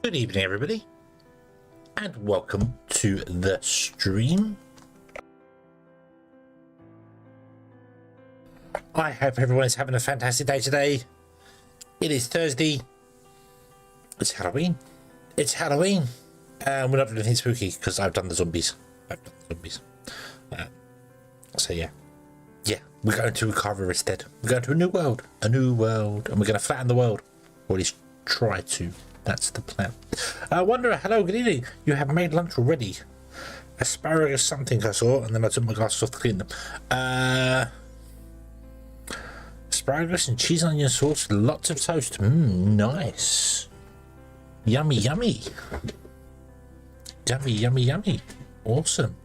Good evening, everybody, and welcome to the stream. I hope everyone is having a fantastic day today. It is Thursday. It's Halloween. It's Halloween. And we're not doing anything spooky because I've done the zombies. So yeah, we're going to ICARIA instead. We're going to a new world, and we're going to flatten the world, or at least try to. That's the plan. Wanderer, hello, good evening. You have made lunch already. Asparagus something I saw, and then I took my glasses off to clean them. Asparagus and cheese onion sauce, lots of toast. Nice. Yummy, yummy. Yummy, yummy, yummy. Awesome.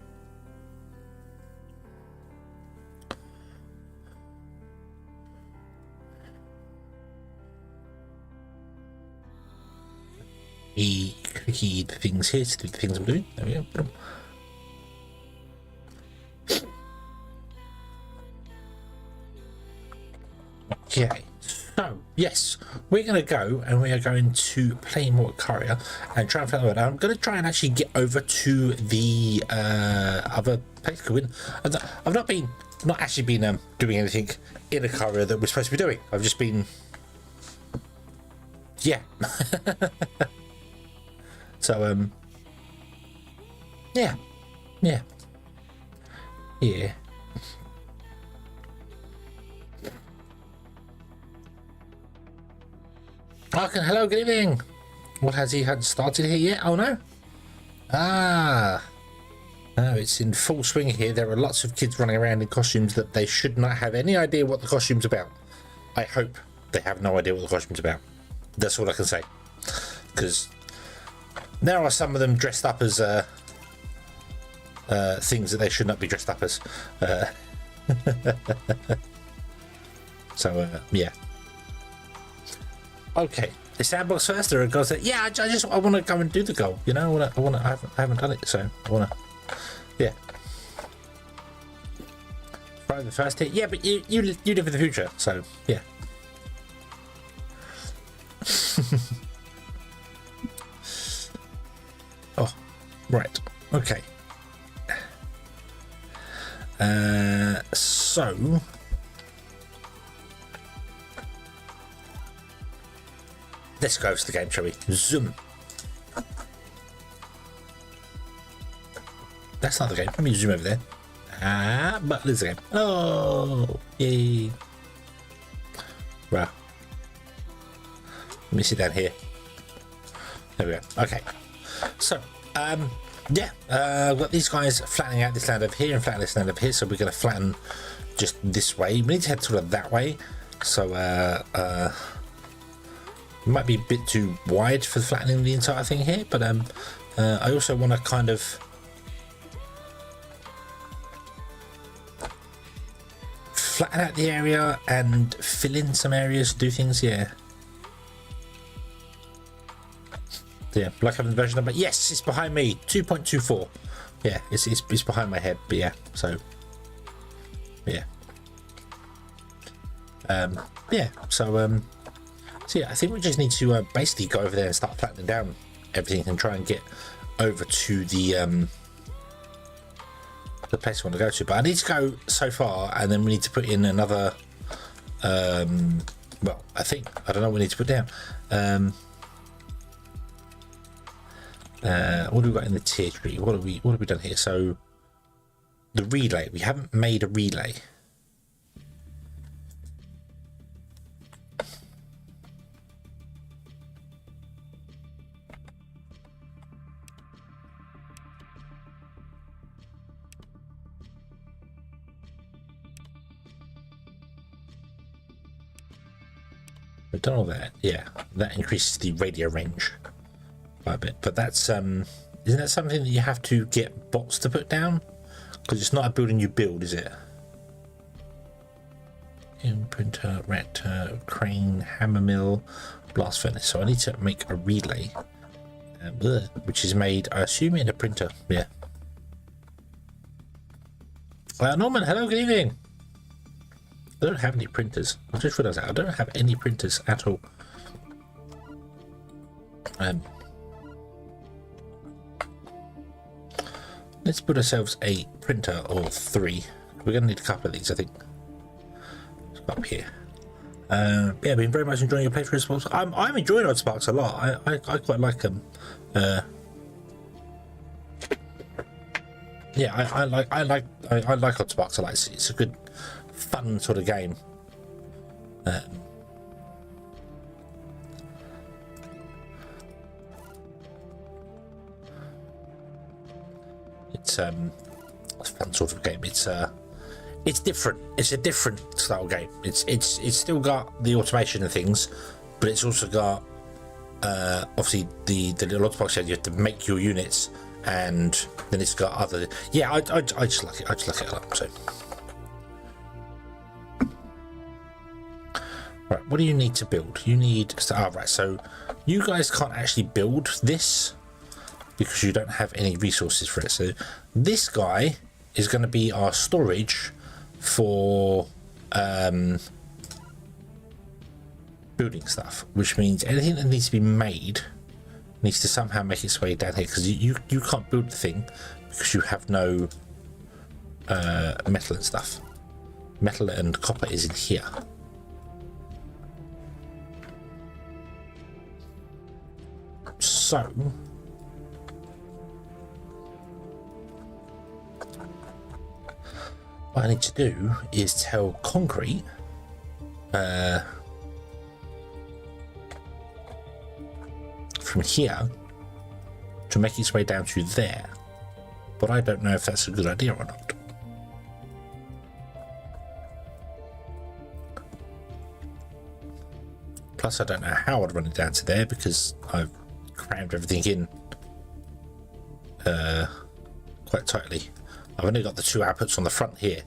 Clicky things here to do the things I'm doing. There we go. Okay, so yes, we're going to go and we are going to play more ICARIA and try and find out. I'm going to try and actually get over to the other place. I've not actually been doing anything in ICARIA that we're supposed to be doing. I've just been, yeah. So yeah. Arkan, hello, good evening. What, has he had started here yet? Oh no. No, it's in full swing here. There are lots of kids running around in costumes that they should not have any idea what the costume's about. I hope they have no idea what the costume's about. That's all I can say. Because there are some of them dressed up as things that they should not be dressed up as. So yeah. Okay, the sandbox first. There are goals that I want to go and do the goal. You know, I haven't done it, so I want to. Yeah. Try the first hit. Yeah, but you live in the future, so yeah. Oh, right. Okay. So let's go to the game, shall we? Zoom. That's not the game. Let me zoom over there. But there's the game. Oh, yay. Wow. Let me sit down here. There we go. Okay. So, yeah, I've got these guys flattening out this land over here and flattening this land over here. So we're going to flatten just this way. We need to head sort of that way. So, it might be a bit too wide for flattening the entire thing here, but I also want to kind of flatten out the area and fill in some areas, do things, yeah. Yeah, like having the version number. Yes, it's behind me. 2.24. Yeah, it's behind my head, but yeah. So yeah. Yeah. So yeah, I think we just need to basically go over there and start flattening down everything and try and get over to the place we want to go to. But I need to go so far, and then we need to put in another. Well, I don't know what we need to put down. What have we got in the tier tree? What have we done here? So the relay. We haven't made a relay. We've done all that. Yeah, that increases the radio range by a bit. But that's isn't that something that you have to get bots to put down? Because it's not a building you build, is it? Imprinter, reactor, crane, hammer mill, blast furnace. So I need to make a relay, which is made, I assume, in a printer. Yeah. Norman, hello, good evening. I don't have any printers. I just realised that I don't have any printers at all. Let's build ourselves a printer or 3. We're going to need a couple of these, I think. Let's go up here. Yeah, I've been very much enjoying your playthrough Sparks. I'm enjoying Odd Sparks a lot. I quite like them. Yeah, I like Odd Sparks a lot. It's a good, fun sort of game. It's a fun sort of game. It's different. It's a different style game. It's still got the automation and things, but it's also got obviously the little Odd Sparks. You have to make your units, and then it's got other. Yeah, I just like it. I just like it a lot. So, right, what do you need to build? You need. Right, so you guys can't actually build this because you don't have any resources for it. So this guy is going to be our storage for building stuff, which means anything that needs to be made needs to somehow make its way down here, because you can't build the thing because you have no metal and stuff. Metal and copper is in here. So what I need to do is tell concrete from here to make its way down to there, but I don't know if that's a good idea or not. Plus I don't know how I'd run it down to there because I've crammed everything in quite tightly. I've only got the 2 outputs on the front here.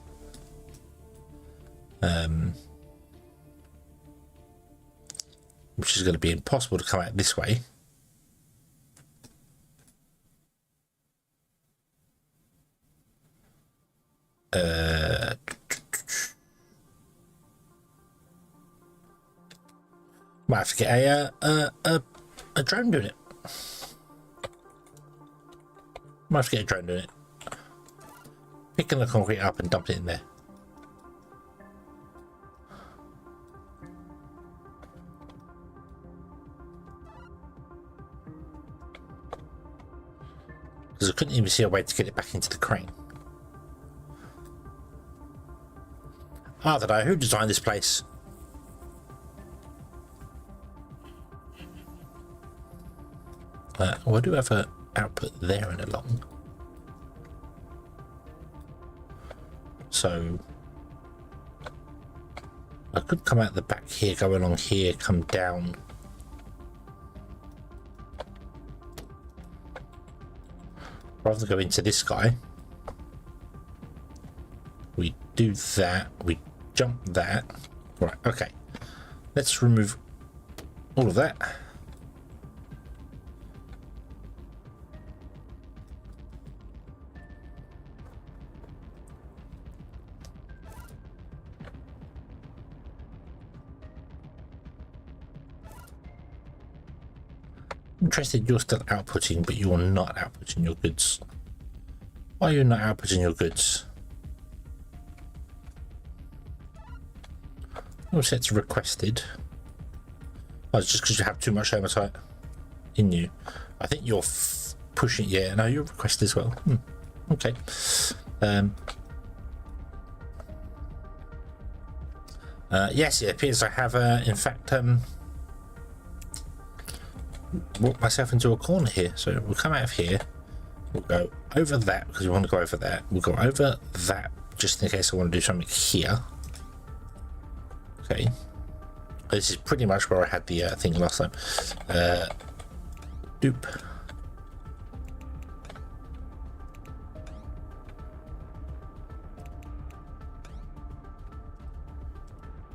Which is going to be impossible to come out this way. Might have to get a drone doing it. Might have to get a drone doing it. Picking the concrete up and dumping it in there. Because I couldn't even see a way to get it back into the crane. I don't know, who designed this place? Well, I do have an output there and along. So I could come out the back here, go along here, come down. Rather than go into this guy, we do that, we jump that. Right, okay. Let's remove all of that. Interested, you're still outputting, but you're not outputting your goods. Why are you not outputting your goods? Your set's requested. Oh, it's just because you have too much hematite in you. I think you're pushing. Yeah, no, you're requested as well. Okay. Yes, it appears I have, in fact, walk myself into a corner here. So we'll come out of here, we'll go over that because we want to go over that, we'll go over that just in case I want to do something here. Okay, this is pretty much where I had the thing last time. Doop.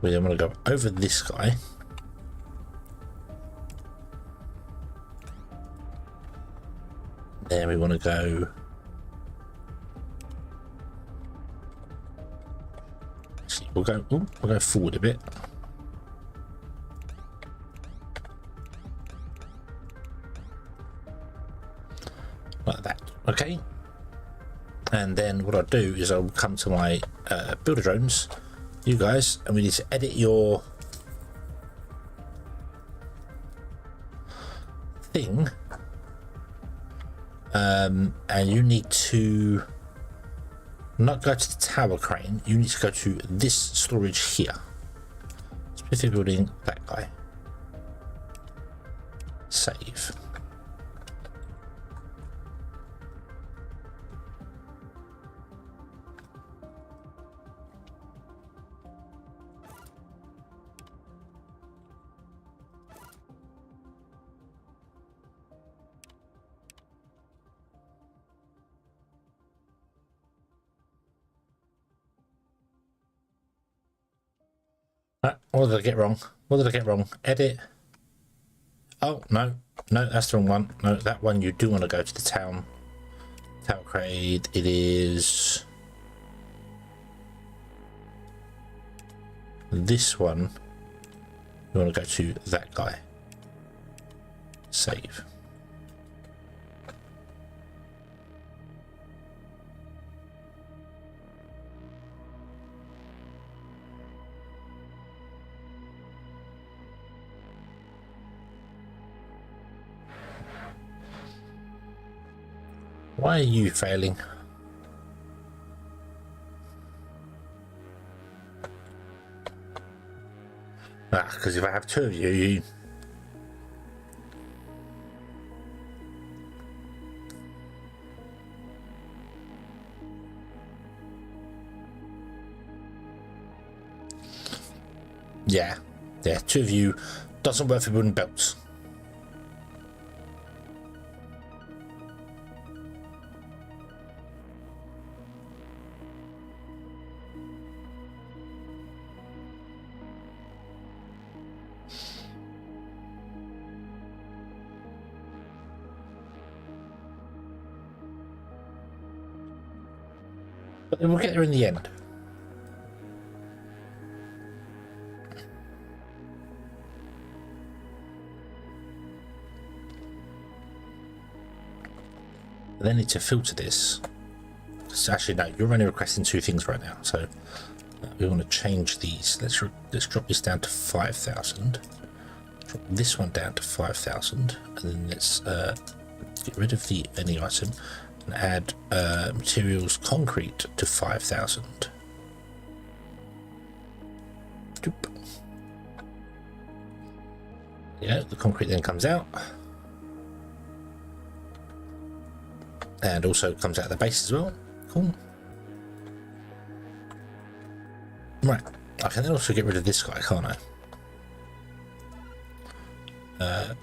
We then want to go over this guy. Then we want to go we'll go forward a bit. Like that. Okay. And then what I'll do is I'll come to my builder drones, you guys, and we need to edit your thing. And you need to not go to the tower crane, you need to go to this storage here. Specific building, that guy. Save. What did I get wrong? What did I get wrong? Edit. Oh, no, that's the wrong one. No, that one you do want to go to the tower crane. It is this one. You want to go to that guy. Save. Why are you failing? Because if I have two of you, yeah, two of you doesn't work for wooden belts. But we'll get there in the end. I then need to filter this. Actually, no, you're only requesting two things right now, so we want to change these. Let's drop this down to 5,000. Drop this one down to 5,000, and then let's get rid of the any item and add materials concrete to 5,000. Yeah, the concrete then comes out. And also comes out of the base as well. Cool. Right, I can then also get rid of this guy, can't I?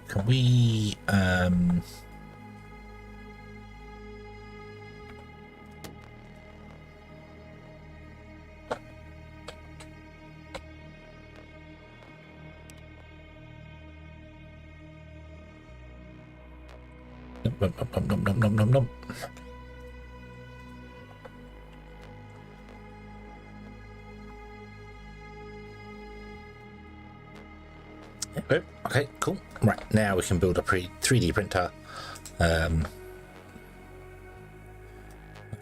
Can we nom. Okay, cool. Right, now we can build a 3D printer. Of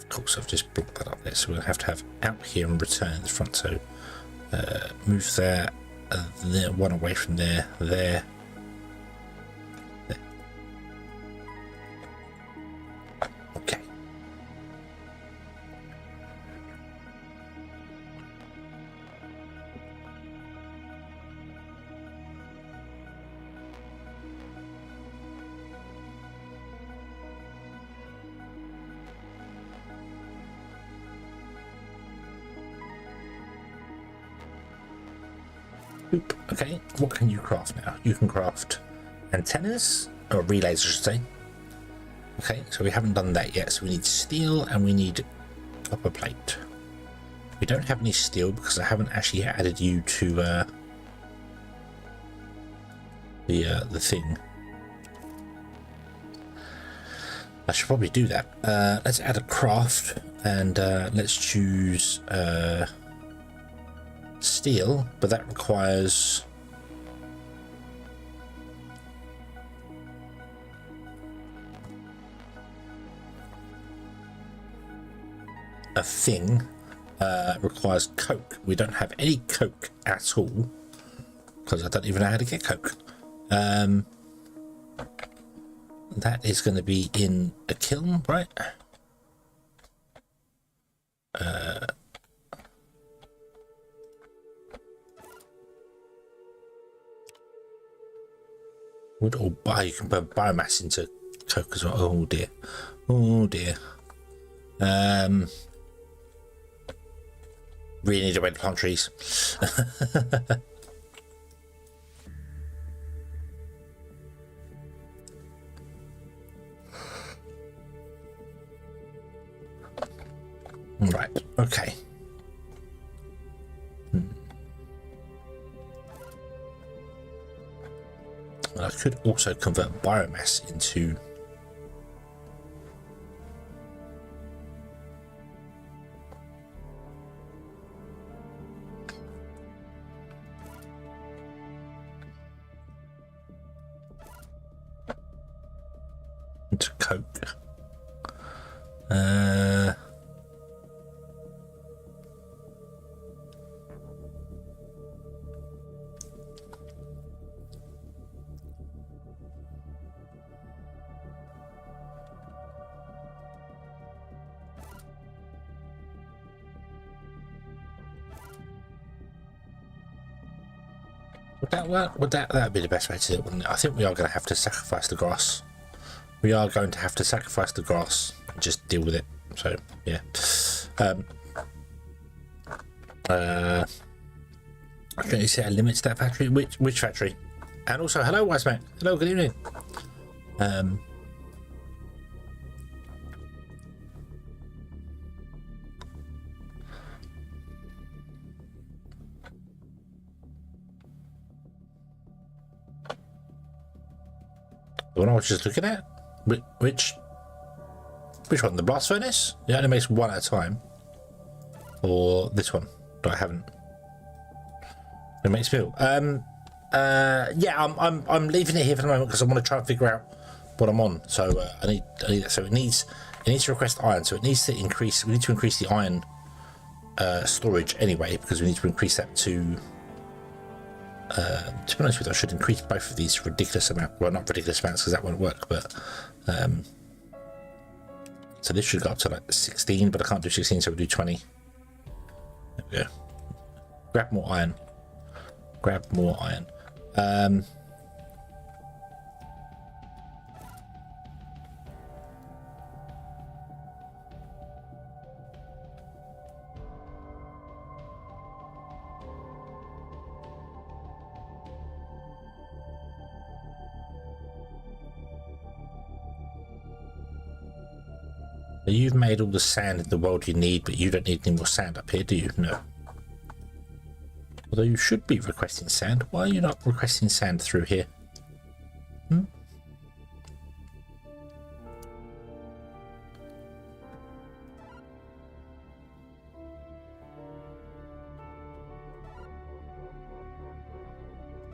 course, I've just blocked that up there, so we'll have to have out here and return in the front. So move that, there, one away from there, there. Okay. Okay, what can you craft now? You can craft antennas, or relays I should say. Okay, so we haven't done that yet, so we need steel and we need copper plate. We don't have any steel because I haven't actually added you to the thing. I should probably do that. Let's add a craft and let's choose steel, but that requires a thing requires coke. We don't have any coke at all because I don't even know how to get coke. That is going to be in a kiln, right? Wood or bio, you can burn biomass into coke as well. Oh dear. Oh dear. Really need a way to plant trees. Right, okay. I could also convert biomass into coke. That'd be the best way to do it, wouldn't it? I think we are going to have to sacrifice the grass. We are going to have to sacrifice the grass and just deal with it. So yeah. Can you set a limit to that factory? Which factory? And also, hello, Wise Man. Hello, good evening. The one I was just looking at? Which one? The blast furnace? It only makes one at a time. Or this one that I haven't. It makes fuel. Yeah, I'm leaving it here for the moment because I want to try and figure out what I'm on. So I need that. So it needs to request iron. So it needs to increase. We need to increase the iron storage anyway because we need to increase that to be honest with you, I should increase both of these ridiculous amounts. Well, not ridiculous amounts because that won't work, but so this should go up to like 16, but I can't do 16, so we'll do 20. There we go. Grab more iron. Grab more iron. You've made all the sand in the world you need, but you don't need any more sand up here, do you? No. Although you should be requesting sand. Why are you not requesting sand through here?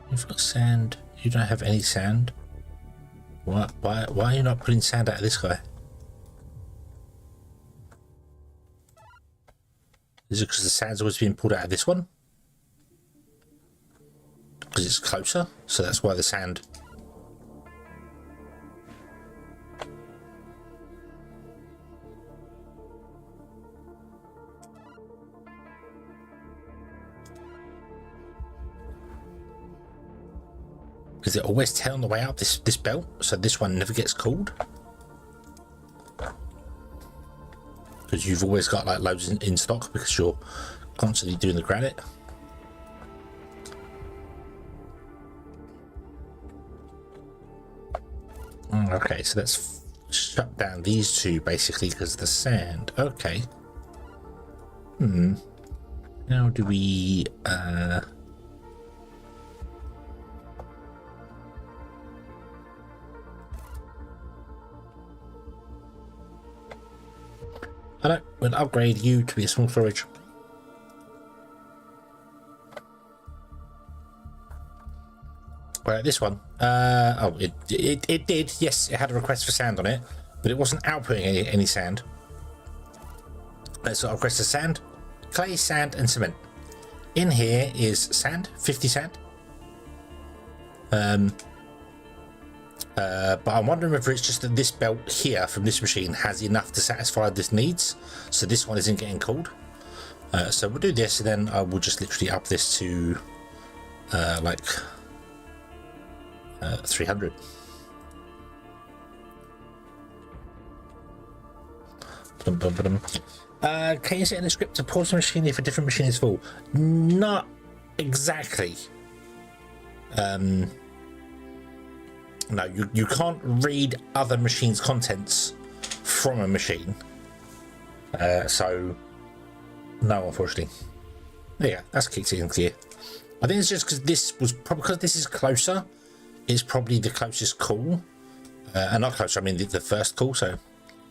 You've got sand. You don't have any sand. Why are you not putting sand out of this guy? Is it because the sand's always being pulled out of this one? Because it's closer, so that's why the sand. Is it always 10 on the way up this belt, so this one never gets called? Because you've always got like loads in stock because you're constantly doing the granite. Okay, so let's shut down these two basically because of the sand. Okay. How do we I know, we'll upgrade you to be a small storage. Well, this one. Oh, it did. Yes, it had a request for sand on it, but it wasn't outputting any sand. So I've requested sand, clay, sand, and cement. In here is sand, 50 sand. But I'm wondering whether it's just that this belt here from this machine has enough to satisfy this needs, so this one isn't getting called. So we'll do this, and then I will just literally up this to like 300. Can you set in the script to pause the machine if a different machine is full? Not exactly. No, you can't read other machines' contents from a machine. So, no, unfortunately. There you go, that's kicked it in clear. I think it's just because this was probably because this is closer. It's probably the closest call, and not closer. I mean the first call. So,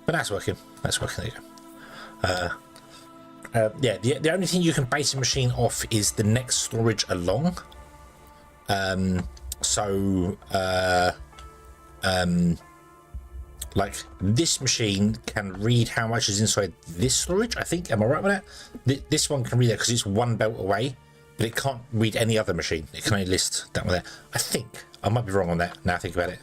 but that's working. That's working. There you go. Yeah, the only thing you can base a machine off is the next storage along. Like this machine can read how much is inside this storage, I think. Am I right with that? This one can read that because it's one belt away, but it can't read any other machine. It can only list that one there. I think I might be wrong on that now I think about it.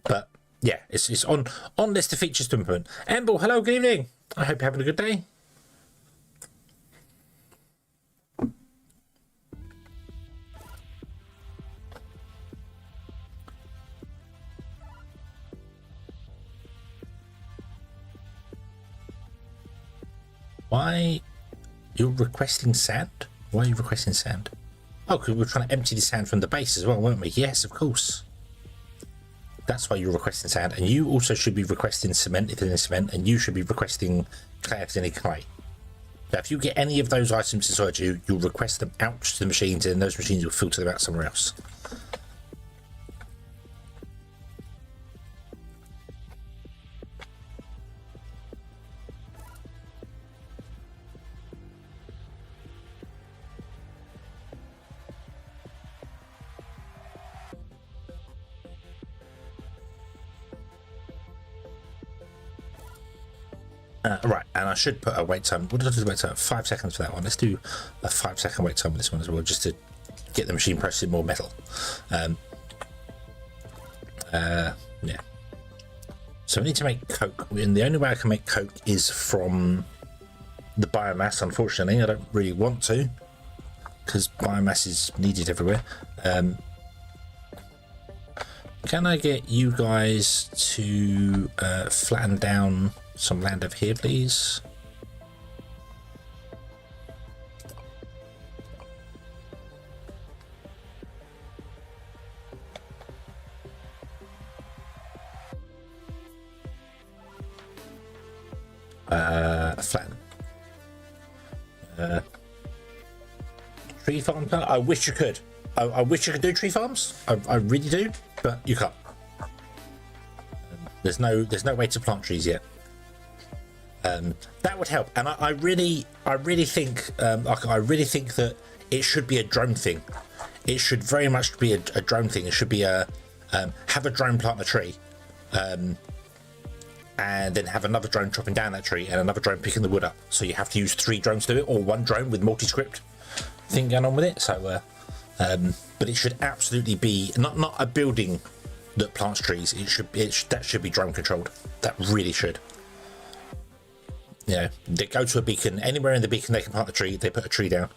But yeah, it's on list of features to implement. Amble, hello, good evening. I hope you're having a good day. Why you're requesting sand? Why are you requesting sand? Oh, because we're trying to empty the sand from the base as well, weren't we? Yes, of course. That's why you're requesting sand, and you also should be requesting cement if there's any cement, and you should be requesting clay if there's any clay. Now, if you get any of those items inside you, you'll request them out to the machines, and those machines will filter them out somewhere else. Right, and I should put a wait time. What did I do wait time? 5 seconds for that one. Let's do a 5-second wait time with this one as well, just to get the machine processing more metal. Yeah. So we need to make coke, and the only way I can make coke is from the biomass. Unfortunately, I don't really want to, because biomass is needed everywhere. Can I get you guys to flatten down some land over here, please? Flatten. Tree farm. I wish you could. I wish you could do tree farms. I really do, but you can't. There's no way to plant trees yet. That would help, and I really think that it should be a drone thing. It should very much be a drone thing. It should be a have a drone plant a tree, and then have another drone chopping down that tree and another drone picking the wood up. So you have to use 3 drones to do it, or 1 drone with multi-script thing going on with it. So, but it should absolutely be not a building that plants trees. That should be drone controlled. That really should. You know, they go to a beacon, anywhere in the beacon they can plant the tree, they put a tree down.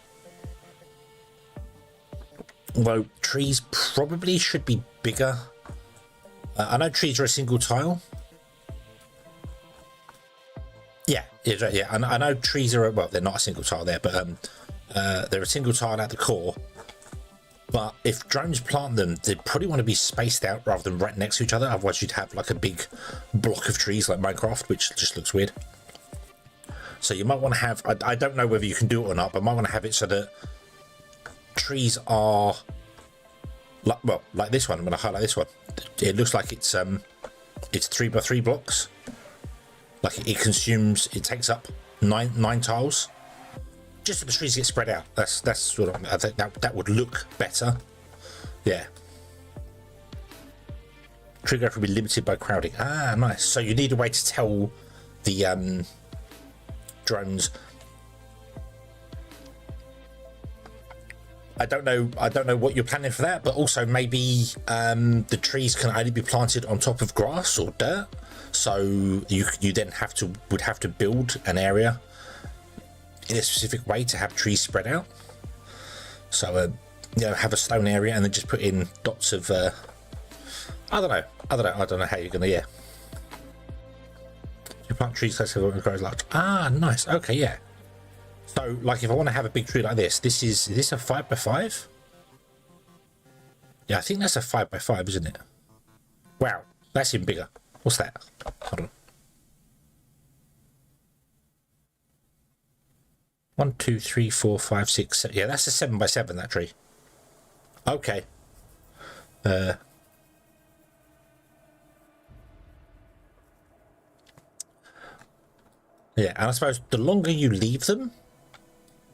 Although trees probably should be bigger. I know trees are a single tile. Yeah, I know trees are, well, they're not a single tile there, but they're a single tile at the core. But if drones plant them, they probably want to be spaced out rather than right next to each other. Otherwise you'd have like a big block of trees like Minecraft, which just looks weird. So you might want to have, I don't know whether you can do it or not, but might want to have it so that trees are like, well, like this one. I'm going to highlight this one. It looks like it's 3x3 blocks. Like it takes up nine tiles, just so the trees get spread out. That's sort of, I think that would look better. Yeah. Tree growth will be limited by crowding. Ah, nice. So you need a way to tell the drones. I don't know what you're planning for that, but also maybe the trees can only be planted on top of grass or dirt, so you then would have to build an area in a specific way to have trees spread out. So you know, have a stone area and then just put in dots of I don't know how you're gonna, yeah. You plant trees close to it grows large. Ah, nice. Okay, yeah. So, like, if I want to have a big tree like this, is this a 5x5? Yeah, I think that's a 5x5, isn't it? Wow, that's even bigger. What's that? Hold on. 1, 2, 3, 4, 5, 6, 7. Yeah, that's a 7x7, that tree. Okay. Yeah, and I suppose the longer you leave them,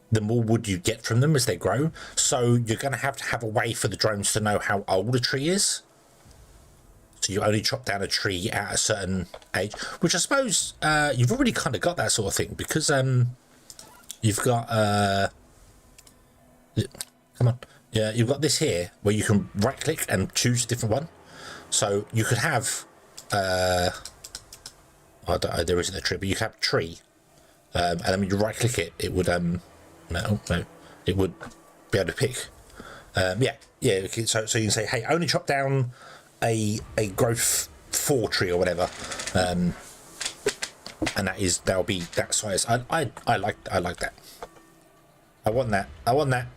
the more wood you get from them as they grow. So you're going to have a way for the drones to know how old a tree is. So you only chop down a tree at a certain age, which I suppose you've already kind of got that sort of thing, because you've got come on, yeah, you've got this here where you can right click and choose a different one. So you could have there isn't a tree, but you could have a tree, and then when you right click it, it would no, it would be able to pick. Yeah. Okay, so you can say, hey, only chop down a growth 4 tree or whatever, and that'll be that size. I like that. I want that. I want that.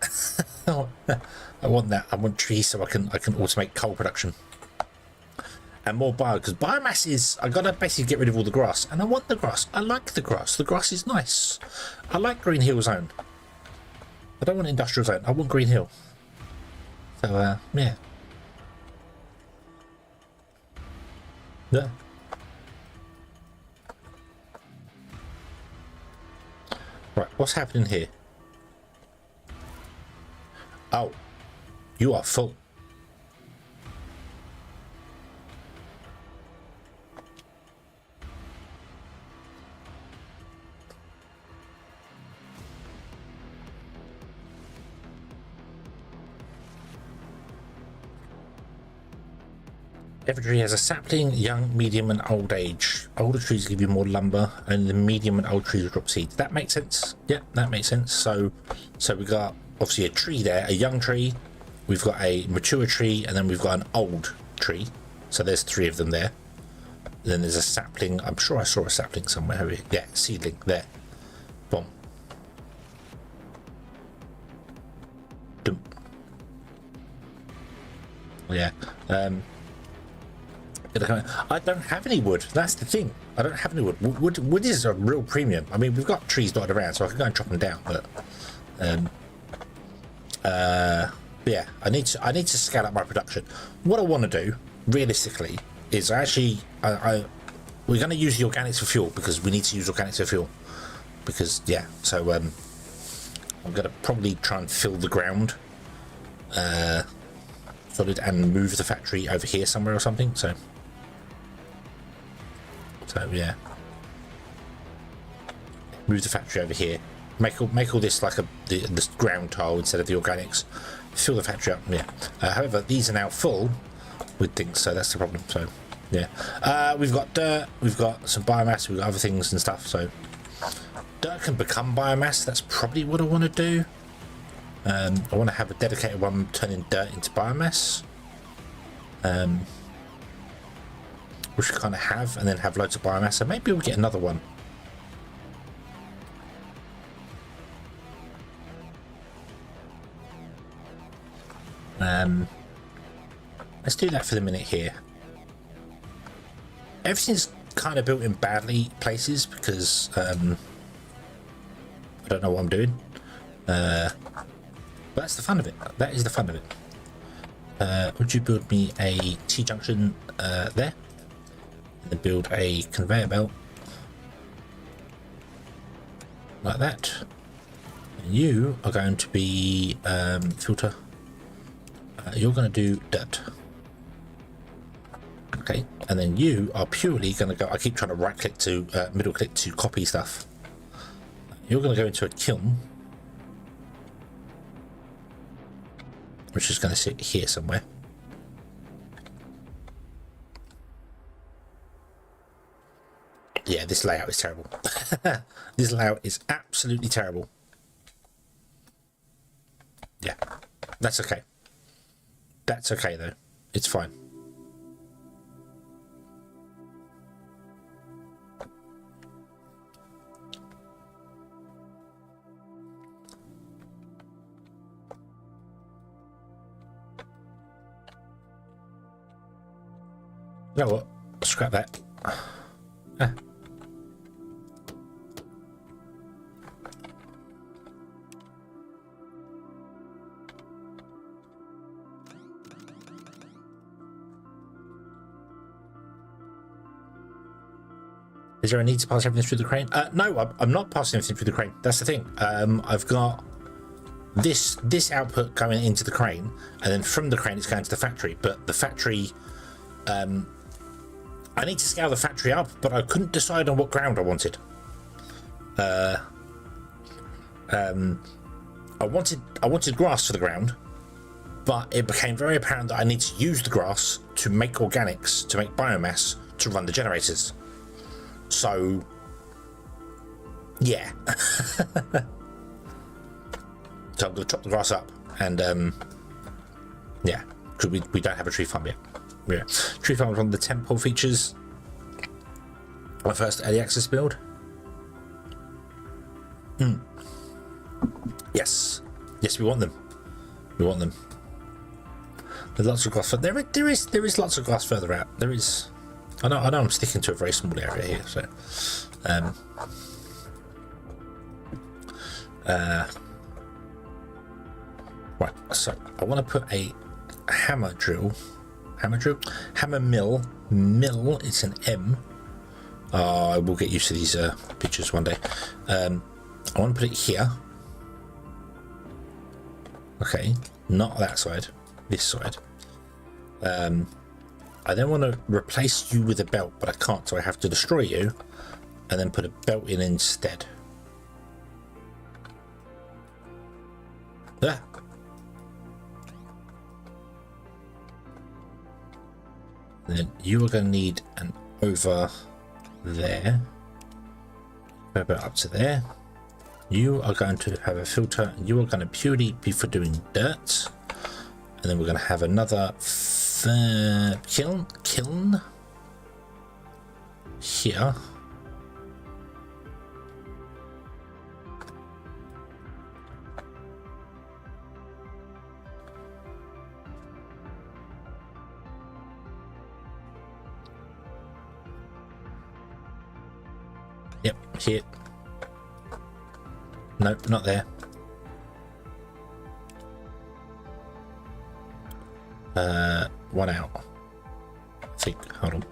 I want trees so I can automate coal production and more bio, because biomass is, I gotta basically get rid of all the grass, and I want the grass. I like the grass. The grass is nice. I like Green Hill Zone. I don't want industrial zone. I want Green Hill. So yeah. Yeah. Right, what's happening here? Oh, you are full. Every tree has a sapling, young, medium, and old age. Older trees give you more lumber, and the medium and old trees drop seeds. That makes sense. Yeah, that makes sense. So we've got obviously a tree there, a young tree. We've got a mature tree, and then we've got an old tree. So there's 3 of them there. Then there's a sapling. I'm sure I saw a sapling somewhere over here. Yeah, seedling there. Boom. Dum. Yeah. I don't have any wood. That's the thing. I don't have any wood. Wood is a real premium. I mean, we've got trees dotted around, so I can go and chop them down. But yeah, I need to scale up my production. What I want to do, realistically, is we're going to use the organics for fuel, because we need to use organics for fuel. Because yeah, so I'm going to probably try and fill the ground solid and move the factory over here somewhere or something. So yeah, move the factory over here, make all this like this ground tile instead of the organics, fill the factory up. Yeah, however, these are now full with things, so that's the problem. So yeah, we've got dirt, we've got some biomass, we've got other things and stuff. So dirt can become biomass. That's probably what I want to do. I want to have a dedicated one turning dirt into biomass, which we kind of have, and then have loads of biomass. So maybe we'll get another one. Let's do that for the minute here. Everything's kind of built in badly places because I don't know what I'm doing. But that's the fun of it. That is the fun of it. Would you build me a T-junction there? And then build a conveyor belt like that. And you are going to be filter. You're going to do dirt. Okay, and then you are purely going to go. I keep trying to right click to middle click to copy stuff. You're going to go into a kiln, which is going to sit here somewhere. Yeah, this layout is terrible. This layout is absolutely terrible. Yeah, that's okay. That's okay though. It's fine. You know what? Scrap that. Ah. Is there a need to pass everything through the crane? No, I'm not passing everything through the crane. That's the thing. I've got this output going into the crane, and then from the crane it's going to the factory. But the factory, I need to scale the factory up, but I couldn't decide on what ground I wanted. I wanted grass for the ground, but it became very apparent that I need to use the grass to make organics, to make biomass, to run the generators. So, yeah. So I'm going to chop the grass up, and yeah, because we don't have a tree farm yet. Yeah, tree farm was one of the tentpole features. My first early access build. Yes, we want them. We want them. There's lots of grass. There is lots of grass further out. There is. I know I'm sticking to a very small area here, so right, so I want to put a hammer mill, it's an M. I will get used to these pictures one day. I want to put it here. Okay, not that side, this side. I then want to replace you with a belt, but I can't, so I have to destroy you and then put a belt in instead. Ah. Then you are going to need an over there, about up to there. You are going to have a filter. You are going to purely be for doing dirt, and then we're going to have another kiln here. Yep, here. Nope, not there. One out. I think. Hold on.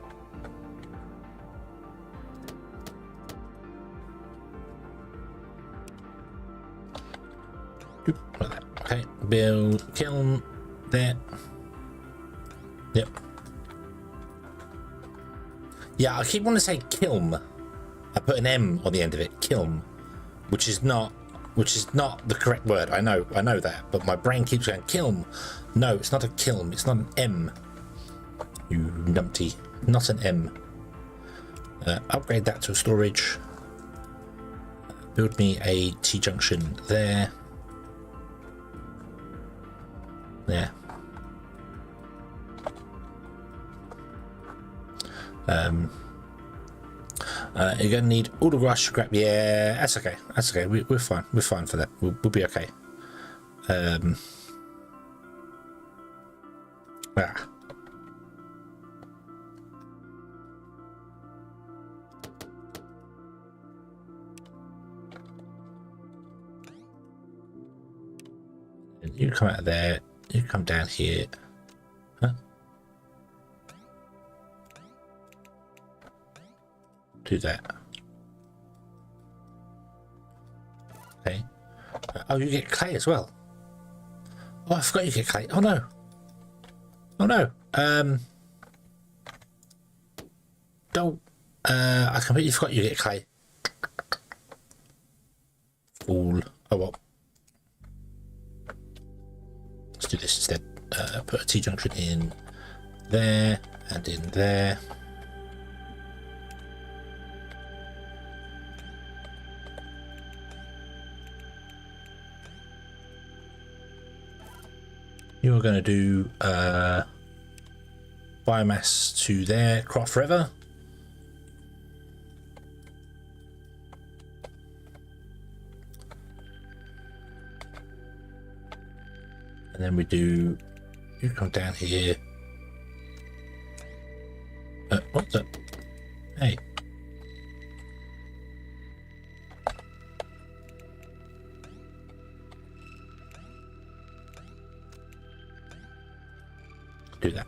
Like that. Okay, build kiln there. Yep. Yeah, I keep wanting to say kiln. I put an M on the end of it, kiln, which is not the correct word. I know that, but my brain keeps going kiln. No, it's not a kiln. It's not an M. You numpty, not an M. Upgrade that to a storage. Build me a T-junction there. There. You're gonna need all the grass scrap. Yeah, that's okay. That's okay. We're fine. We're fine for that. We'll be okay. You come out of there. You come down here. Huh? Do that. Okay. Oh, you get clay as well. Oh, I forgot you get clay. Oh no. Oh no. don't. I completely forgot you get clay. Fool. Oh well. Let's do this instead. Put a T-junction in there and in there. You're going to do biomass to there, craft forever. And then we do, you come down here. What the? Hey. Do that.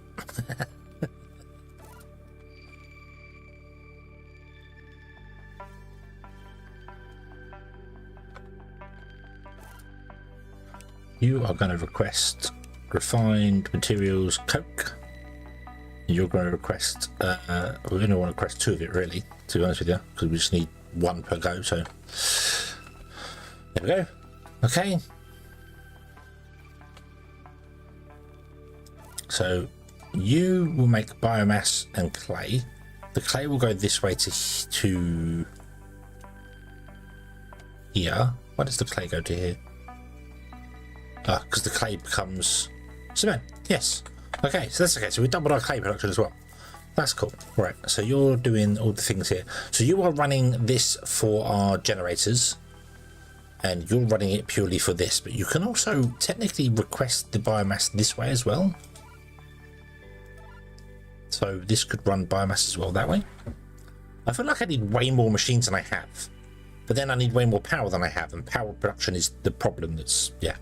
You are going to request refined materials coke. You're going to request, we're going to want to request 2 of it really, to be honest with you, because we just need 1 per go, so there we go. Okay. So you will make biomass and clay. The clay will go this way to here. Why does the clay go to here? Because the clay becomes cement. Yes. Okay, so that's okay. So we doubled our clay production as well. That's cool. Right. So you're doing all the things here. So you are running this for our generators, and you're running it purely for this. But you can also technically request the biomass this way as well. So this could run biomass as well that way. I feel like I need way more machines than I have, but then I need way more power than I have, and power production is the problem. That's, yeah.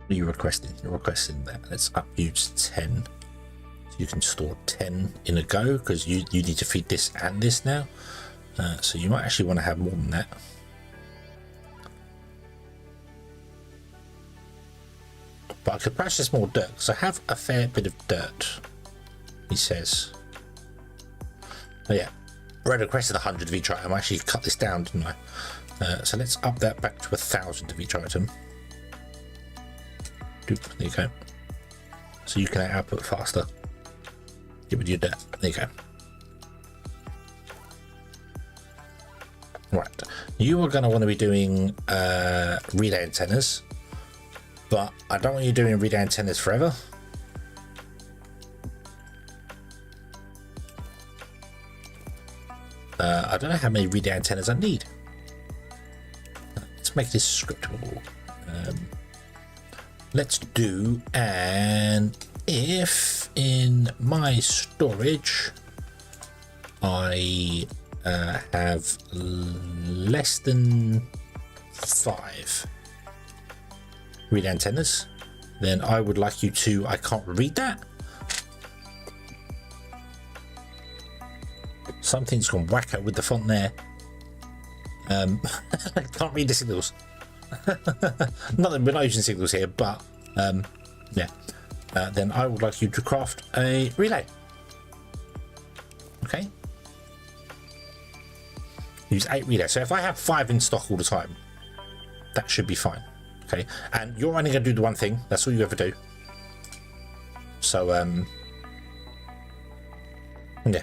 What are you requesting? You're requesting that. Let's up you to 10. So you can store 10 in a go, because you need to feed this and this now. So you might actually want to have more than that. But I could process more dirt, because I have a fair bit of dirt, he says. Oh yeah, I already requested 100 of each item. I actually cut this down, didn't I? So let's up that back to 1,000 of each item. There you go. So you can output faster. Get with your dirt. There you go. Right. You are going to want to be doing relay antennas, but I don't want you doing relay antennas forever. I don't know how many relay antennas I need. Let's make this scriptable. Let's do an if in my storage I have less than 5 relay antennas, then I would like you to, I can't read that. Something's gone wacko with the font there. I can't read the signals. Not that we're not using signals here, but yeah. Then I would like you to craft a relay. Okay. Use 8 relays. So if I have 5 in stock all the time, that should be fine. Okay. And you're only going to do the one thing. That's all you ever do. So yeah.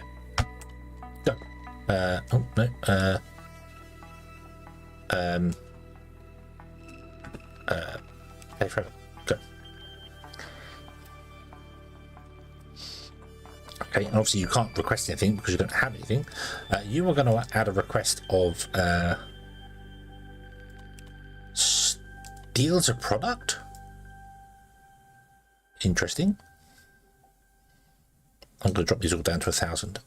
Go. Oh no. Hey, forever. Go. Okay, and obviously you can't request anything because you don't have anything. You are going to add a request of steals a product. Interesting. I'm going to drop these all down to 1,000.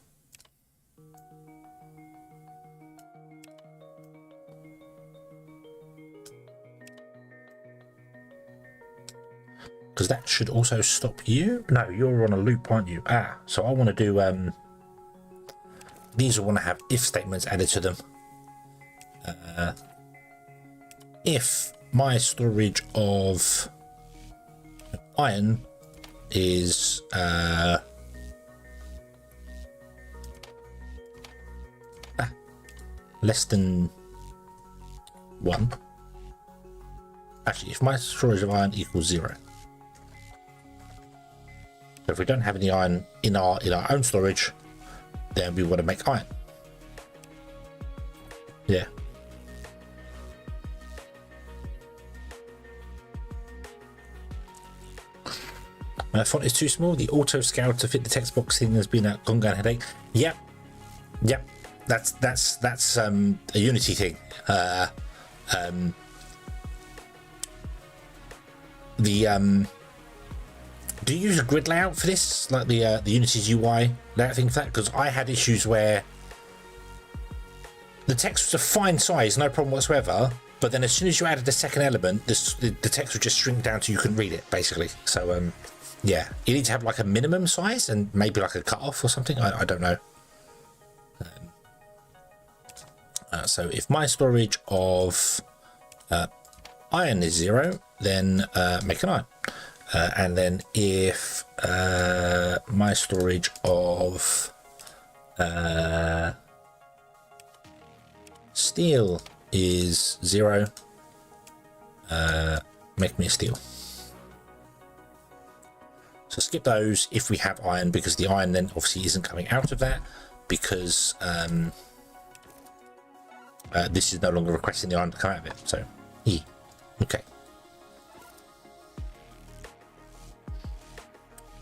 because that should also stop you. No, you're on a loop, aren't you? Ah, so I want to do these will want to have if statements added to them. If my storage of iron is less than 1. Actually, if my storage of iron equals 0. So if we don't have any iron in our own storage, then we want to make iron. Yeah. Font is too small. The auto scale to fit the text box thing has been a ongoing headache. Yep. That's a Unity thing. Do you use a grid layout for this, like the Unity's UI layout thing for that? Because I had issues where the text was a fine size, no problem whatsoever, but then as soon as you added the second element, the text would just shrink down to you couldn't read it, basically. So yeah, you need to have like a minimum size and maybe like a cutoff or something. I don't know. So if my storage of iron is 0, then make an iron. And then if my storage of steel is 0, make me a steel. So skip those if we have iron, because the iron then obviously isn't coming out of that, because this is no longer requesting the iron to come out of it. So yeah, okay.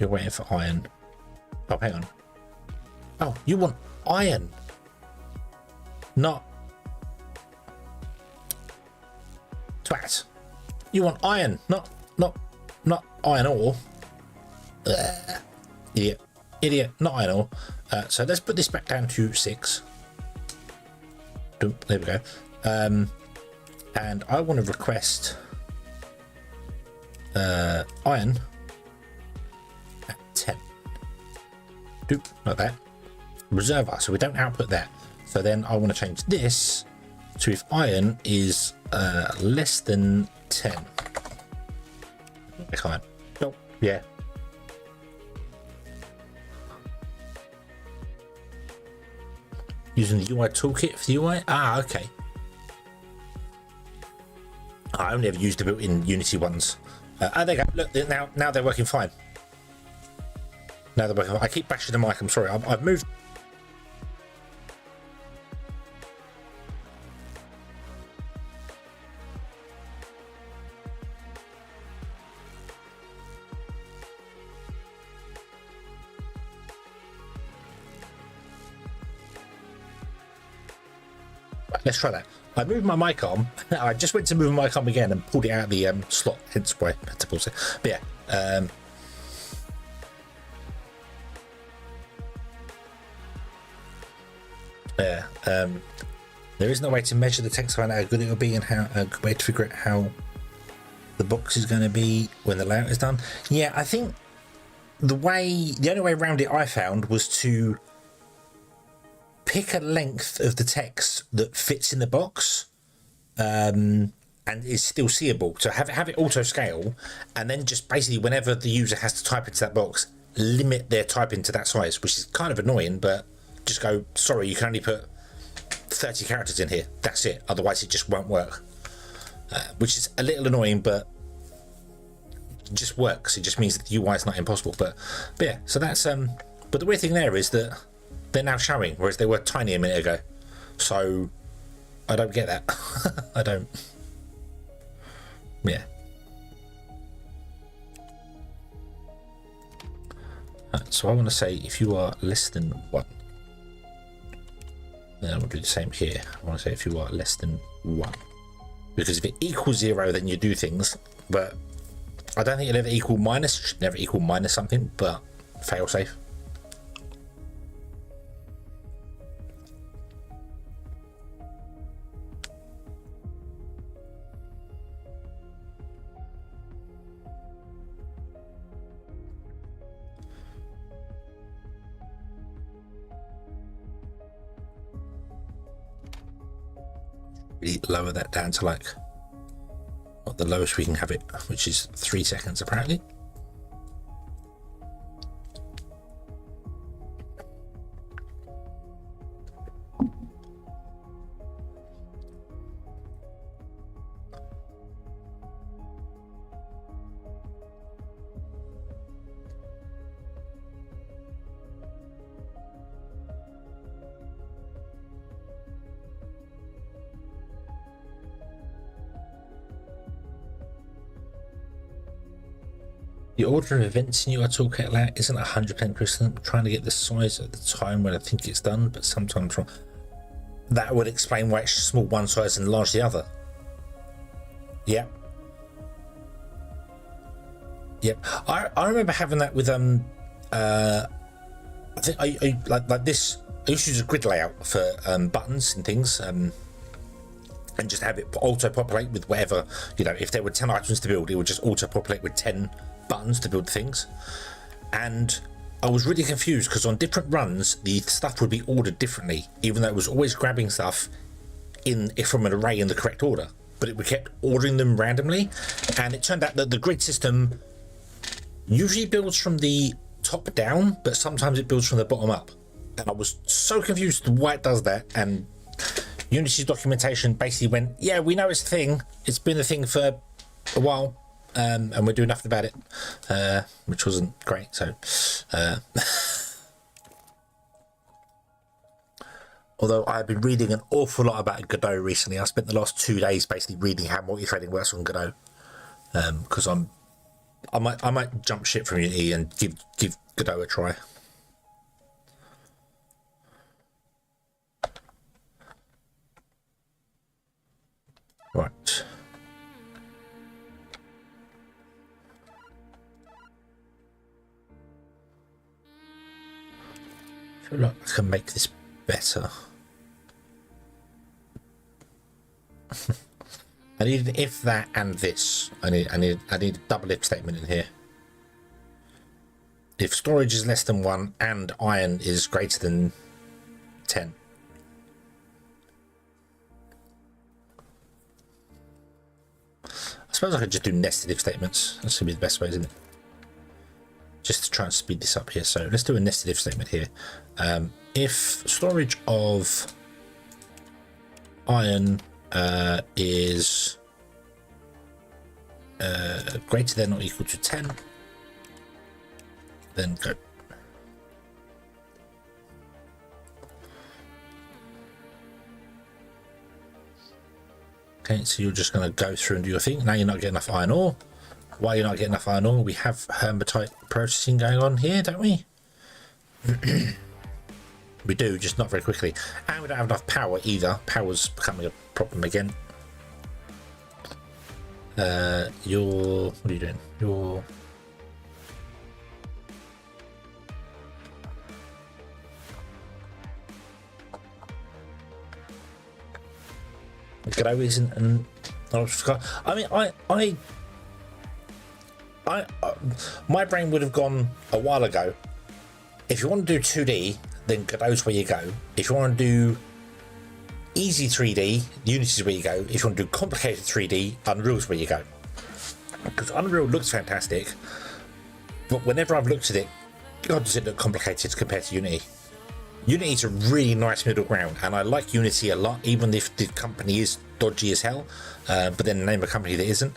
You're waiting for iron. Oh, hang on. Oh, you want iron, not twat. You want iron, not iron ore. Idiot, not iron ore. So let's put this back down to 6. There we go. And I want to request iron at 10. Doop, like that. Reservoir, so we don't output that. So then I want to change this to if iron is less than 10. I can't. Oh, yeah. Using the UI toolkit for the UI? Ah, okay. I only ever used the built-in Unity ones. Oh, there you go. Look, now they're working fine. Now they're working fine. I keep bashing the mic. I'm sorry. I've moved. Let's try that. I moved my mic arm. I just went to move my mic arm again and pulled it out of the slot, hence why I had to pause it. But yeah, there is no way to measure the text file, how good it will be, and how a good way to figure out how the box is going to be when the layout is done. Yeah, I think the only way around it I found was to pick a length of the text that fits in the box and is still seeable. So have it auto scale, and then just basically whenever the user has to type into that box, limit their typing to that size, which is kind of annoying, but just go, sorry, you can only put 30 characters in here. That's it. Otherwise it just won't work. Which is a little annoying, but it just works. It just means that the UI is not impossible. But yeah, so that's but the weird thing there is that they're now showing, whereas they were tiny a minute ago. So I don't get that. I don't. Yeah. So I want to say if you are less than 1, then I will do the same here. I want to say if you are less than 1, because if it equals 0, then you do things. But I don't think it'll ever equal minus. It should never equal minus something. But fail safe. Maybe lower that down to like what the lowest we can have it, which is 3 seconds apparently. The order of events in your toolkit layout isn't 100% consistent. I'm trying to get the size at the time when I think it's done, but sometimes wrong. That would explain why it's small one size and large the other. Yep. Yep. I remember having that with I think I like this. I used to use a grid layout for buttons and things, and just have it auto-populate with whatever, you know, if there were 10 items to build, it would just auto-populate with 10 buttons to build things. And I was really confused because on different runs the stuff would be ordered differently, even though it was always grabbing stuff from an array in the correct order, but it kept ordering them randomly. And it turned out that the grid system usually builds from the top down, but sometimes it builds from the bottom up, and I was so confused why it does that. And Unity's documentation basically went, yeah, we know it's a thing, it's been a thing for a while, and we're doing nothing about it, which wasn't great. So although I've been reading an awful lot about Godot recently. I spent the last 2 days basically reading how multi-threading works on Godot, because I might jump ship from Unity and give Godot a try. Right. I feel like I can make this better. I need an if, that, and this. I need a double if statement in here. If storage is less than 1 and iron is greater than 10. I suppose I could just do nested if statements. That's gonna be the best way, isn't it? Just to try and speed this up here. So let's do a nested if statement here. If storage of iron is greater than or equal to 10, then go. Okay, so you're just going to go through and do your thing. Now you're not getting enough iron ore. Why you're not getting enough iron ore? We have hematite processing going on here, don't we? We do, just not very quickly. And we don't have enough power either. Power's becoming a problem again. What are you doing? Godot isn't an I mean, my brain would have gone a while ago. If you want to do 2D, then Godot's where you go. If you want to do easy 3D, Unity's where you go. If you want to do complicated 3D, Unreal's where you go. Because Unreal looks fantastic, but whenever I've looked at it, God, does it look complicated compared to Unity. Unity's a really nice middle ground, and I like Unity a lot, even if the company is dodgy as hell, but then name a company that isn't.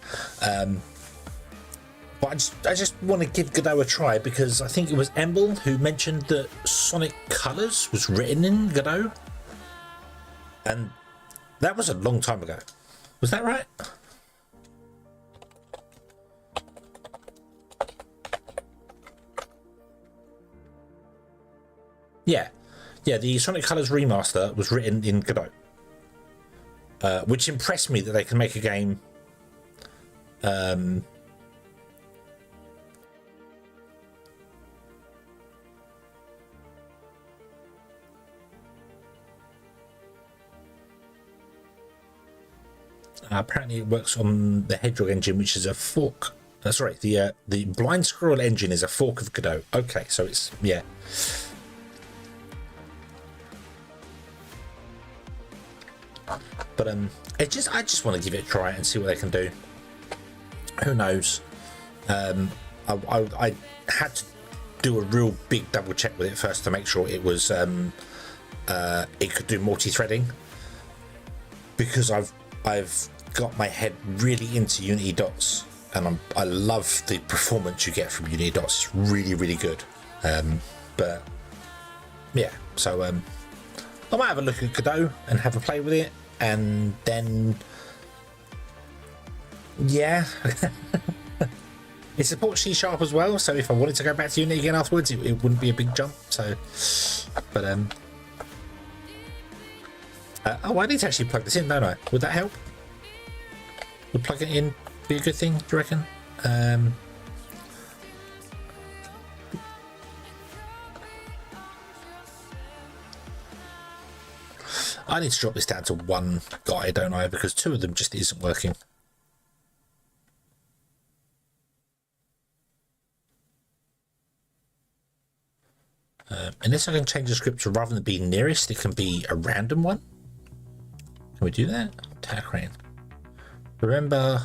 But I just want to give Godot a try, because I think it was Emble who mentioned that Sonic Colors was written in Godot, and that was a long time ago. Was that right? Yeah. Yeah, the Sonic Colors remaster was written in Godot, which impressed me that they can make a game apparently it works on the Hedgehog engine, which is a fork. That's right. The Blind Squirrel engine is a fork of Godot. Okay, so it's, yeah. But I just want to give it a try and see what they can do. Who knows? I had to do a real big double check with it first to make sure it was it could do multi-threading, because I've got my head really into Unity dots, and I love the performance you get from Unity dots. It's really, really good. But yeah, so I might have a look at Godot and have a play with it, and then yeah. It supports C# as well, so if I wanted to go back to Unity again afterwards, it wouldn't be a big jump. So, but oh, I need to actually plug this in, don't I? Would that help? Would plugging it in be a good thing, do you reckon? I need to drop this down to one guy, don't I? Because two of them just isn't working. Unless I can change the script rather than being nearest, it can be a random one. Can we do that? Tag crane. Remember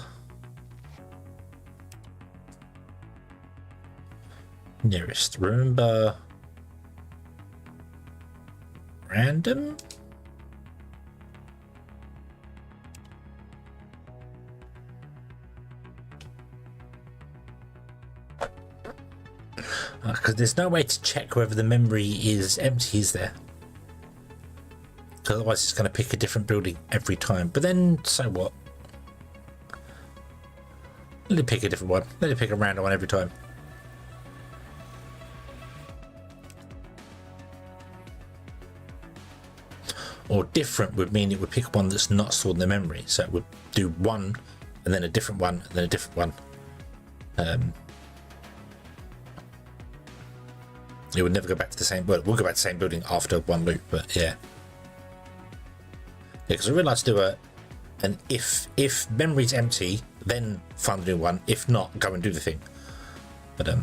nearest. Remember random. Because there's no way to check whether the memory is empty, is there? Otherwise it's going to pick a different building every time. But then, so what? Let it pick a different one. Let it pick a random one every time. Or different would mean it would pick one that's not stored in the memory. So it would do one, and then a different one, and then a different one. It would never go back to the same. Well, we'll go back to the same building after one loop, but yeah. Yeah, because I realised to do an if memory's empty, then find a new one. If not, go and do the thing. But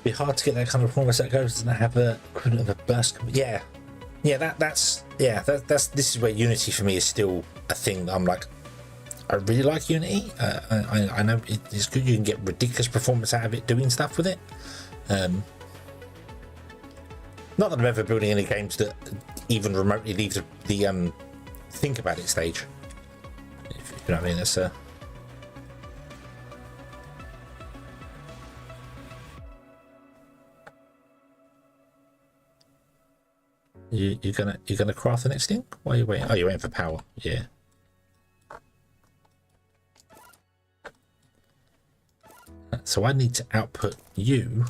be hard to get that kind of performance that goes. Doesn't have a equivalent of a burst. Yeah. Yeah, that's this is where Unity for me is still a thing that I'm like, I really like Unity. I know it's good. You can get ridiculous performance out of it doing stuff with it. Not that I'm ever building any games that even remotely leave the think about it stage. If you know what I mean, that's You're gonna craft the next thing? Why are you waiting? Oh, you're waiting for power. Yeah. So I need to output you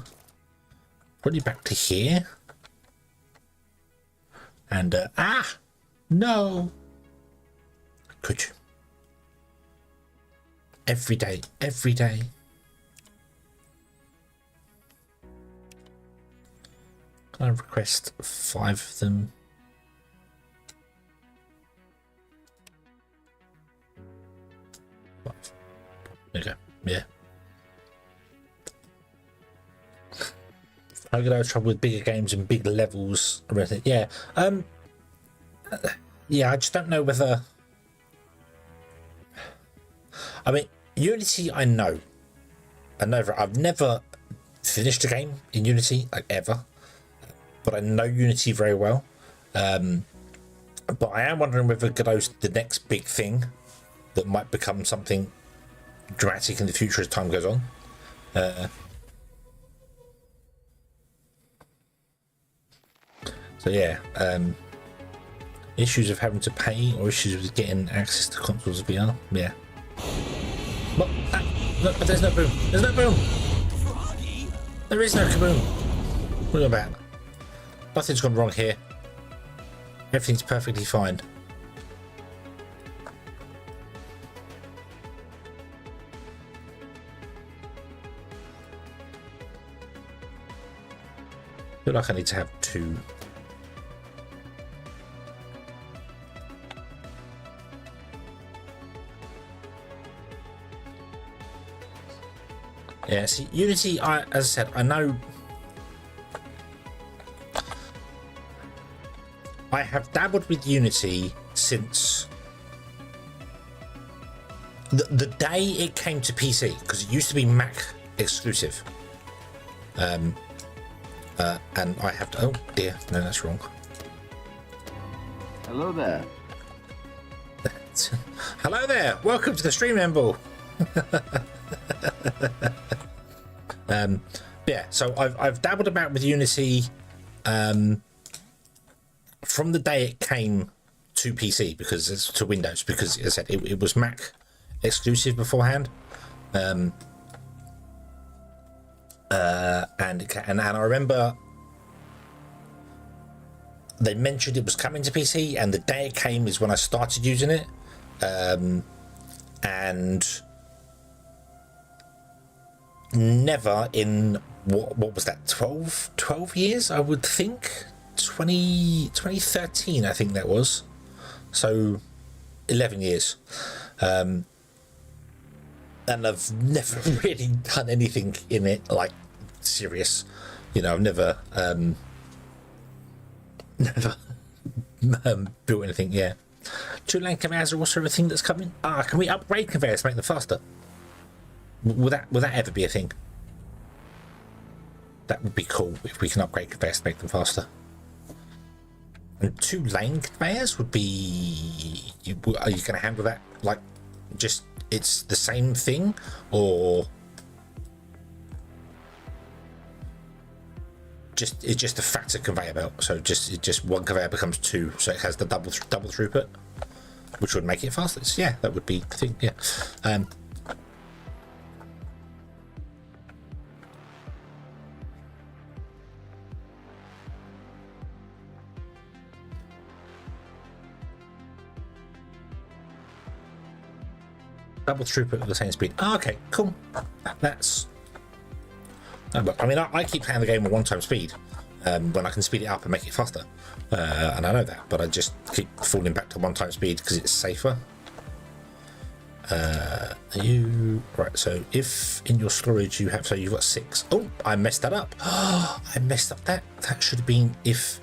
probably back to here. And no. Could you? Every day. Can I request 5 of them? There you go. Yeah. I could have trouble with bigger games and big levels. Yeah. Yeah, I just don't know whether. I mean, Unity, I know. I've never finished a game in Unity, like ever. But I know Unity very well. But I am wondering whether Godot's the next big thing that might become something dramatic in the future as time goes on. So yeah, issues of having to pay or issues with getting access to consoles of VR. Yeah. But there's no boom. There's no boom. There is no kaboom. What about? Nothing's gone wrong here. Everything's perfectly fine. I feel like I need to have 2. Yeah, see, Unity, as I said, I know I have dabbled with Unity since the day it came to PC, because it used to be Mac exclusive. And I have to, oh dear, no, that's wrong. Hello there. Hello there, welcome to the stream, Emble. Yeah, so I've dabbled about with Unity from the day it came to PC, because it's to Windows, because as I said, it was Mac exclusive beforehand. And I remember they mentioned it was coming to PC, and the day it came is when I started using it. And never in what was that, 12 years, I would think, 2013 I think that was, so 11 years, and I've never really done anything in it like serious, you know. I've never built anything. Yeah, two-lane conveyors are also a thing that's coming. Can we upgrade conveyors to make them faster? Will that ever be a thing? That would be cool if we can upgrade conveyors to make them faster. And two-lane conveyors would be... Are you going to handle that? Like, just it's the same thing, or it's just a faster conveyor belt? So just one conveyor becomes two, so it has the double throughput, which would make it faster. Yeah, that would be the thing. Yeah. Double throughput at the same speed. Okay, cool. That's. I mean, I keep playing the game at 1x speed when I can speed it up and make it faster, and I know that, but I just keep falling back to 1x speed because it's safer. Right? So if in your storage you have, so you've got 6. Oh, I messed that up. I messed up that. That should have been if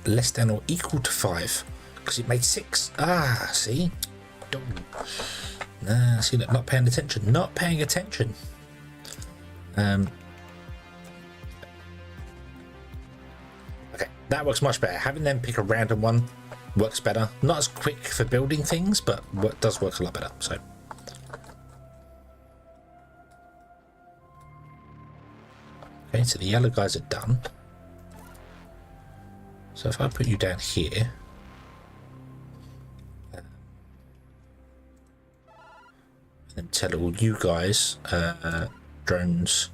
less than or equal to 5, because it made 6. See. Nah, see that, not paying attention. Okay, that works much better. Having them pick a random one works better. Not as quick for building things, but does work a lot better. So, okay, so the yellow guys are done. So if I put you down here, and tell all you guys drones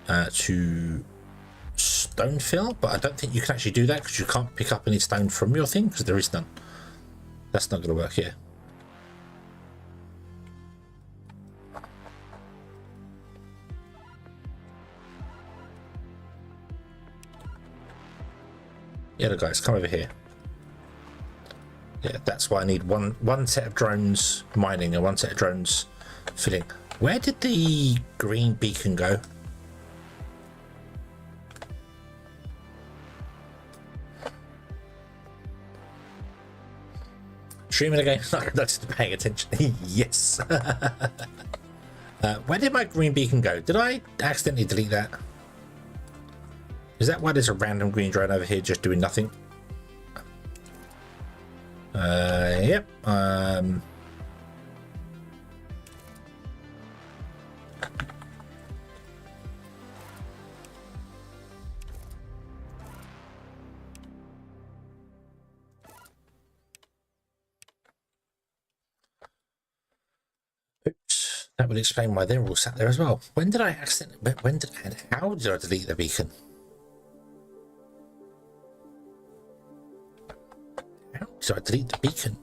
to stone fill, but I don't think you can actually do that because you can't pick up any stone from your thing because there is none. That's not going to work here. Yeah, guys, come over here. Yeah, that's why I need one set of drones mining and one set of drones filling. Where did the green beacon go? Streaming again, not just paying attention. Yes. Where did my green beacon go? Did I accidentally delete that? Is that why there's a random green drone over here just doing nothing? Yep. Oops. That would explain why they're all sat there as well. When did I accidentally? When did and how did I delete the beacon? How did I delete the beacon?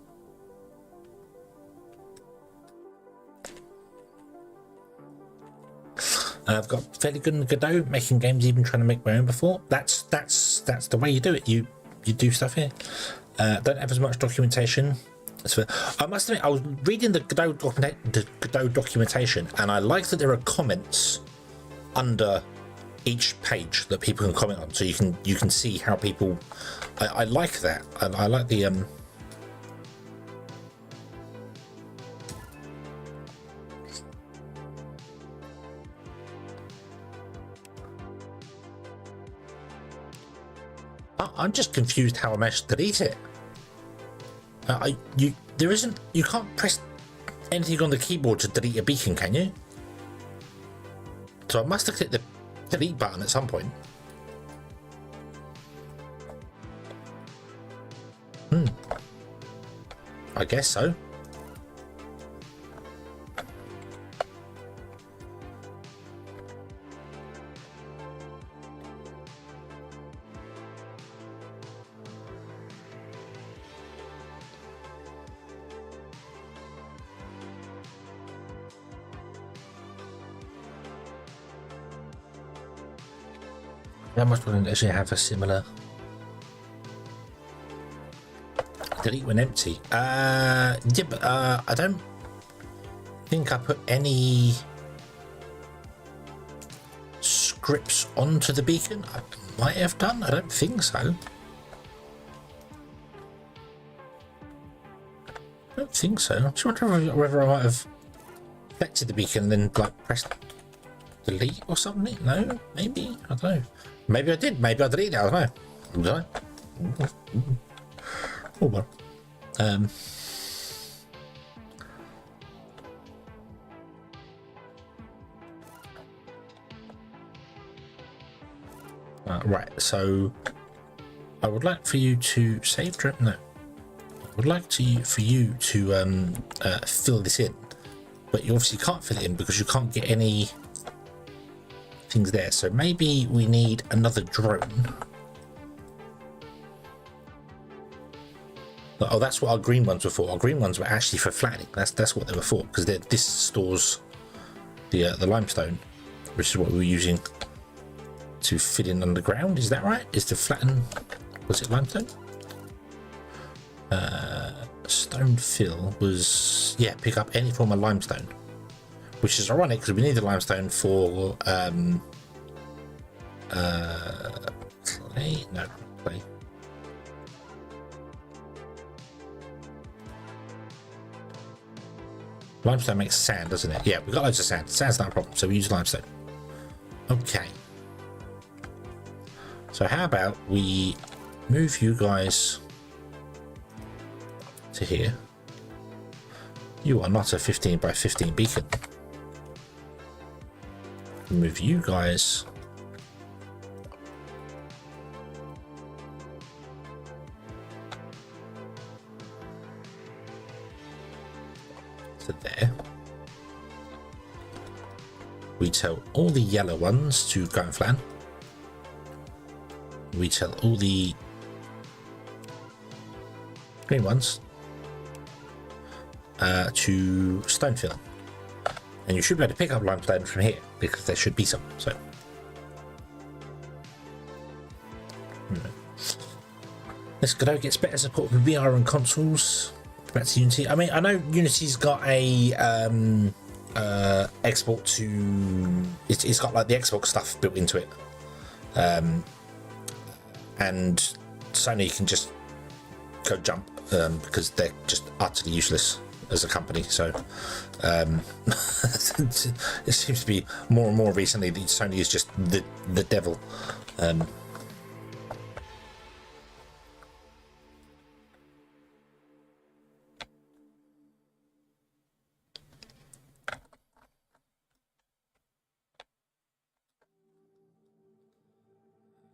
I've got fairly good in Godot, making games, even trying to make my own before. That's the way you do it. You do stuff here. Don't have as much documentation. I must admit, I was reading the Godot documentation, and I like that there are comments under each page that people can comment on, so you can see how people. I like that. I like the I'm just confused how I managed to delete it. You can't press anything on the keyboard to delete a beacon, can you? So I must have clicked the delete button at some point. I guess so. How much would it actually have a similar delete when empty? Yeah, but I don't think I put any scripts onto the beacon. I might have done. I don't think so. I don't think so. I just wonder whether I might have selected the beacon and then like pressed delete or something. No, maybe, I don't know. Maybe I did. Maybe I deleted it. I don't know. Oh well. Right. So I would like for you to save trip. No. I would like for you to fill this in, but you obviously can't fill it in because you can't get any things there. So maybe we need another drone. Oh, that's what our green ones were for. Our green ones were actually for flattening. That's what they were for, because this stores the limestone, which is what we were using to fit in underground. Is that right? Is to flatten? Was it limestone? Stone fill was, yeah, pick up any form of limestone, which is ironic because we need the limestone for clay. No, clay. Limestone makes sand, doesn't it? Yeah, we've got loads of sand. Sand's not a problem, so we use limestone. Okay. So how about we move you guys to here. You are not a 15 by 15 beacon. Move you guys to there. We tell all the yellow ones to go and flatten. We tell all the green ones to stone fill, and you should be able to pick up limestone from here because there should be some. So this Godot gets better support for VR and consoles. Back to Unity. I mean, I know Unity's got a export to it's got like the Xbox stuff built into it, and Sony can just go jump because they're just utterly useless as a company. So it seems to be more and more recently that Sony is just the devil.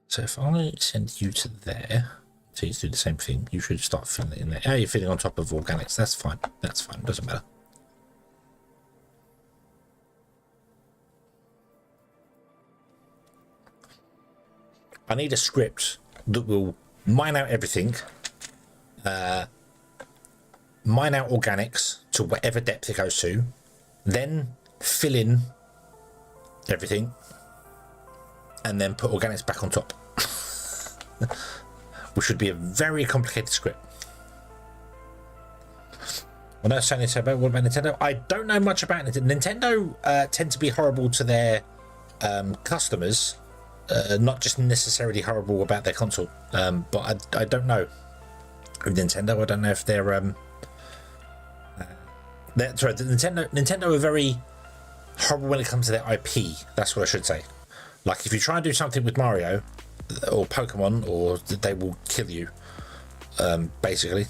So if I send you to there, so you do the same thing, you should start filling it in there. Oh, you're filling on top of organics. That's fine. That's fine. Doesn't matter. I need a script that will mine out everything, mine out organics to whatever depth it goes to, then fill in everything, and then put organics back on top. Which should be a very complicated script. Well, no, Sony Turbo. What about Nintendo? I don't know much about Nintendo. Nintendo tend to be horrible to their customers, not just necessarily horrible about their console, but I don't know with Nintendo. I don't know if they're sorry, Nintendo are very horrible when it comes to their IP. That's what I should say. Like if you try and do something with Mario or Pokemon, or they will kill you, basically.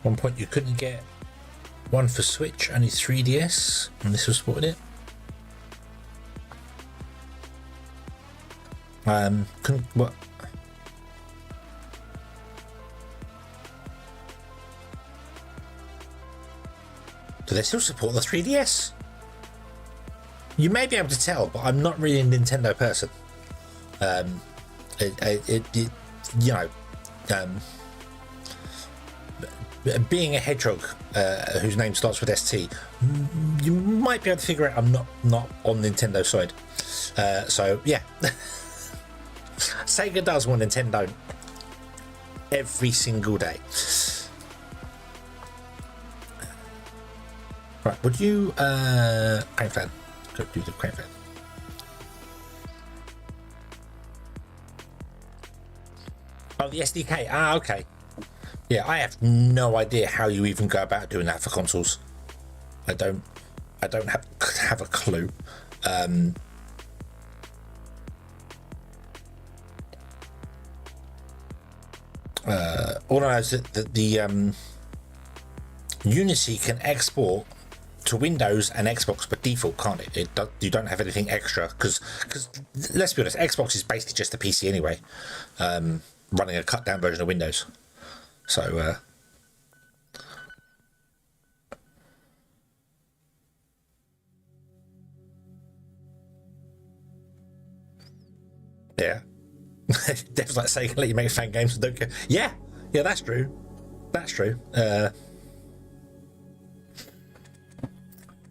One point you couldn't get one for Switch, only 3DS, and this was supported it. Couldn't what? Do they still support the 3DS? You may be able to tell, but I'm not really a Nintendo person. You know, being a hedgehog whose name starts with ST, you might be able to figure out I'm not on Nintendo side. So yeah, Sega does want Nintendo every single day. Right, would you crane fan? Go do the crane fan. Oh, the SDK. Ah, okay. Yeah, I have no idea how you even go about doing that for consoles. I don't have a clue. All I know is that the Unity can export to Windows and Xbox by default, can't it? You don't have anything extra because let's be honest, Xbox is basically just a PC anyway, running a cut down version of Windows. So yeah, Dev's like saying let you make fan games and don't care. Yeah, that's true. That's true.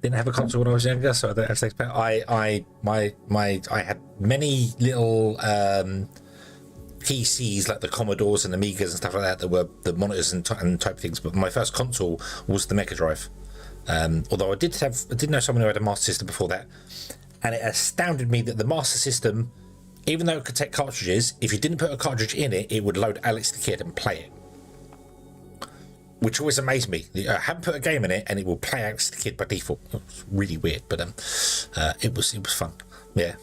Didn't have a console when I was younger, so I don't have to expect. I had many little PCs like the Commodores and Amigas and stuff like that that were the monitors and type things. But my first console was the Mega Drive. Although I did know someone who had a Master System before that, and it astounded me that the Master System, even though it could take cartridges, if you didn't put a cartridge in it, it would load Alex the Kid and play it. Which always amazed me. I haven't put a game in it and it will play Alex the Kid by default. It's really weird, but it was fun. Yeah.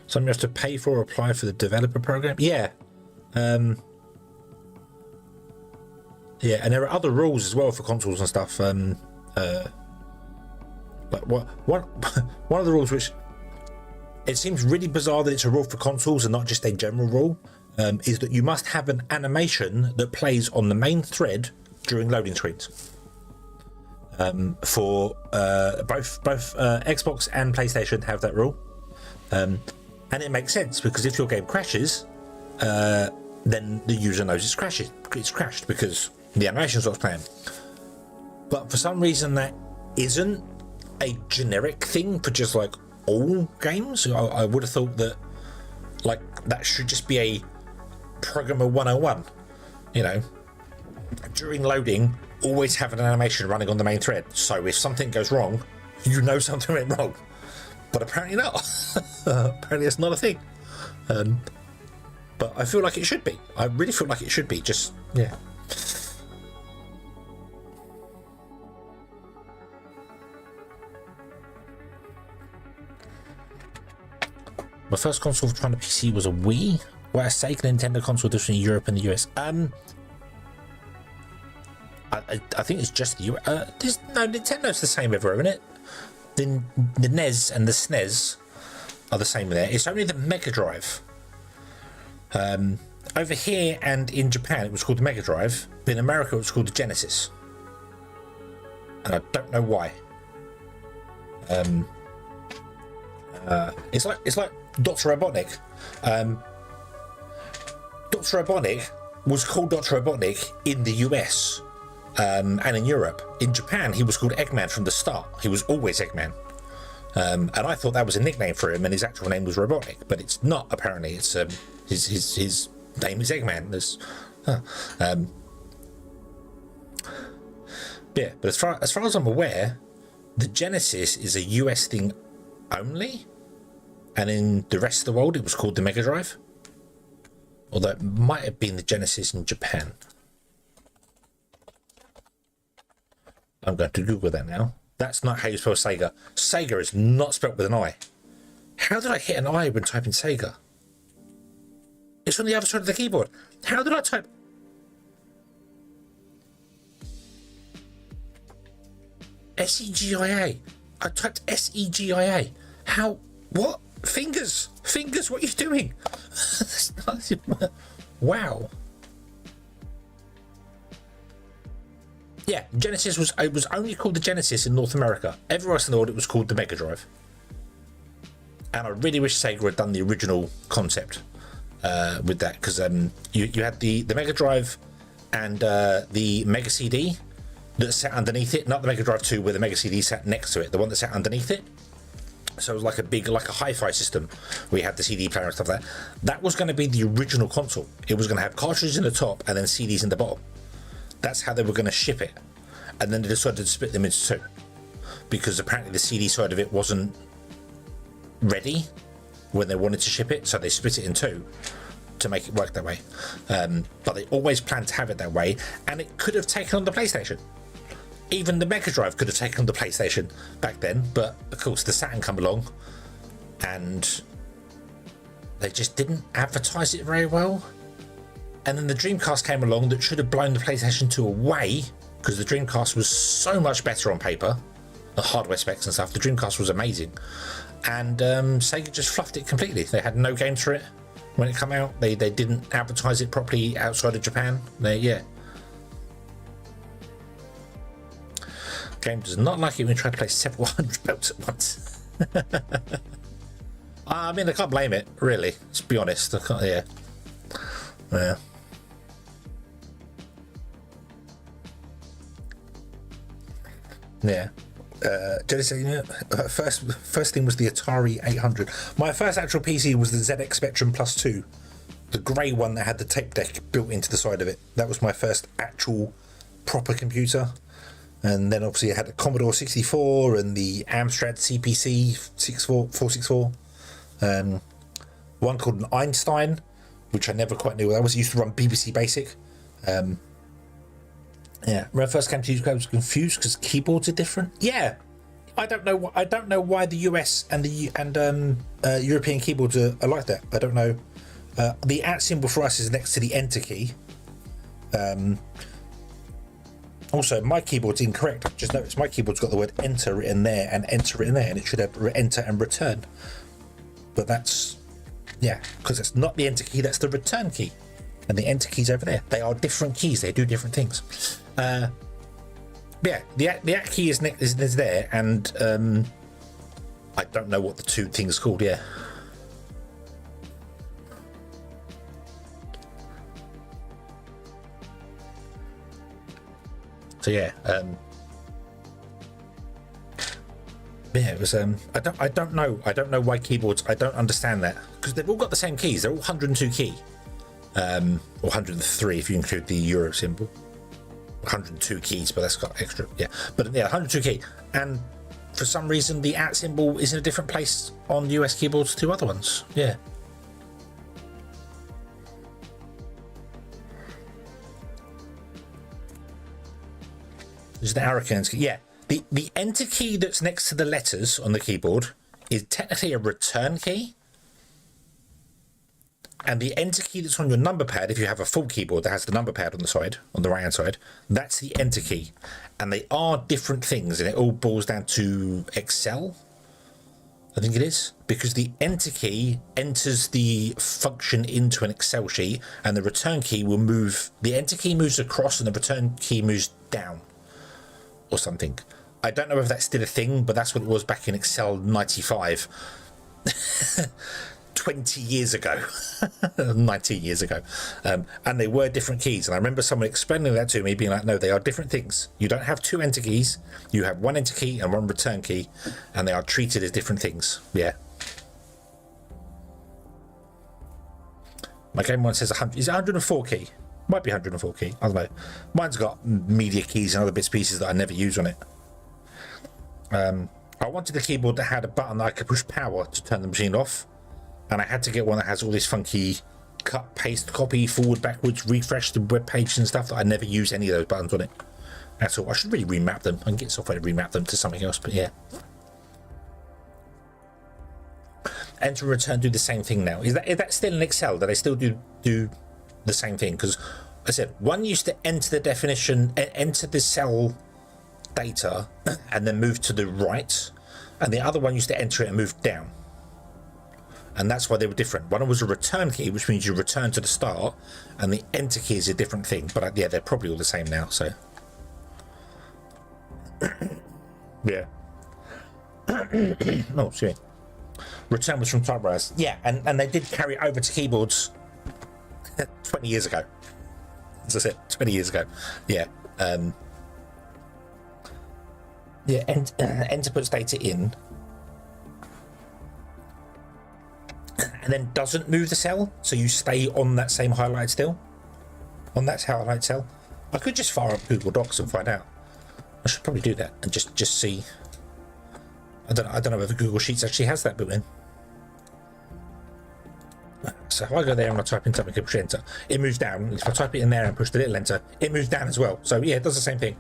Something you have to pay for or apply for the developer program? Yeah. Yeah, and there are other rules as well for consoles and stuff. But one of the rules, which it seems really bizarre that it's a rule for consoles and not just a general rule, is that you must have an animation that plays on the main thread during loading screens. For both Xbox and PlayStation have that rule, and it makes sense because if your game crashes, then the user knows it's crashed because the animation stops playing. But for some reason that isn't a generic thing for just like all games. I would have thought that like that should just be a programmer 101, you know, during loading always have an animation running on the main thread, so if something goes wrong you know something went wrong. But apparently not. Apparently it's not a thing, but I feel like it should be. I really feel like it should be. Just yeah. My first console trying to PC was a Wii, where a Sega Nintendo console different in Europe and the US. I think it's just the US. No, Nintendo's the same everywhere, isn't it? The NES and the SNES are the same there. It's only the Mega Drive. Over here and in Japan it was called the Mega Drive, but in America it was called the Genesis. And I don't know why. It's like Dr. Robotnik. Dr. Robotnik was called Dr. Robotnik in the US and in Europe. In Japan, he was called Eggman from the start. He was always Eggman. And I thought that was a nickname for him, and his actual name was Robotnik, but it's not, apparently. It's his name is Eggman. Yeah, but as far as I'm aware, the Genesis is a US thing only, and in the rest of the world it was called the Mega Drive. Although it might have been the Genesis in Japan. I'm going to Google that now. That's not how you spell Sega. Sega is not spelled with an I. How did I hit an I when typing Sega? It's on the other side of the keyboard. How did I type? S-E-G-I-A. I typed S-E-G-I-A. How? What? Fingers. Fingers, what are you doing? Wow. Yeah, Genesis was only called the Genesis in North America. Everywhere else in the world it was called the Mega Drive. And I really wish Sega had done the original concept with that, because you had the Mega Drive and the Mega CD that sat underneath it, not the Mega Drive 2 where the Mega CD sat next to it, the one that sat underneath it. So it was like a big, like a hi-fi system where you had the CD player and stuff like that. That was going to be the original console. It was going to have cartridges in the top and then CDs in the bottom. That's how they were going to ship it. And then they decided to split them into two, because apparently the CD side of it wasn't ready when they wanted to ship it, so they split it in two to make it work that way. But they always planned to have it that way, and it could have taken on the PlayStation. Even the Mega Drive could have taken on the PlayStation back then, but of course the SatAM come along and they just didn't advertise it very well. And then the Dreamcast came along that should have blown the PlayStation 2 away, because the Dreamcast was so much better on paper, the hardware specs and stuff. The Dreamcast was amazing, and Sega just fluffed it completely. They had no games for it when it came out. They didn't advertise it properly outside of Japan. Game does not like it when you try to play several hundred belts at once. I mean, I can't blame it, really. Let's be honest. I can't, yeah. First thing was the Atari 800. My first actual PC was the ZX Spectrum Plus 2, the grey one that had the tape deck built into the side of it. That was my first actual proper computer. And then obviously I had the Commodore 64 and the Amstrad CPC 464. One called an Einstein, which I never quite knew what that was. It used to run BBC Basic. When I first came to use, I was confused because keyboards are different. Yeah, I don't know why the US and the European keyboards are like that. I don't know. The @ symbol for us is next to the enter key. Also, my keyboard's incorrect. I just noticed my keyboard's got the word enter written there and enter written there, and it should have enter and return. But that's, because it's not the enter key, that's the return key. And the enter key's over there. They are different keys. They do different things. The @ key is there, and I don't know what the two things are called. So it was I don't know why keyboards, I don't understand that, because they've all got the same keys. They're all 102 key, or 103 if you include the Euro symbol. 102 keys, but that's got extra, but 102 key, and for some reason the @ symbol is in a different place on US keyboards to other ones. There's the arrow key. The enter key that's next to the letters on the keyboard is technically a return key. And the enter key that's on your number pad, if you have a full keyboard that has the number pad on the side, on the right hand side, that's the enter key. And they are different things, and it all boils down to Excel, I think it is, because the enter key enters the function into an Excel sheet, and the return key will move, the enter key moves across and the return key moves down or something. I don't know if that's still a thing, but that's what it was back in Excel 95. 20 years ago, 19 years ago, and they were different keys. And I remember someone explaining that to me, being like, no, they are different things. You don't have two enter keys, you have one enter key and one return key, and they are treated as different things. Yeah. My game one says 100, is it 104 key? Might be 104 key, I don't know. Mine's got media keys and other bits and pieces that I never use on it. I wanted a keyboard that had a button that I could push power to turn the machine off, and I had to get one that has all this funky cut, paste, copy, forward, backwards, refresh the web page and stuff that I never use any of those buttons on it. That's all. I should really remap them. I can get software to remap them to something else, but yeah. Enter and return do the same thing now. Is that still in Excel? Do they still do the same thing? Because I said one used to enter the definition, enter the cell data, and then move to the right, and the other one used to enter it and move down. And that's why they were different. One was a return key, which means you return to the start, and the enter key is a different thing. But yeah, they're probably all the same now. So yeah. Oh, excuse me. Return was from typewriters. Yeah, and they did carry it over to keyboards 20 years ago. As I said, 20 years ago. Yeah. Yeah, enter puts data in, and then doesn't move the cell, so you stay on that same highlight still. On that highlight cell. I could just fire up Google Docs and find out. I should probably do that and just see. I don't know whether Google Sheets actually has that built in. So if I go there and I type in something and push enter, it moves down. If I type it in there and push the little enter, it moves down as well. So yeah, it does the same thing.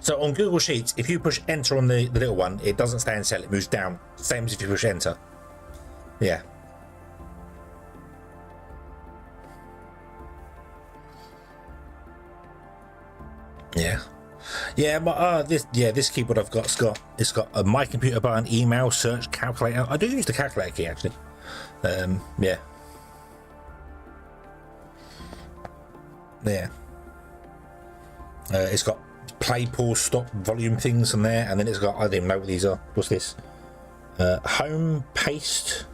So on Google Sheets, if you push enter on the little one, it doesn't stay in cell, it moves down. Same as if you push enter. Yeah. Yeah. Yeah, but this keyboard I've got, it's got a my computer button, email, search, calculator. I do use the calculator key actually. Yeah. Yeah. It's got play, pause, stop, volume things on there, and then it's got, I don't even know what these are. What's this? Home, paste.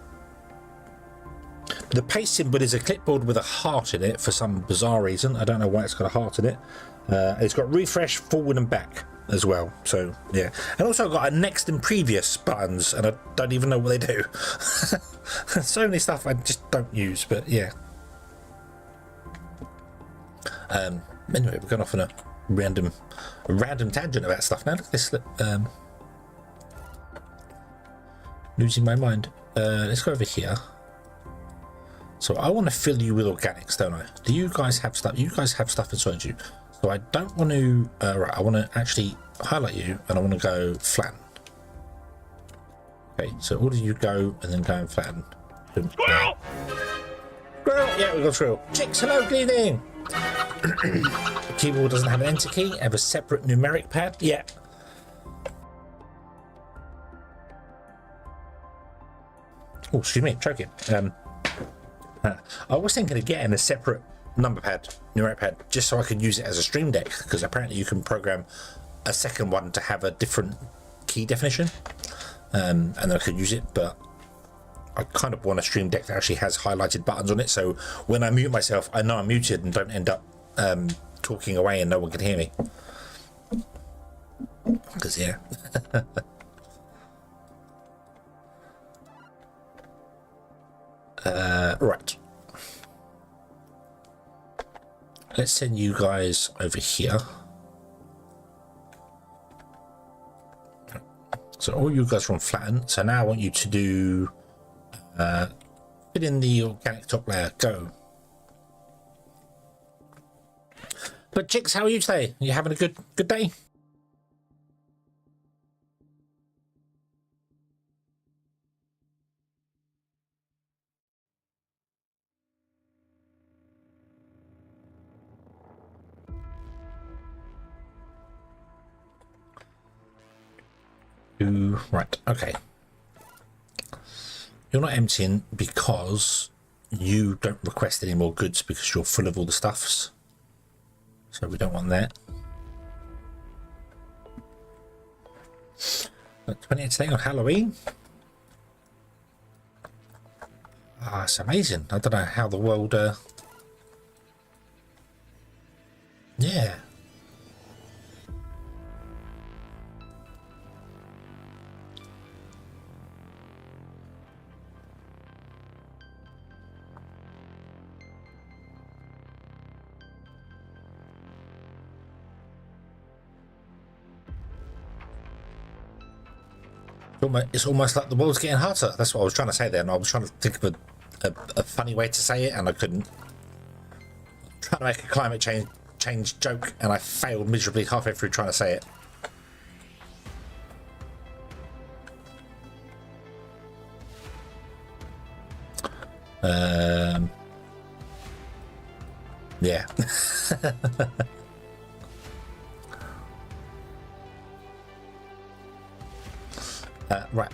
The paste symbol is a clipboard with a heart in it for some bizarre reason. I don't know why it's got a heart in it. It's got refresh, forward and back as well. So yeah, and also I've got a next and previous buttons, and I don't even know what they do. So many stuff I just don't use, but yeah. Anyway, we're going off on a random tangent about stuff now. Look at this. Losing my mind. Let's go over here. So I want to fill you with organics, don't I? Do you guys have stuff? You guys have stuff inside you. So I don't want to. Right, I want to actually highlight you, and I want to go flatten. Okay, so order you go, and then go and flatten. Squirrel! Squirrel! Yeah, we got squirrel. Chicks, hello, good evening. The keyboard doesn't have an enter key. Have a separate numeric pad. Yeah. Oh, excuse me, choking. I was thinking of getting a separate number pad, numeric pad, just so I could use it as a stream deck, because apparently you can program a second one to have a different key definition, and then I could use it. But I kind of want a stream deck that actually has highlighted buttons on it, so when I mute myself, I know I'm muted and don't end up talking away and no one can hear me. Because yeah. Right. Let's send you guys over here. So all you guys are on Flatten. So now I want you to do fit in the organic top layer. Go. But chicks, how are you today? Are you having a good day? Right, okay. You're not emptying because you don't request any more goods because you're full of all the stuffs. So we don't want that. 28 today on Halloween. Ah, it's amazing. I don't know how the world. Yeah. It's almost like the world's getting hotter. That's what I was trying to say there, and I was trying to think of a funny way to say it, and I couldn't. Trying to make a climate change joke, and I failed miserably halfway through trying to say it. Yeah. Right,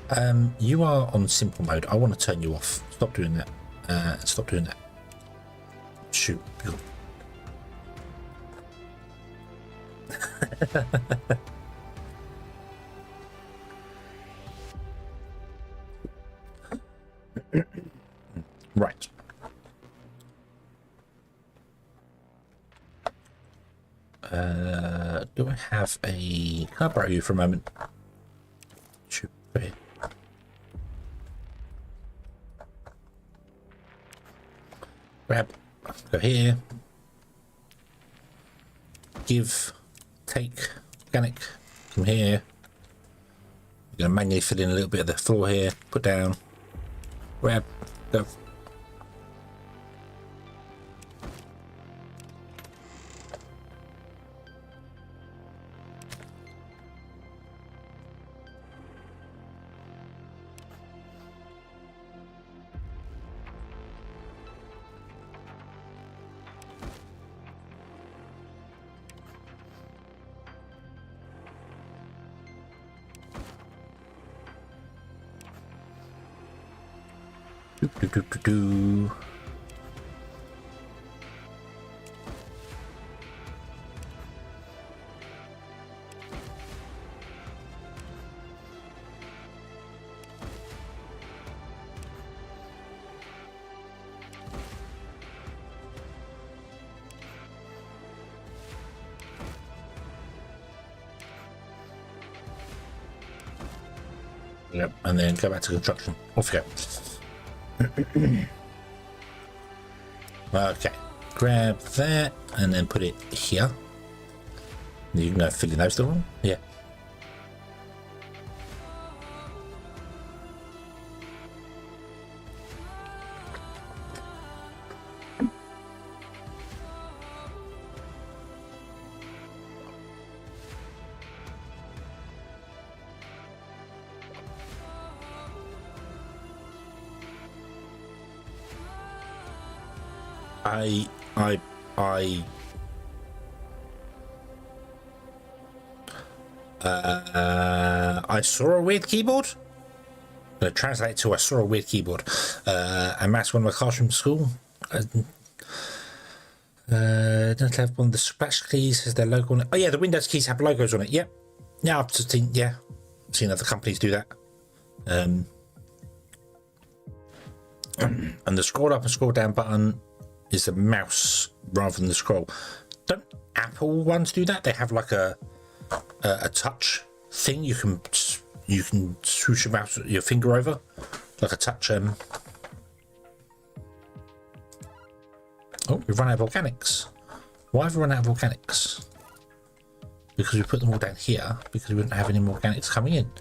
you are on simple mode. I want to turn you off. Stop doing that. Stop doing that. Shoot. Right. Do I have a... Can I borrow you for a moment? Shoot. Go here. Grab. Go here. Give. Take. Organic. From here. I'm going to manually fill in a little bit of the floor here. Put down. Grab. Go. Do. Yep, and then go back to construction. Off you go. Okay, grab that and then put it here. You can go fill in those still on? Yeah. I saw a weird keyboard. I'm going to translate to I saw a weird keyboard. And that's one of my classroom school. Don't have one of the splash keys has their logo on it. Oh yeah, the Windows keys have logos on it. Yep. Yeah, I've seen other companies do that. And the scroll up and scroll down button is the mouse rather than the scroll. Don't Apple ones do that? They have like a touch thing you can swoosh your mouse, your finger over, like a touch. Oh, we've run out of organics. Why have we run out of organics? Because we put them all down here because we don't have any more organics coming in.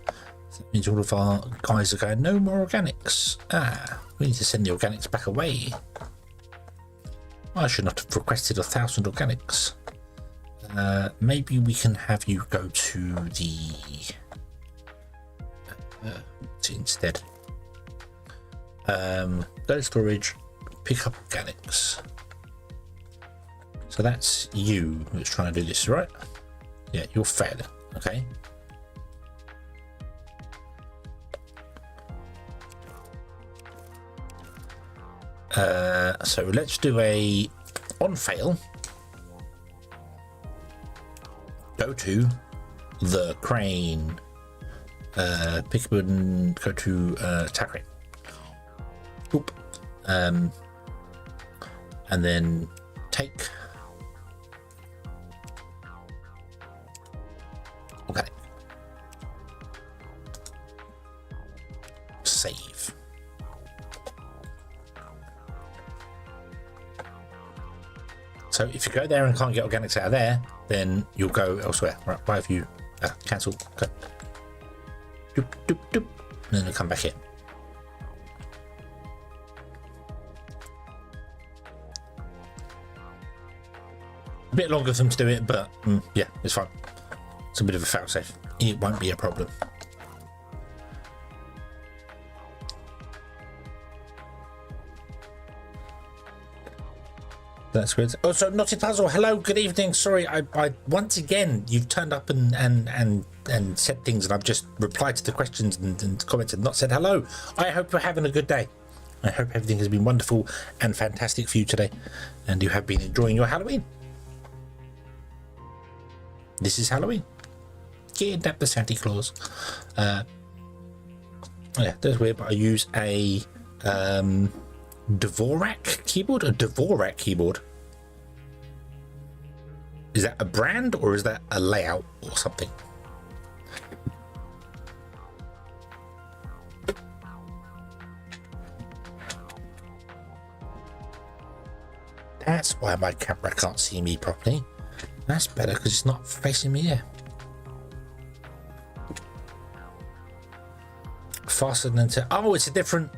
So that means all of our guys are going, no more organics. We need to send the organics back away. I should not have requested 1,000 organics. Maybe we can have you go to the instead. Go to storage, pick up organics. So that's you who's trying to do this, right? Yeah, you're failing. Okay. So let's do a on fail. Go to the crane. pick up and go to attack rate. Oop. And then take. Okay. Save. So if you go there and can't get organics out of there, then you'll go elsewhere. Right, why have you cancel? Okay. Doop, doop, doop. And then you'll come back here. A bit longer for them to do it, but yeah, it's fine. It's a bit of a fail-safe. It won't be a problem. That's good. Also, Knotted Puzzle, hello, good evening. Sorry, I once again, you've turned up and said things, and I've just replied to the questions and commented, not said hello. I hope you're having a good day. I hope everything has been wonderful and fantastic for you today, and you have been enjoying your Halloween. This is Halloween. Kidnap the Santa Claus. Yeah, that's weird, but I use a Dvorak keyboard? A Dvorak keyboard? Is that a brand or is that a layout or something? That's why my camera can't see me properly. That's better because it's not facing me here. Faster than oh, it's a different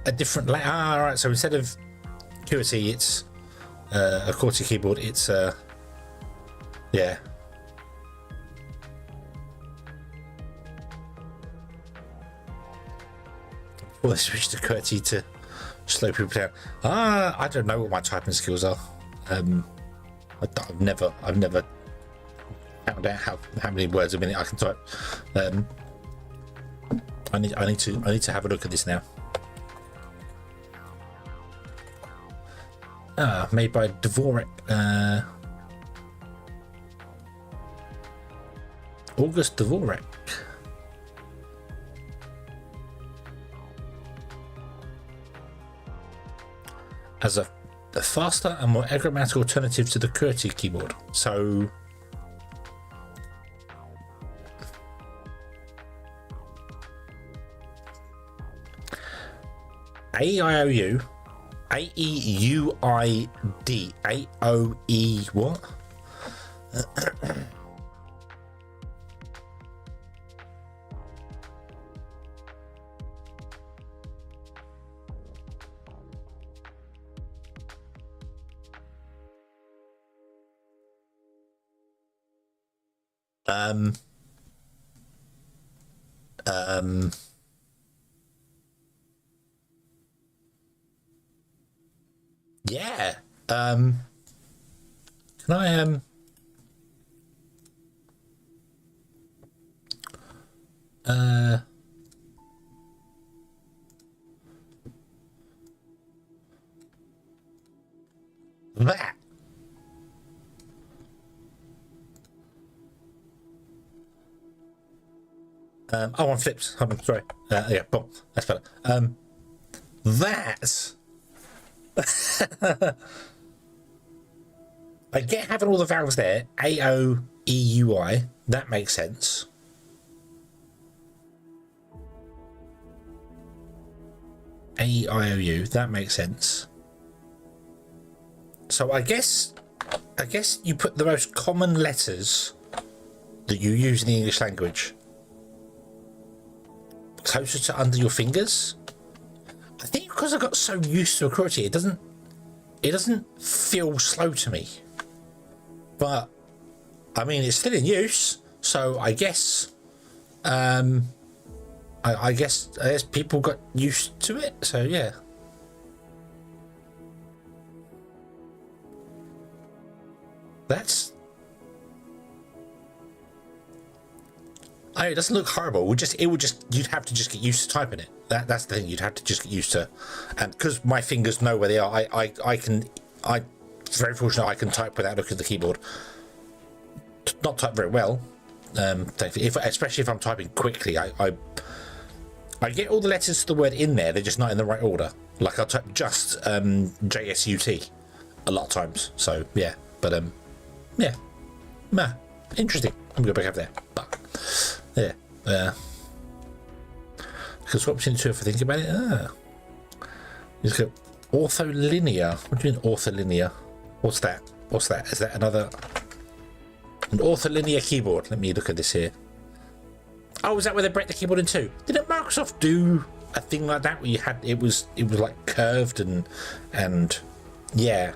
layout. Ah, all right. So instead of QWERTY, it's a QWERTY keyboard. It's yeah. Well, I switched to QWERTY to slow people down. Ah, I don't know what my typing skills are. I've never found out how many words a minute I can type. I need to have a look at this now. Made by Dvorak. August Dvorak. As a faster and more ergonomic alternative to the QWERTY keyboard. So AEUID, AOE what? Yeah. Can I that. Oh, on flips. Hold on, sorry. Yeah, boom. That's better. That's I get having all the valves there. AOEUI. That makes sense. AEIOU. That makes sense. So I guess you put the most common letters that you use in the English language closer to under your fingers. I think because I got so used to QWERTY, it doesn't feel slow to me. But I mean, it's still in use, so I guess I guess people got used to it. So yeah. It doesn't look horrible. You'd have to just get used to typing it. That's the thing. You'd have to just get used to, and because my fingers know where they are, I very fortunate I can type without looking at the keyboard. Not type very well, Especially if I'm typing quickly, I get all the letters to the word in there, they're just not in the right order. Like I'll type just JSUT a lot of times. So yeah, but yeah, interesting. I'm gonna go back up there, but yeah, because swap between the two if I think about it. Just go ortholinear. What do you mean ortholinear? What's that? What's that? Is that an ortholinear keyboard? Let me look at this here. Oh, is that where they break the keyboard in two? Didn't Microsoft do a thing like that where you had it was like curved and yeah,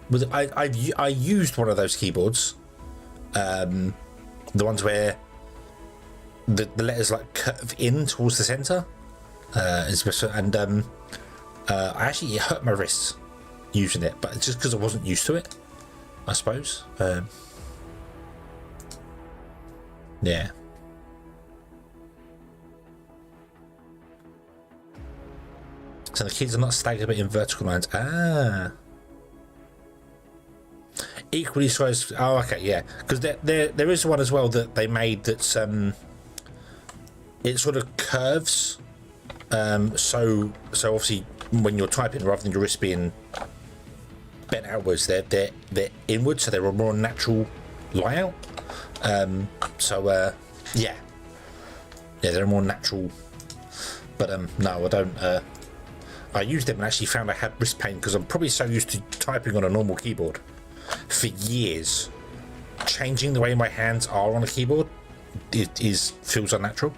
was I used one of those keyboards, the ones where the letters like curve in towards the center, and I actually, it hurt my wrists using it, but it's just because I wasn't used to it, I suppose. Yeah. So the keys are not staggered but in vertical lines. Equally sized. Oh, okay, yeah. Because there is one as well that they made that's it sort of curves. So obviously when you're typing, rather than your wrist being bent outwards, they're inwards, so they're a more natural layout. Yeah, they're more natural. But no, I don't. I used them and actually found I had wrist pain because I'm probably so used to typing on a normal keyboard for years. Changing the way my hands are on a keyboard feels unnatural.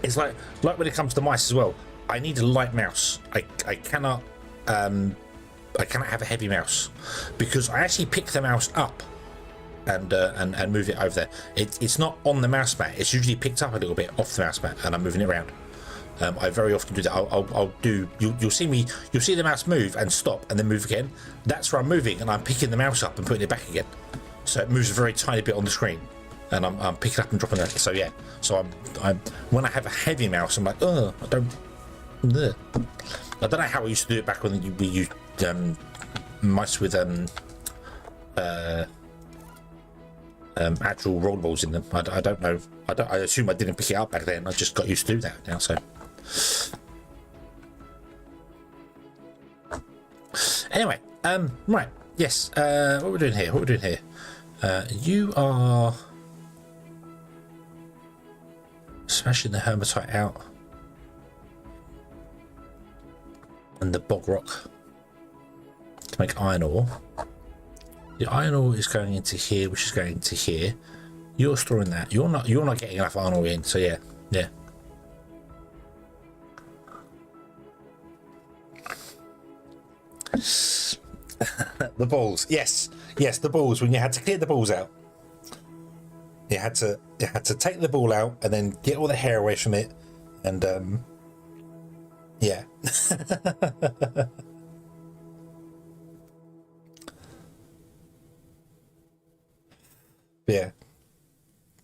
It's like when it comes to mice as well. I need a light mouse. I cannot have a heavy mouse because I actually pick the mouse up and move it over there. It's not on the mouse mat. It's usually picked up a little bit off the mouse mat and I'm moving it around. I very often do that. I'll do. You'll see the mouse move and stop and then move again. That's where I'm moving and I'm picking the mouse up and putting it back again. So it moves a very tiny bit on the screen, and I'm picking up and dropping it. So yeah. So I'm when I have a heavy mouse, I'm like, I don't know how I used to do it back when we used mice with actual rollables in them. I don't know. I assume I didn't pick it up back then. I just got used to do that now. So anyway, right, yes. What we're doing here? You are smashing the hematite out and the bog rock to make iron ore. The iron ore is going into here, which is going into here. You're storing that. You're not getting enough iron ore in. So yeah. The balls. Yes, the balls. When you had to clear the balls out, you had to take the ball out and then get all the hair away from it, and yeah. Yeah.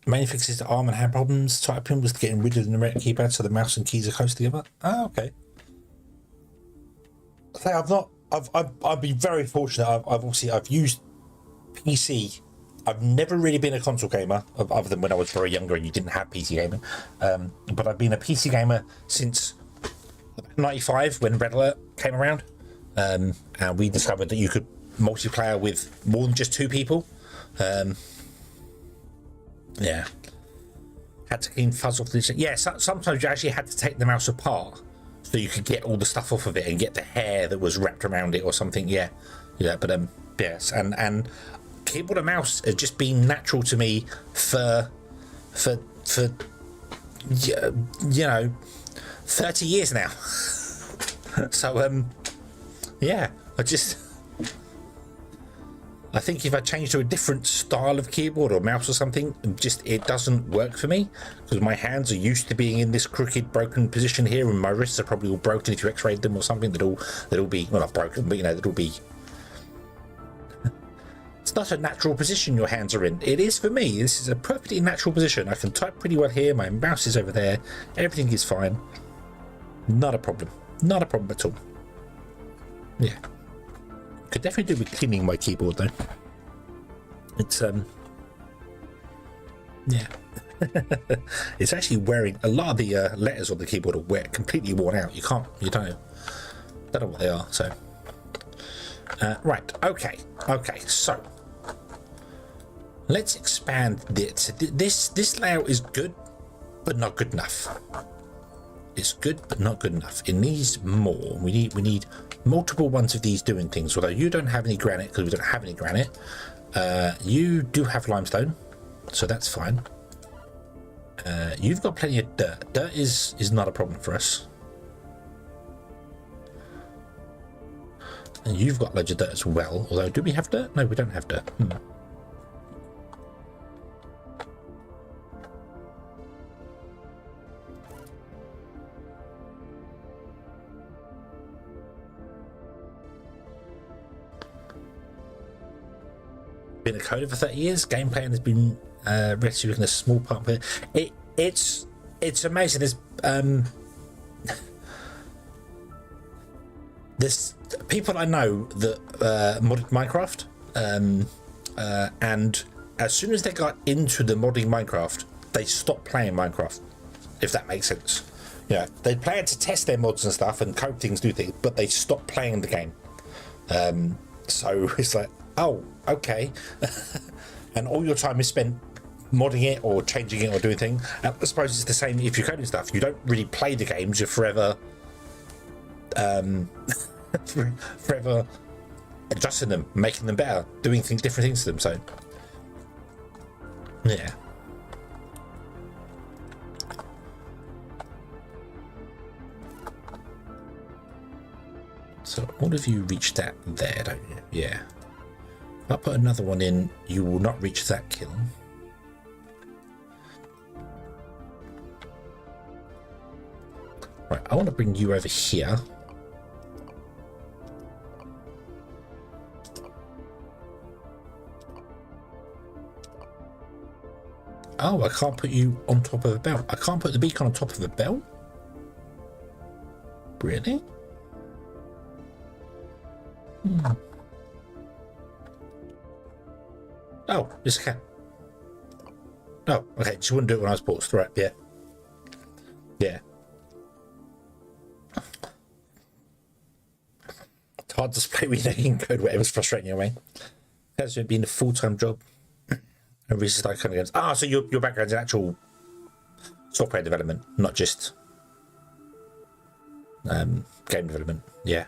Main fixes to arm and hand problems. Typing was getting rid of the numeric keypad so the mouse and keys are close together. Oh, okay. I've been very fortunate. I've used PC. I've never really been a console gamer, other than when I was very younger and you didn't have PC gaming. But I've been a PC gamer since '95 when Red Alert came around, and we discovered that you could multiplayer with more than just two people. Yeah, had to clean fuzz off this. Yeah, sometimes you actually had to take the mouse apart so you could get all the stuff off of it and get the hair that was wrapped around it or something. Yeah, but yes, and keyboard and mouse has just been natural to me for 30 years now. So yeah, I think if I change to a different style of keyboard or mouse or something, it doesn't work for me because my hands are used to being in this crooked, broken position here, and my wrists are probably all broken if you X-rayed them or something. They'll be, well, not broken, but they'll be. It's not a natural position your hands are in. It is for me. This is a perfectly natural position. I can type pretty well here. My mouse is over there. Everything is fine. Not a problem. Not a problem at all. Yeah. Could definitely do with cleaning my keyboard though. It's yeah. It's actually wearing a lot of the letters on the keyboard are completely worn out. You don't know what they are. So right, okay, so let's expand this. This layout is good but not good enough. It's good but not good enough. It needs more. We need multiple ones of these doing things. Although you don't have any granite, because we don't have any granite. You do have limestone, so that's fine. You've got plenty of dirt. Dirt is not a problem for us. And you've got loads of dirt as well. Although, do we have dirt? No, we don't have dirt. Been a coder for 30 years. Game playing has been relatively in a small part of it. It's amazing. There's people I know that modded Minecraft, and as soon as they got into the modding Minecraft, they stopped playing Minecraft. If that makes sense, yeah, they play it to test their mods and stuff and code things, do things, but they stopped playing the game. So it's like, oh, okay. And all your time is spent modding it or changing it or doing things. I suppose it's the same if you're coding stuff. You don't really play the games, you're forever forever adjusting them, making them better, doing different things to them. So yeah. So all of you reach that there, don't you? Yeah. If I put another one in, you will not reach that kiln. Right, I want to bring you over here. Oh, I can't put you on top of a belt. I can't put the beacon on top of a belt? Really? Oh, yes I can. Oh, okay, she wouldn't do it when I was paused. Right, yeah. Yeah. It's hard to play with you code, whatever's frustrating you away. Has it been a full-time job? And recently started coming against. Ah, so your background's in actual software development, not just game development. Yeah.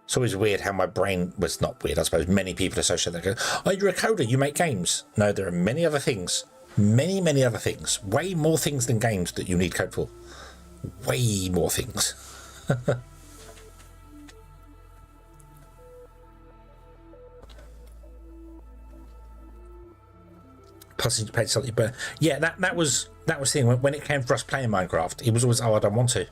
It's always weird how my brain was not weird. I suppose many people associate that. Go, oh, you're a coder, you make games. No, there are many other things. Many other things. Way more things than games that you need code for. Way more things. Plus, you paid something, but yeah, that was the thing when it came for us playing Minecraft. It was always, oh, I don't want to.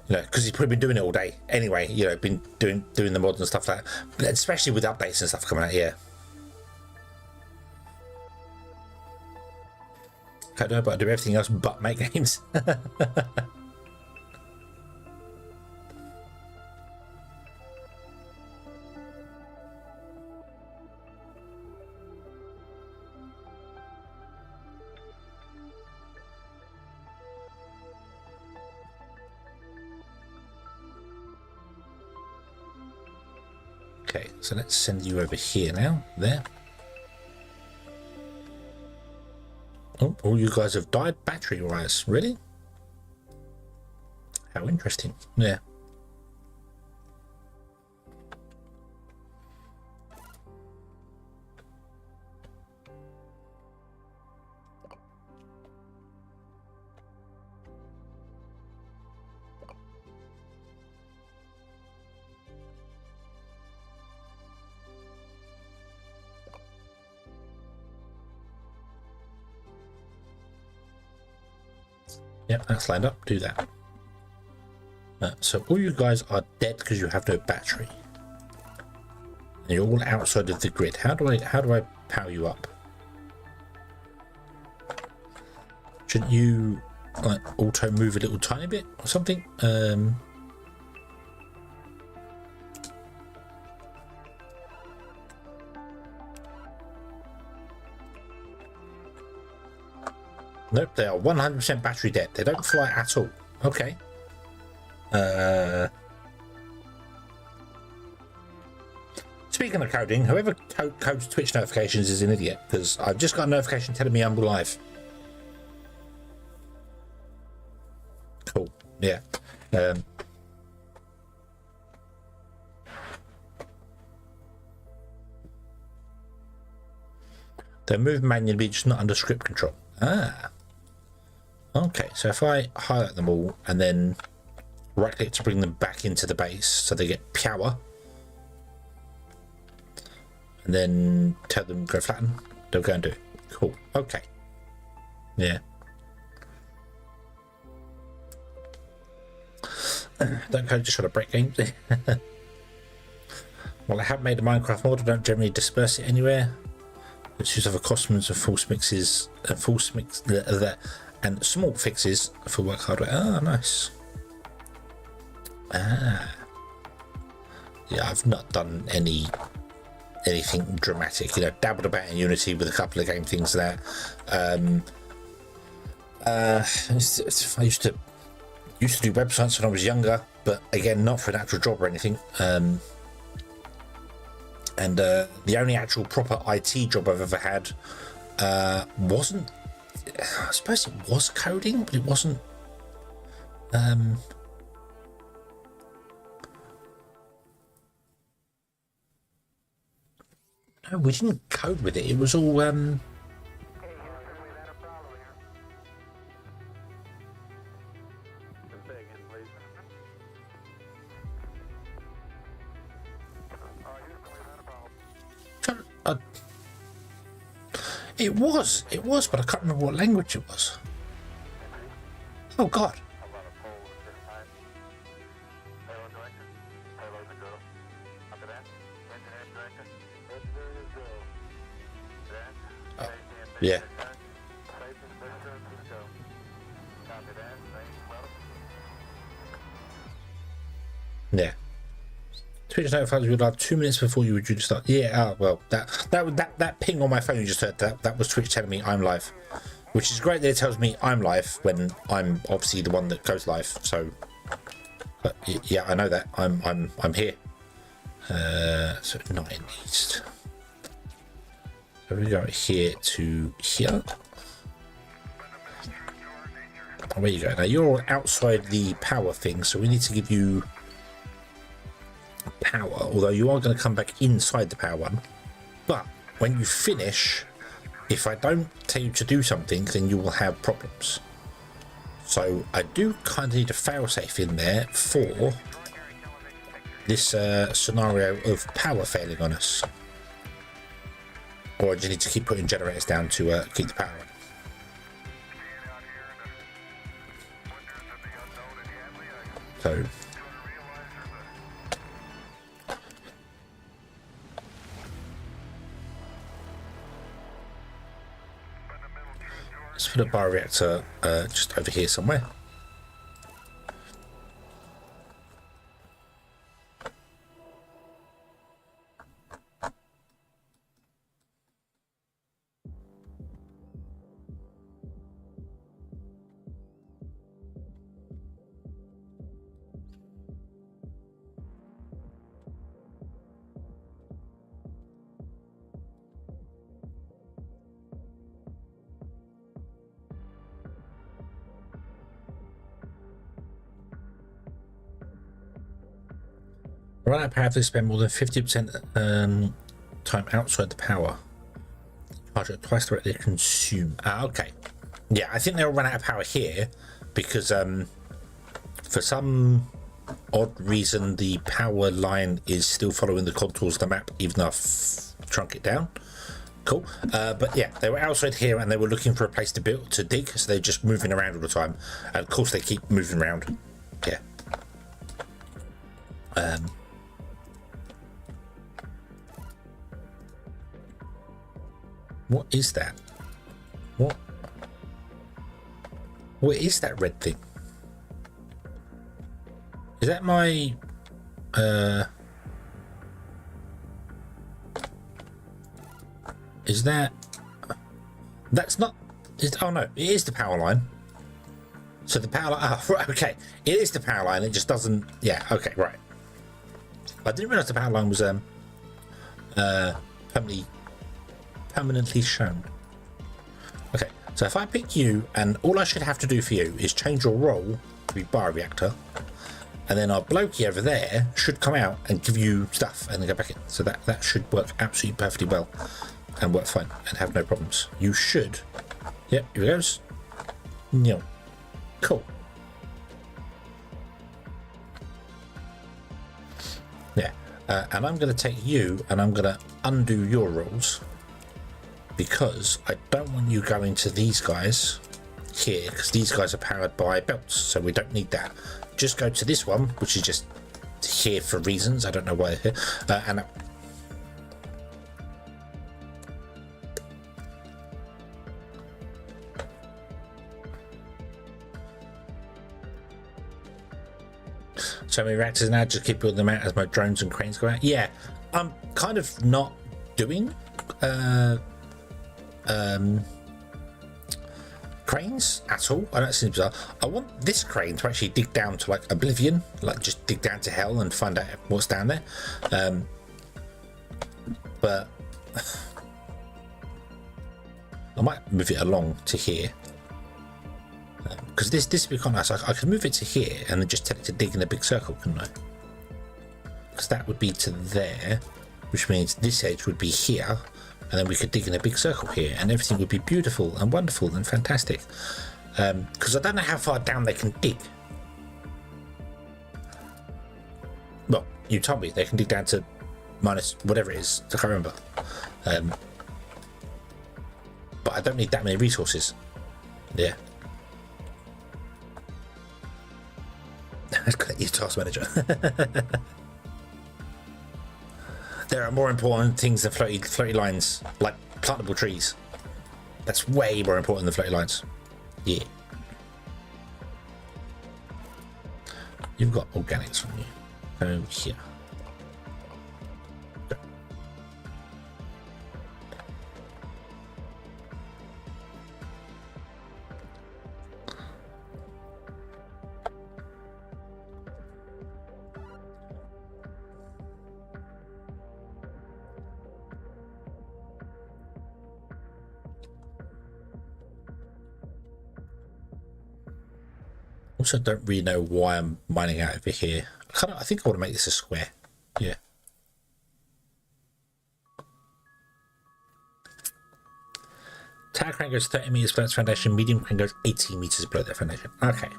You know, because he's probably been doing it all day anyway. You know, been doing the mods and stuff like that. But especially with updates and stuff coming out here. I don't know, but I do everything else but make games. Okay, so let's send you over here now. There. Oh, all you guys have died battery-wise. Really? How interesting. Yeah. Yep, that's lined up. Do that. So all you guys are dead because you have no battery. And you're all outside of the grid. How do I power you up? Shouldn't you like auto move a little tiny bit or something? Nope, they are 100% battery dead. They don't fly at all. Okay. Speaking of coding, whoever codes Twitch notifications is an idiot, because I've just got a notification telling me I'm live. Cool. Yeah. They're moved manually, just not under script control. Ah. Okay, so if I highlight them all and then right click to bring them back into the base so they get power, and then tell them go flatten, they'll go and do it. Cool. Okay. Yeah. Don't code, just try to break games. Well, I have made a Minecraft mod. I don't generally disperse it anywhere. It's use of accustoms of false mixes and small fixes for work hardware. Ah, nice. Ah. Yeah, I've not done anything dramatic. You know, dabbled about in Unity with a couple of game things there. I used to do websites when I was younger, but again, not for an actual job or anything. And the only actual proper IT job I've ever had wasn't, I suppose it was coding, but it wasn't. No, we didn't code with it. It was all It was, but I can't remember what language it was. Oh God. Oh, yeah. Yeah. Twitch notifies you live 2 minutes before you were due to start. Yeah, well, that ping on my phone you just heard, that was Twitch telling me I'm live, which is great that it tells me I'm live when I'm obviously the one that goes live. So, but yeah, I know that I'm here. So 9 east. So we go here to here. Oh, there you go. Now you're outside the power thing, so we need to give you power, although you are going to come back inside the power one. But when you finish, if I don't tell you to do something, then you will have problems. So I do kind of need a failsafe in there for this scenario of power failing on us, or I just need to keep putting generators down to keep the power on. So let's put a bioreactor just over here somewhere. Run out of power if they spend more than 50% time outside the power. Charge it twice the rate they consume. Ah, okay. Yeah, I think they'll run out of power here because for some odd reason the power line is still following the contours of the map, even though I've shrunk it down. Cool. But yeah, they were outside here and they were looking for a place to build, to dig, so they're just moving around all the time. And of course they keep moving around. Yeah. What is that? What is that red thing? Is that my is that, that's not Oh no, it is the power line. So the power line, oh, right, okay. It is the power line, it just doesn't, yeah, okay, right. I didn't realise the power line was permanently shown. Okay, so if I pick you, and all I should have to do for you is change your role to be bioreactor, and then our blokey over there should come out and give you stuff and then go back in. So that should work absolutely perfectly well and work fine and have no problems. You should. Yep, here it goes. No. Cool. Yeah, and I'm going to take you and I'm going to undo your roles because I don't want you going to these guys here because these guys are powered by belts, so we don't need that. Just go to this one, which is just here for reasons. I don't know why they're here. And so many reactors now, just keep building them out as my drones and cranes go out. Yeah, I'm kind of not doing cranes at all. I don't see bizarre. I want this crane to actually dig down to like oblivion, like just dig down to hell and find out what's down there. But I might move it along to here because this would be quite nice. I could move it to here and then just tell it to dig in a big circle, couldn't I? Because that would be to there, which means this edge would be here, and then we could dig in a big circle here, and everything would be beautiful and wonderful and fantastic. Because I don't know how far down they can dig. Well, you told me they can dig down to minus whatever it is. I can't remember. But I don't need that many resources. Yeah. Your task manager. There are more important things than floaty lines, like plantable trees. That's way more important than floaty lines. Yeah. You've got organics from you. Oh, here. Go. Also, don't really know why I'm mining out over here. I think I want to make this a square. Yeah. Tower crane goes 30 meters below its foundation. Medium crane goes 80 meters below their foundation. Okay.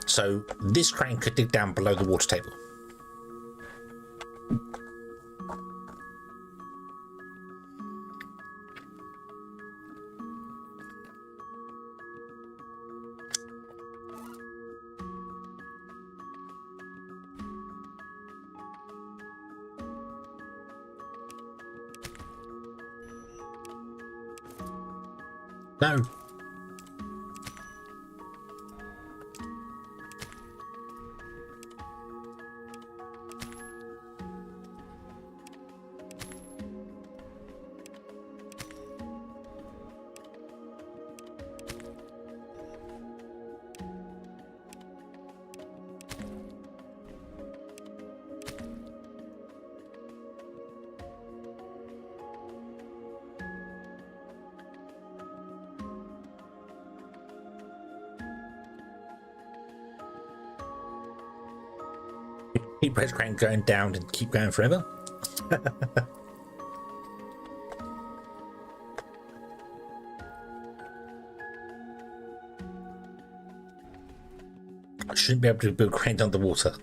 So this crane could dig down below the water table. No. Keep red crane going down and keep going forever. I shouldn't be able to build cranes underwater.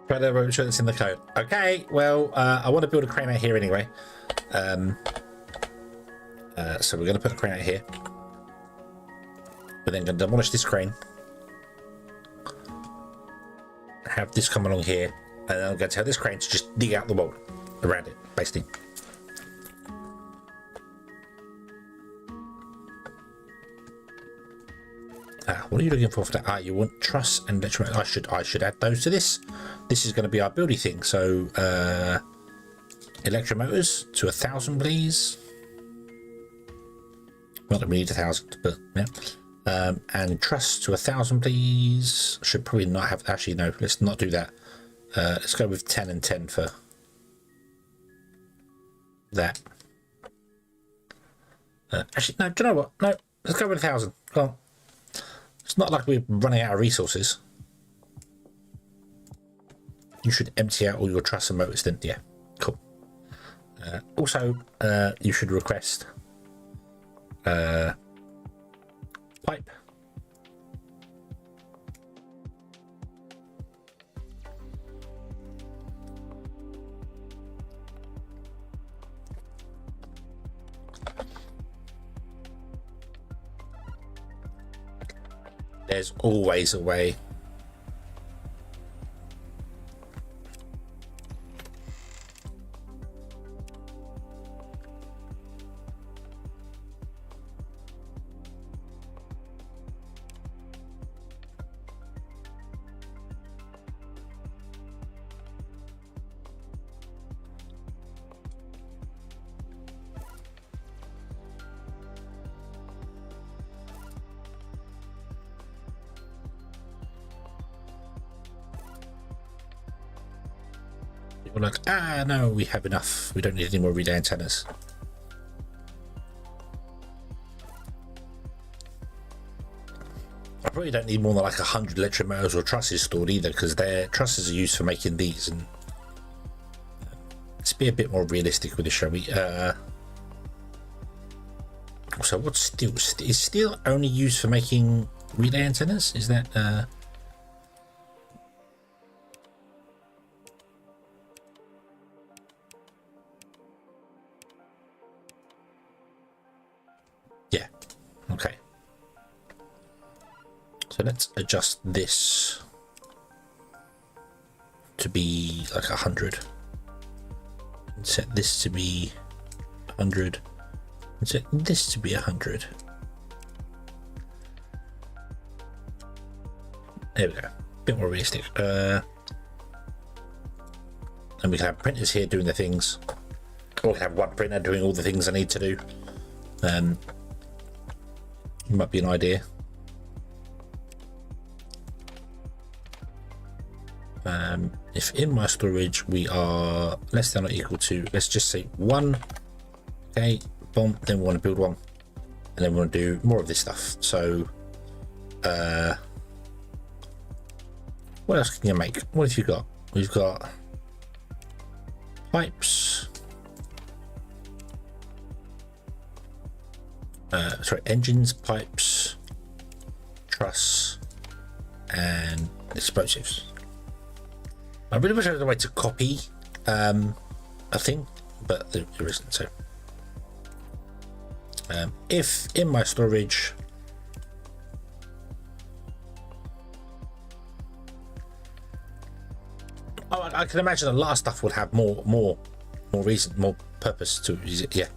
Better make sure it's in the code. Okay, well, I want to build a crane out here anyway. So we're going to put a crane out here. We're then going to demolish this crane. Have this come along here. And then I'm going to tell this crane to just dig out the wall around it, basically. What are you looking for that? You want truss and electric. I should add those to this. This is going to be our building thing. So electric motors to 1,000, please. Not that we need 1,000, but yeah. And truss to 1,000, please. Should probably not have. Actually, no. Let's not do that. Let's go with 10 and 10 for that. Actually, no. Do you know what? No. Let's go with 1,000. Go on. It's not like we're running out of resources. You should empty out all your truss and motors then. Yeah, cool. Also, you should request pipe. There's always a way. We're like, no, we have enough. We don't need any more relay antennas. I probably don't need more than like 100 electric motors or trusses stored either, because their trusses are used for making these. And let's be a bit more realistic with this, shall we? So what's steel? Is steel only used for making relay antennas? Is that yeah, okay. So let's adjust this to be like 100 and set this to be 100 and set this to be 100. There we go, a bit more realistic. And we can have printers here doing the things, or we can have one printer doing all the things I need to do. Might be an idea. If in my storage we are less than or equal to, let's just say 1, okay, boom, then we want to build one, and then we want to do more of this stuff. So what else can you make? What have you got? We've got pipes, sorry, engines, pipes, truss, and explosives. I really wish I had a way to copy a thing, but there isn't. So if in my storage I can imagine a lot of stuff would have more reason, more purpose to use it. Yeah.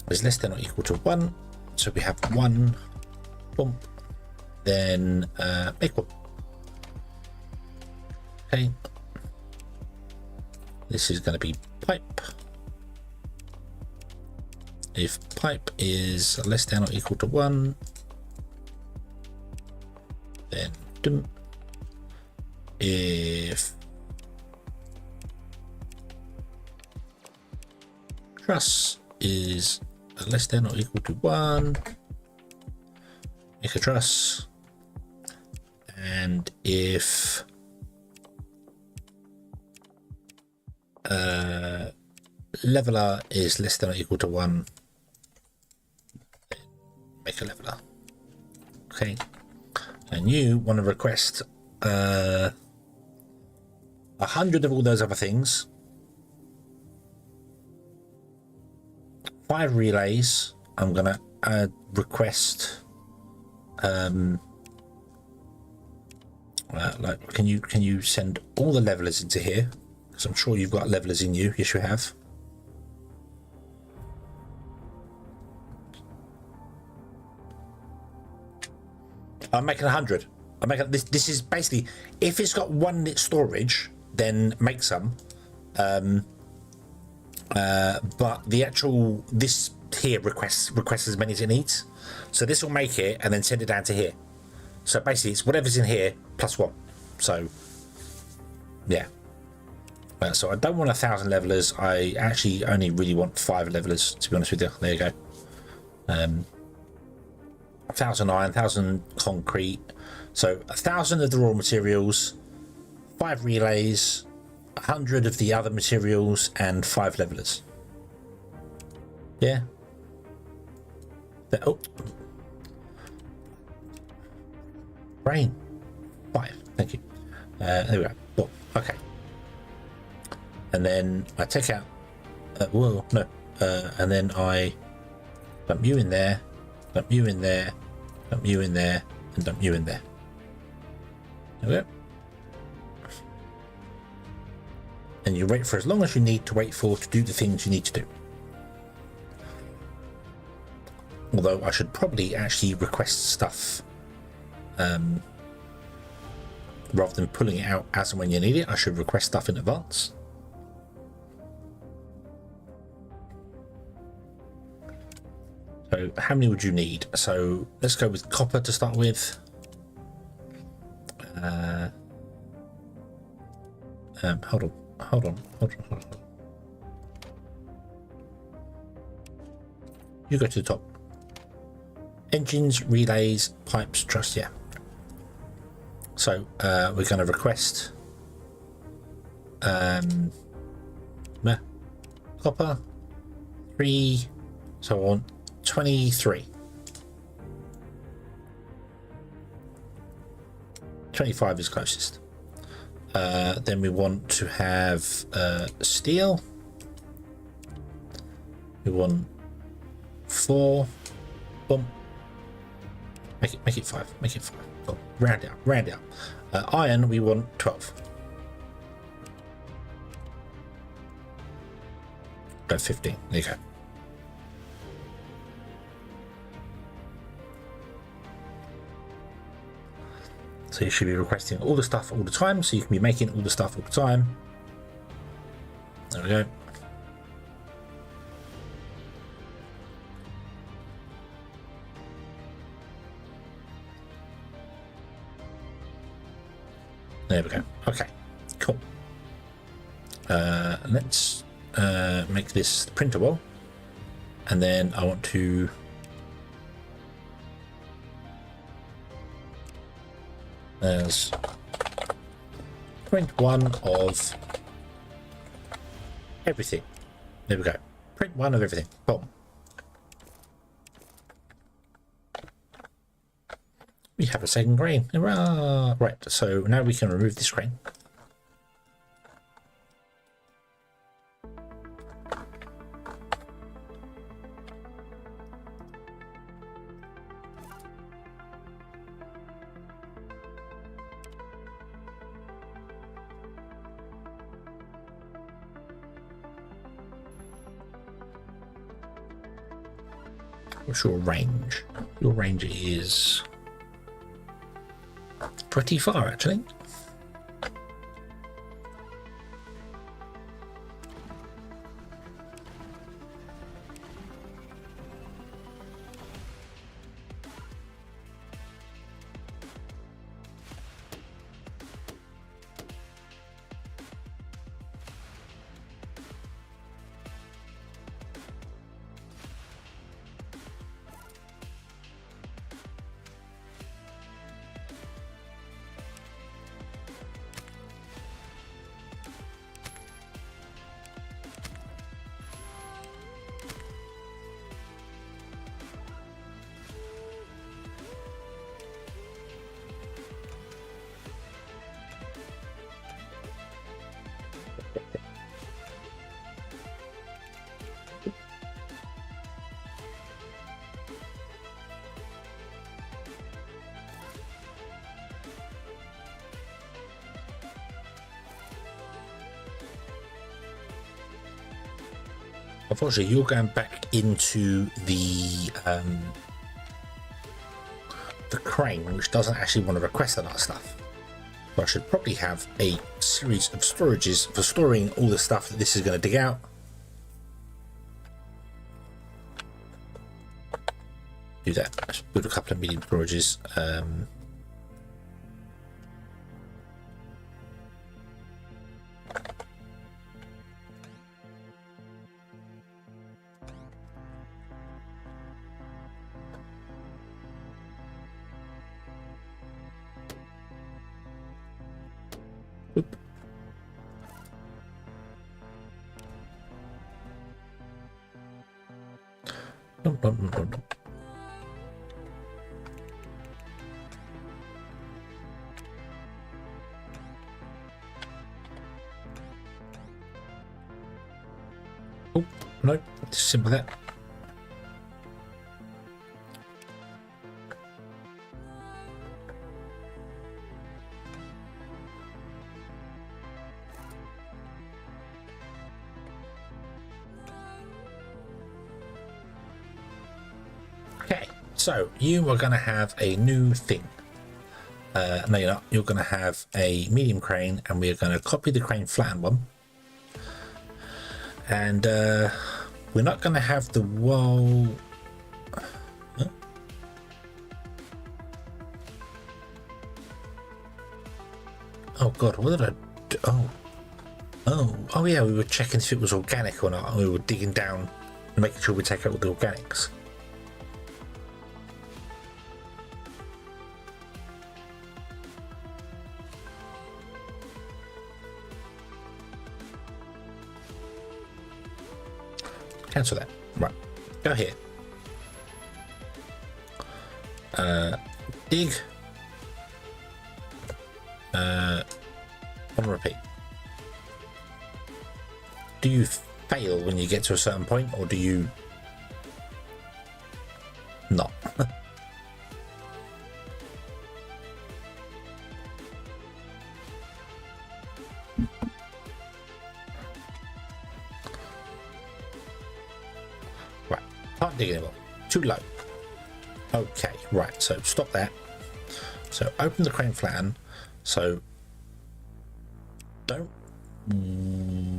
Is less than or equal to 1, so we have 1 bump, then make 1. Okay, this is going to be pipe. If pipe is less than or equal to 1, then dump. If truss is less than or equal to 1, make a truss. And if leveler is less than or equal to 1, then make a leveler. Okay, And you want to request 100 of all those other things, 5 relays. I'm gonna request like can you send all the levelers into here, because I'm sure you've got levelers in you. Yes, you have. I'm making 100. I'm making this is basically, if it's got 1 storage, then make some. But the actual, this here requests as many as it needs. So this will make it and then send it down to here. So basically it's whatever's in here plus 1. So yeah. So I don't want 1,000 levelers. I actually only really want 5 levelers, to be honest with you. There you go. 1,000 iron, 1,000 concrete. So 1,000 of the raw materials, 5 relays, 100 of the other materials, and 5 levelers. Yeah. Oh. Brain. 5. Thank you. There we go. Oh, okay. And then I take out. Whoa, no. And then I dump you in there, dump you in there, dump you in there, and dump you in there. There we go. And you wait for as long as you need to wait for to do the things you need to do. Although I should probably actually request stuff rather than pulling it out as and when you need it. I should request stuff in advance. So how many would you need? So let's go with copper to start with. Hold on. You go to the top. Engines, relays, pipes, truss, yeah. So we're going to request copper 3, so on 23. 25 is closest. Then we want to have steel. We want 4. Boom. Make it 5. Make it 5. Boom. Round out. Iron, we want 12. Go 15. There you go. So you should be requesting all the stuff all the time, so you can be making all the stuff all the time. There we go. There we go. Okay, cool. Let's make this printable, and then I want to there's print 1 of everything. There we go. Print 1 of everything. Boom. We have a second grain. Hurrah! Right, so now we can remove this grain. What's your range? Your range is pretty far, actually. Unfortunately, you're going back into the crane, which doesn't actually want to request that other stuff. So I should probably have a series of storages for storing all the stuff that this is going to dig out. Do that. Let's build a couple of medium storages. Oop. Dum, dum, dum, dum, dum. Oh, no, just simple that. Okay, so you are going to have a new thing. No, you're not. You're going to have a medium crane, and we are going to copy the crane flatten one. And we're not going to have the wall. Huh? Oh God, what did I do? Oh yeah, we were checking if it was organic or not, and we were digging down and making sure we take out all the organics. Cancel that. Right, go here. Dig. On repeat. Do you fail when you get to a certain point, or do you not? Right, can't dig anymore. Too low. Okay, right, so stop that. So open the crane flatten. So don't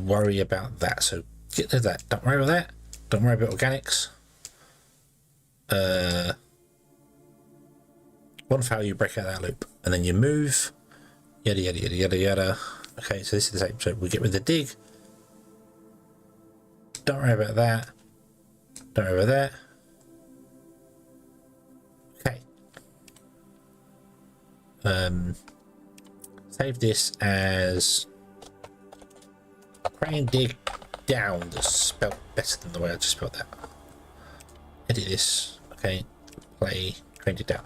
worry about that. So get rid of that. Don't worry about that. Don't worry about organics. One fail, you break out that loop, and then you move. Yada yada yada yada yada. Okay, so this is the same. So we get rid of the dig. Don't worry about that. Don't worry about that. Okay. Save this as crane dig down. That's spelled better than the way I just spelled that. Edit this. Okay. Play crane dig down.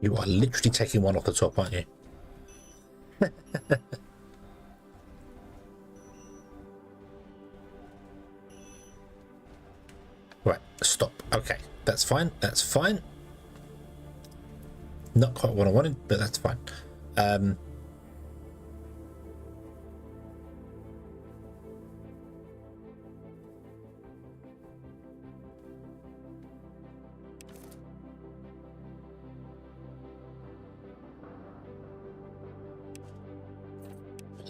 You are literally taking one off the top, aren't you? Right, stop. Okay, that's fine. That's fine. Not quite what I wanted, but that's fine.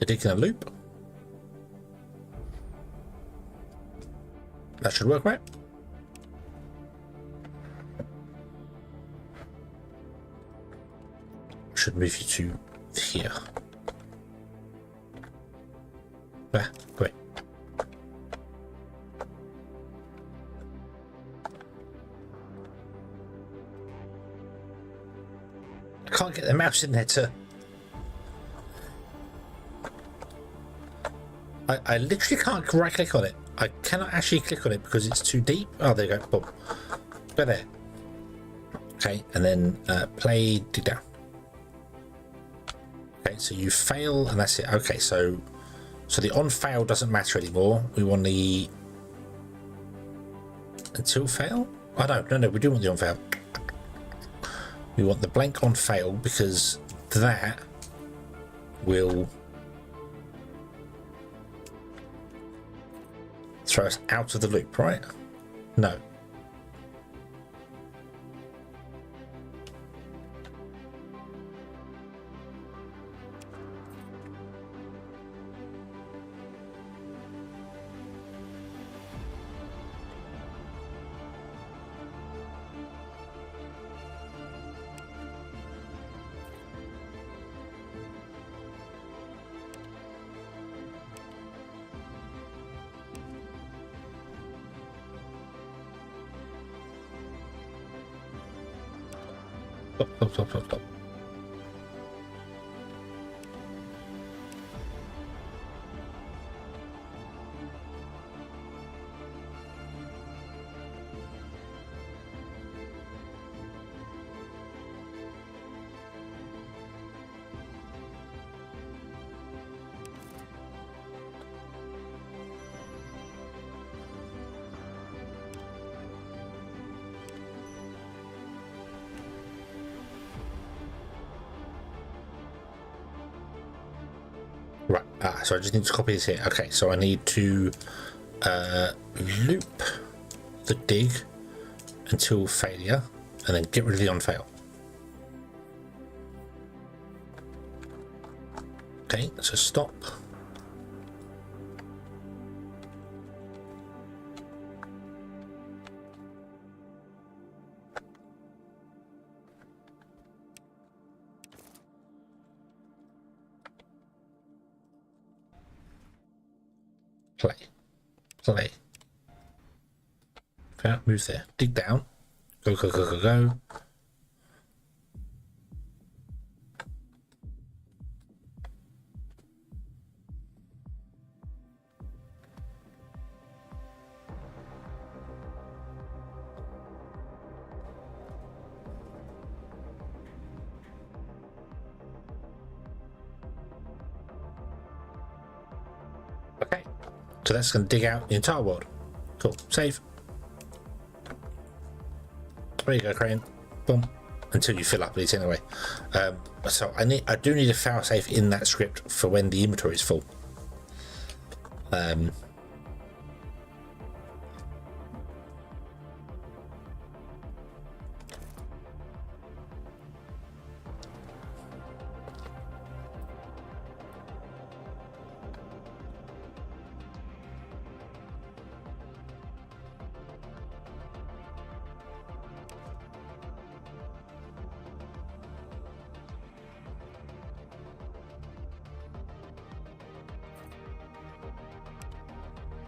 Digging a loop. That should work, right? Should move you to here. Ah, great. I can't get the mouse in there to. I literally can't right click on it. I cannot actually click on it because it's too deep. Oh, there you go. Boom. Go there. Okay, and then play dig down. Okay, so you fail and that's it. Okay, so the on fail doesn't matter anymore. We want the until fail. Oh no, we do want the on fail. We want the blank on fail because that will throw us out of the loop, right? No. Stop. Right, so I just need to copy this here. Okay, so I need to loop the dig until failure and then get rid of the on fail. Okay, so stop. Play. Okay, move there. Dig down. Go. Okay. So that's going to dig out the entire world. Cool. Save. There you go, Crane. Boom. Until you fill up these anyway. So I do need a failsafe in that script for when the inventory is full.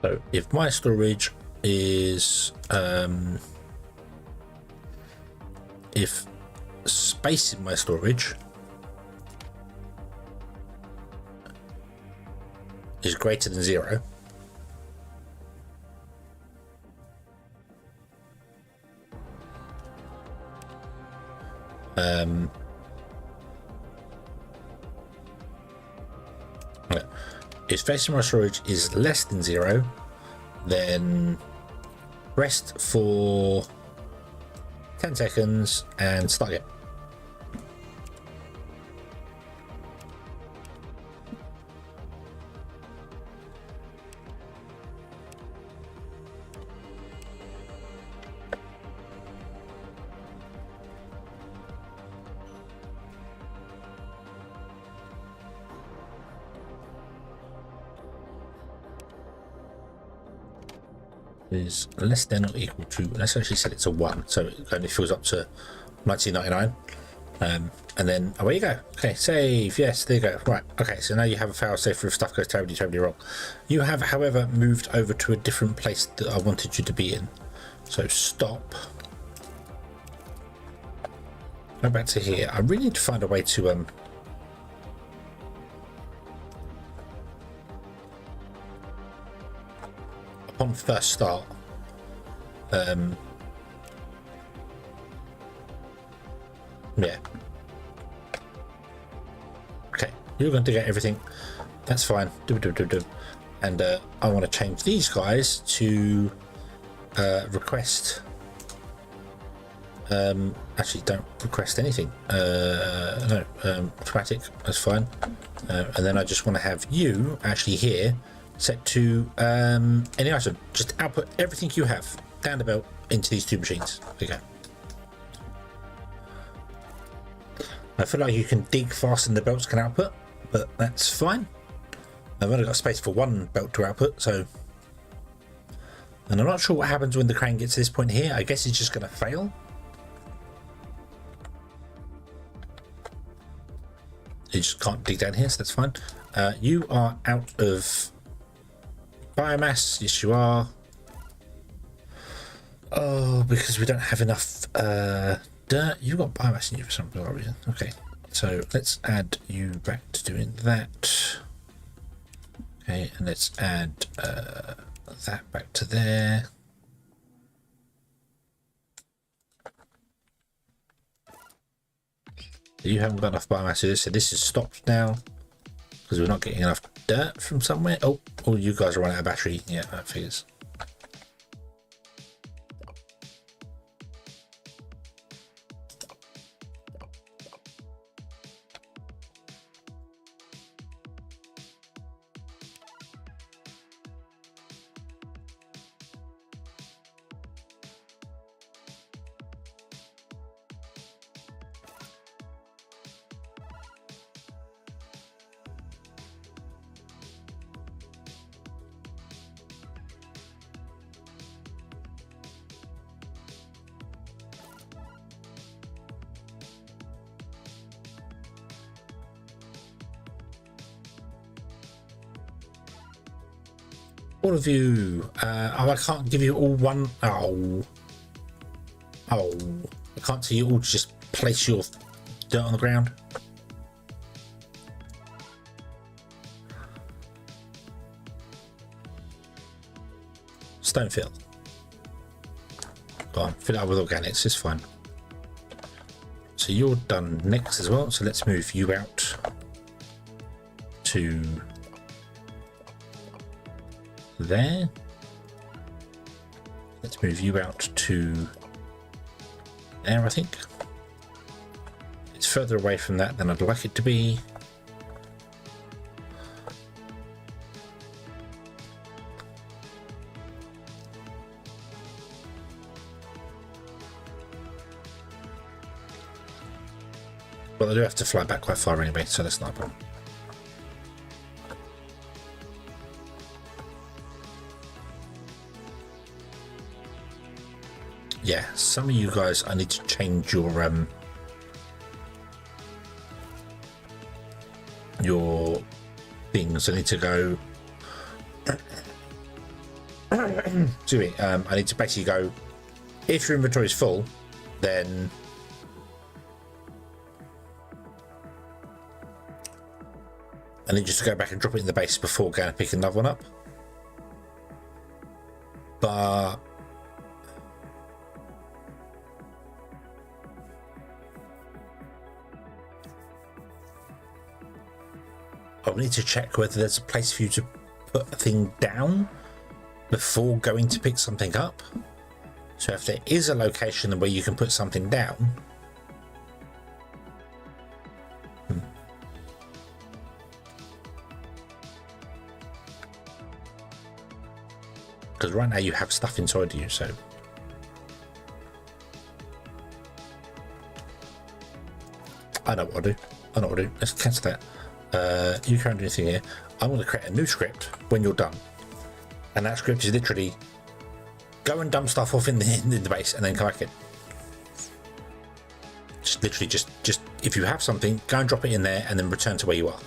So if my storage is if space in my storage is greater than 0, if space in my storage is less than 0, then rest for 10 seconds and start again. Is less than or equal to, let's actually set it to 1, so it only fills up to 1999, and then away you go. Okay, save. Yes, there you go. Right, okay, so now you have a failsafe if stuff goes terribly wrong. You have, however, moved over to a different place that I wanted you to be in, so stop, go back to here. I really need to find a way to upon first start, yeah, okay, you're going to get everything, that's fine, and I want to change these guys to request Actually, don't request anything. No, automatic, that's fine. And then I just want to have you actually here set to any item. Just output everything you have down the belt into these two machines. Okay. I feel like you can dig faster than the belts can output, but that's fine. I've only got space for one belt to output, so. And I'm not sure what happens when the crane gets to this point here. I guess it's just going to fail. You just can't dig down here, so that's fine. You are out of biomass. Yes, you are. Oh, because we don't have enough dirt. You've got biomass in you for some reason. Okay, so let's add you back to doing that. Okay, and let's add that back to there. You haven't got enough biomass to this, so this is stopped now because we're not getting enough dirt from somewhere. Oh, you guys are running out of battery. Yeah, that figures. All of you. Oh, I can't give you all one. Oh, I can't see you all just place your dirt on the ground. Stone fill. Go on, fill it up with organics. It's fine. So you're done next as well. So let's move you out to there. Let's move you out to there. I think it's further away from that than I'd like it to be. Well, I do have to fly back quite far anyway, so that's not a problem. Yeah, some of you guys, I need to change your things. I need to go. Excuse me. I need to basically go. If your inventory is full, then I need you to go back and drop it in the base before going to pick another one up. But I need to check whether there's a place for you to put a thing down before going to pick something up. So if there is a location where you can put something down, because right now you have stuff inside you, so I know what I'll do. I know what I'll do. Let's cancel that. You can't do anything here. I'm going to create a new script when you're done, and that script is literally go and dump stuff off in the base and then come back in. Just literally just if you have something, go and drop it in there and then return to where you are.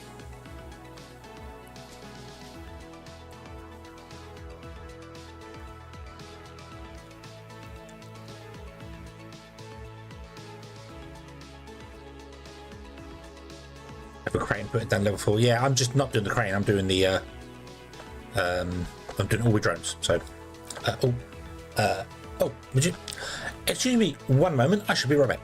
Have a crane, put it down level 4. Yeah, I'm just not doing the crane. I'm doing the I'm doing all with drones. So, would you excuse me one moment? I should be right back.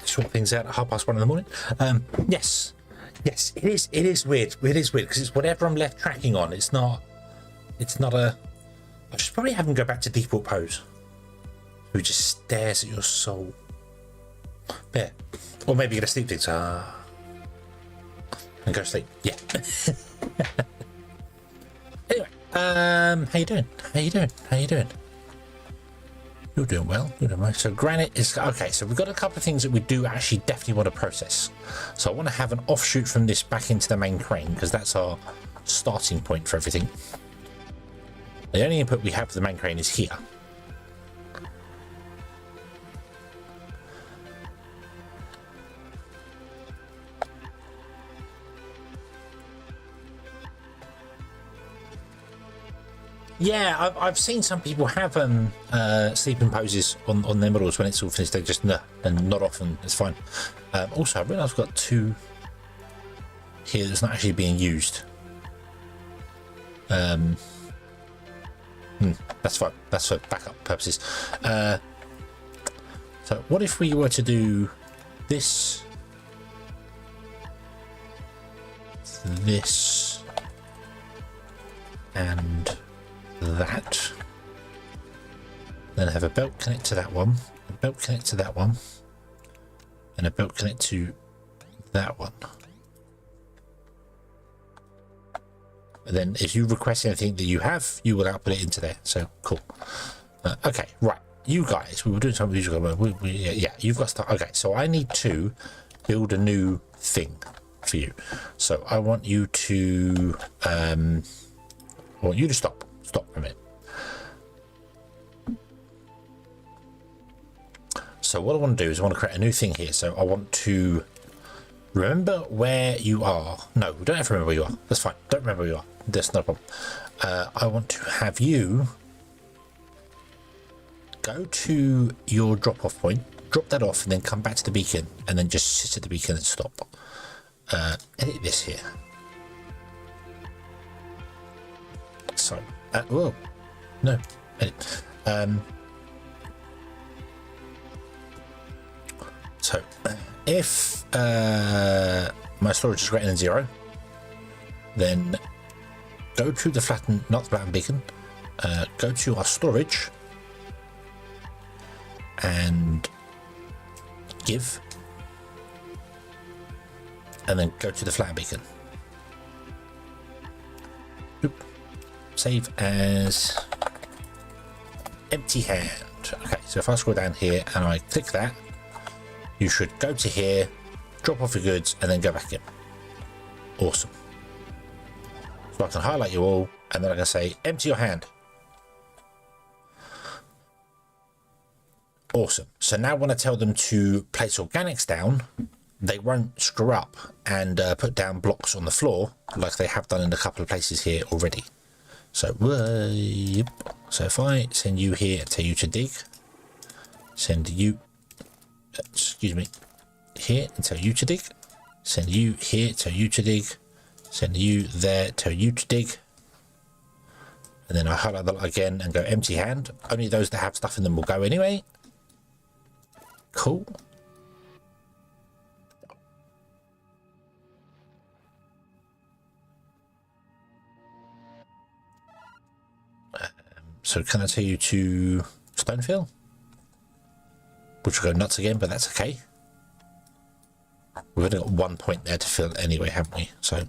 sort things out at 1:30 in the morning. Yes, it is. It is weird. It is weird because it's whatever I'm left tracking on. It's not a. I should probably have him go back to default pose. Who just stares at your soul. There, or maybe get a sleep thing. And go to sleep. Yeah. Anyway, how you doing? How you doing? How you doing? You're doing well. You're doing well. So granite is okay. So we've got a couple of things that we do actually definitely want to process. So I want to have an offshoot from this back into the main crane because that's our starting point for everything. The only input we have for the main crane is here. Yeah, I've seen some people have sleeping poses on their models when it's all finished. They just and nod off and it's fine. Also, I realise I've got two here that's not actually being used. That's fine. That's for backup purposes. So what if we were to do this, and that, then have a belt connect to that one, a belt connect to that one, and a belt connect to that one. And then if you request anything that you have, you will output it into there. So cool. Okay, right. You guys, we were doing something. Yeah, you've got stuff. Okay, so I need to build a new thing for you. So I want you to stop for a minute. So what I want to do is I want to create a new thing here. So I want to remember where you are. No, we don't have to remember where you are. That's fine. Don't remember where you are. That's not a problem. I want to have you go to your drop-off point, drop that off, and then come back to the beacon, and then just sit at the beacon and stop. Edit this here. So, whoa, no, edit. So, if my storage is greater than 0, then go to the Flatten, not the Flatten beacon, go to our storage and give, and then go to the Flatten beacon. Oop. Save as empty hand. Okay, so if I scroll down here and I click that, you should go to here, drop off your goods, and then go back in. Awesome. So I can highlight you all, and then I can say, empty your hand. Awesome. So now when I tell them to place organics down, they won't screw up and put down blocks on the floor like they have done in a couple of places here already. So, so if I send you here and tell you to dig, send you, excuse me, here and tell you to dig, send you here, tell you to dig, send you there, tell you to dig, and then I highlight that again and go empty hand. Only those that have stuff in them will go anyway. Cool. So can I tell you to stone fill? Which will go nuts again, but that's okay. We've only got 1 point there to fill anyway, haven't we? So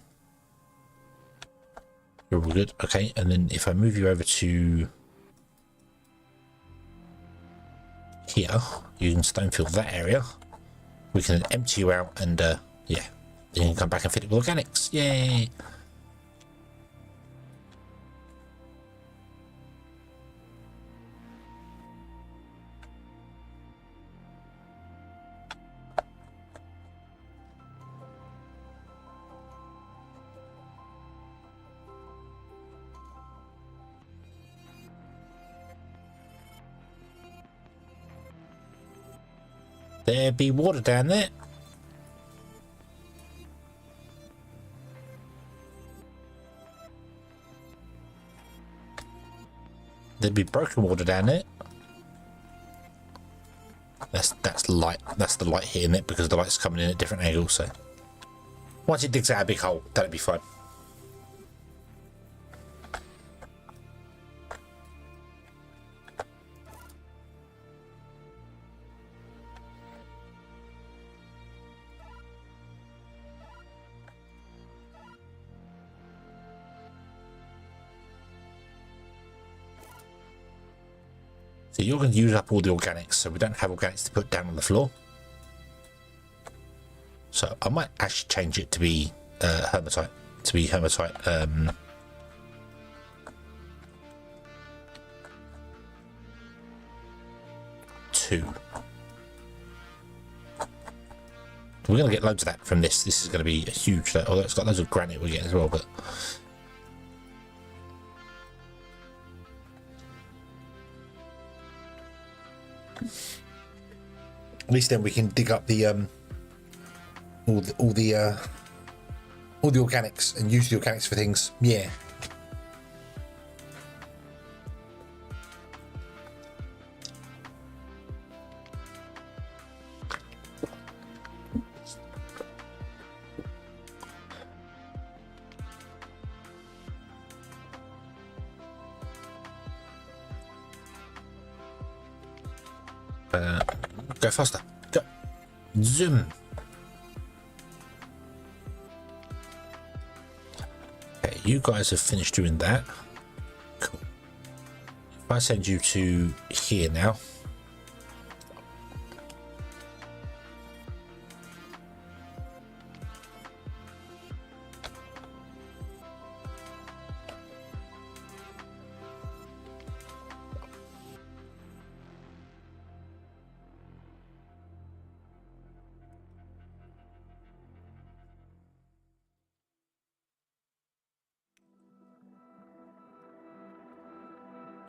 you're all good. Okay, and then if I move you over to here, you can stone fill that area. We can empty you out and yeah, then you can come back and fit it with organics. Yay! There be water down there. There'd be broken water down there. That's that's light. That's the light hitting it because the light's coming in at different angles. So once it digs out a big hole, that'll be fine. So you're going to use up all the organics, so we don't have organics to put down on the floor. So I might actually change it to be hematite. 2. We're going to get loads of that from this. This is going to be a huge, although it's got loads of granite we're getting as well, but at least then we can dig up the all the organics and use the organics for things. Yeah. Go faster. Go. Zoom. Okay, you guys have finished doing that. Cool. If I send you to here now.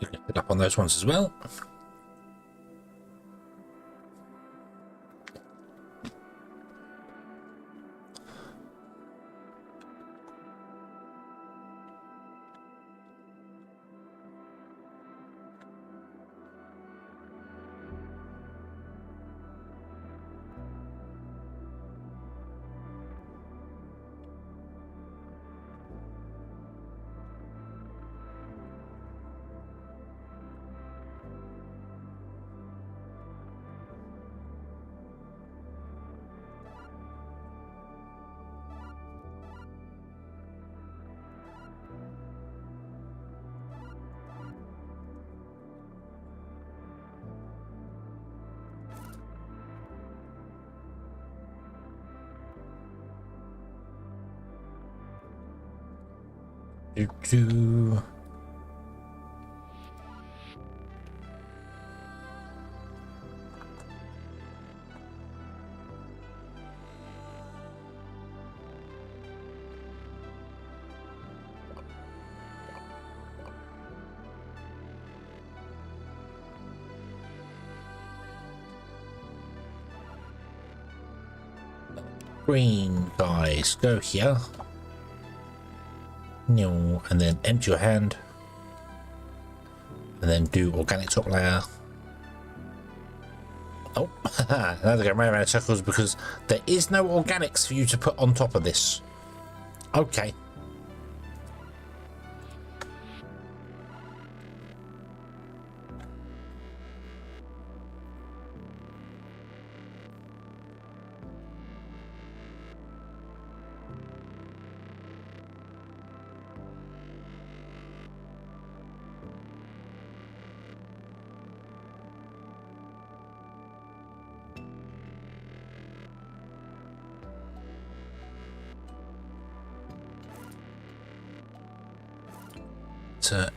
You can pick up on those ones as well. Do. Green guys, go here. And then empty your hand. And then do organic top layer. Oh, now they're going around in circles because there is no organics for you to put on top of this. Okay. To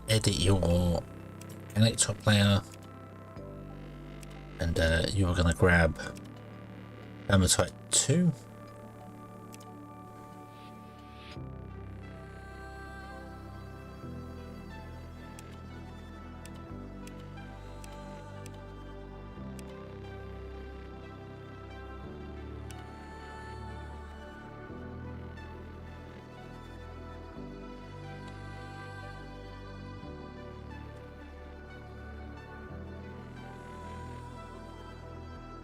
edit your organic top layer, and you're going to grab hematite 2.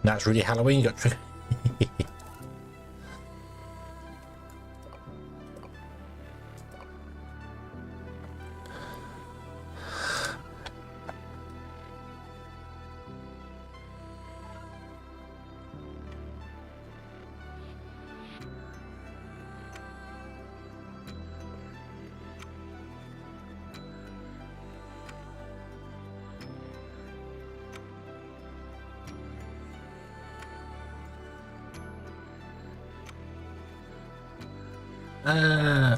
Now it's really Halloween. You got trick.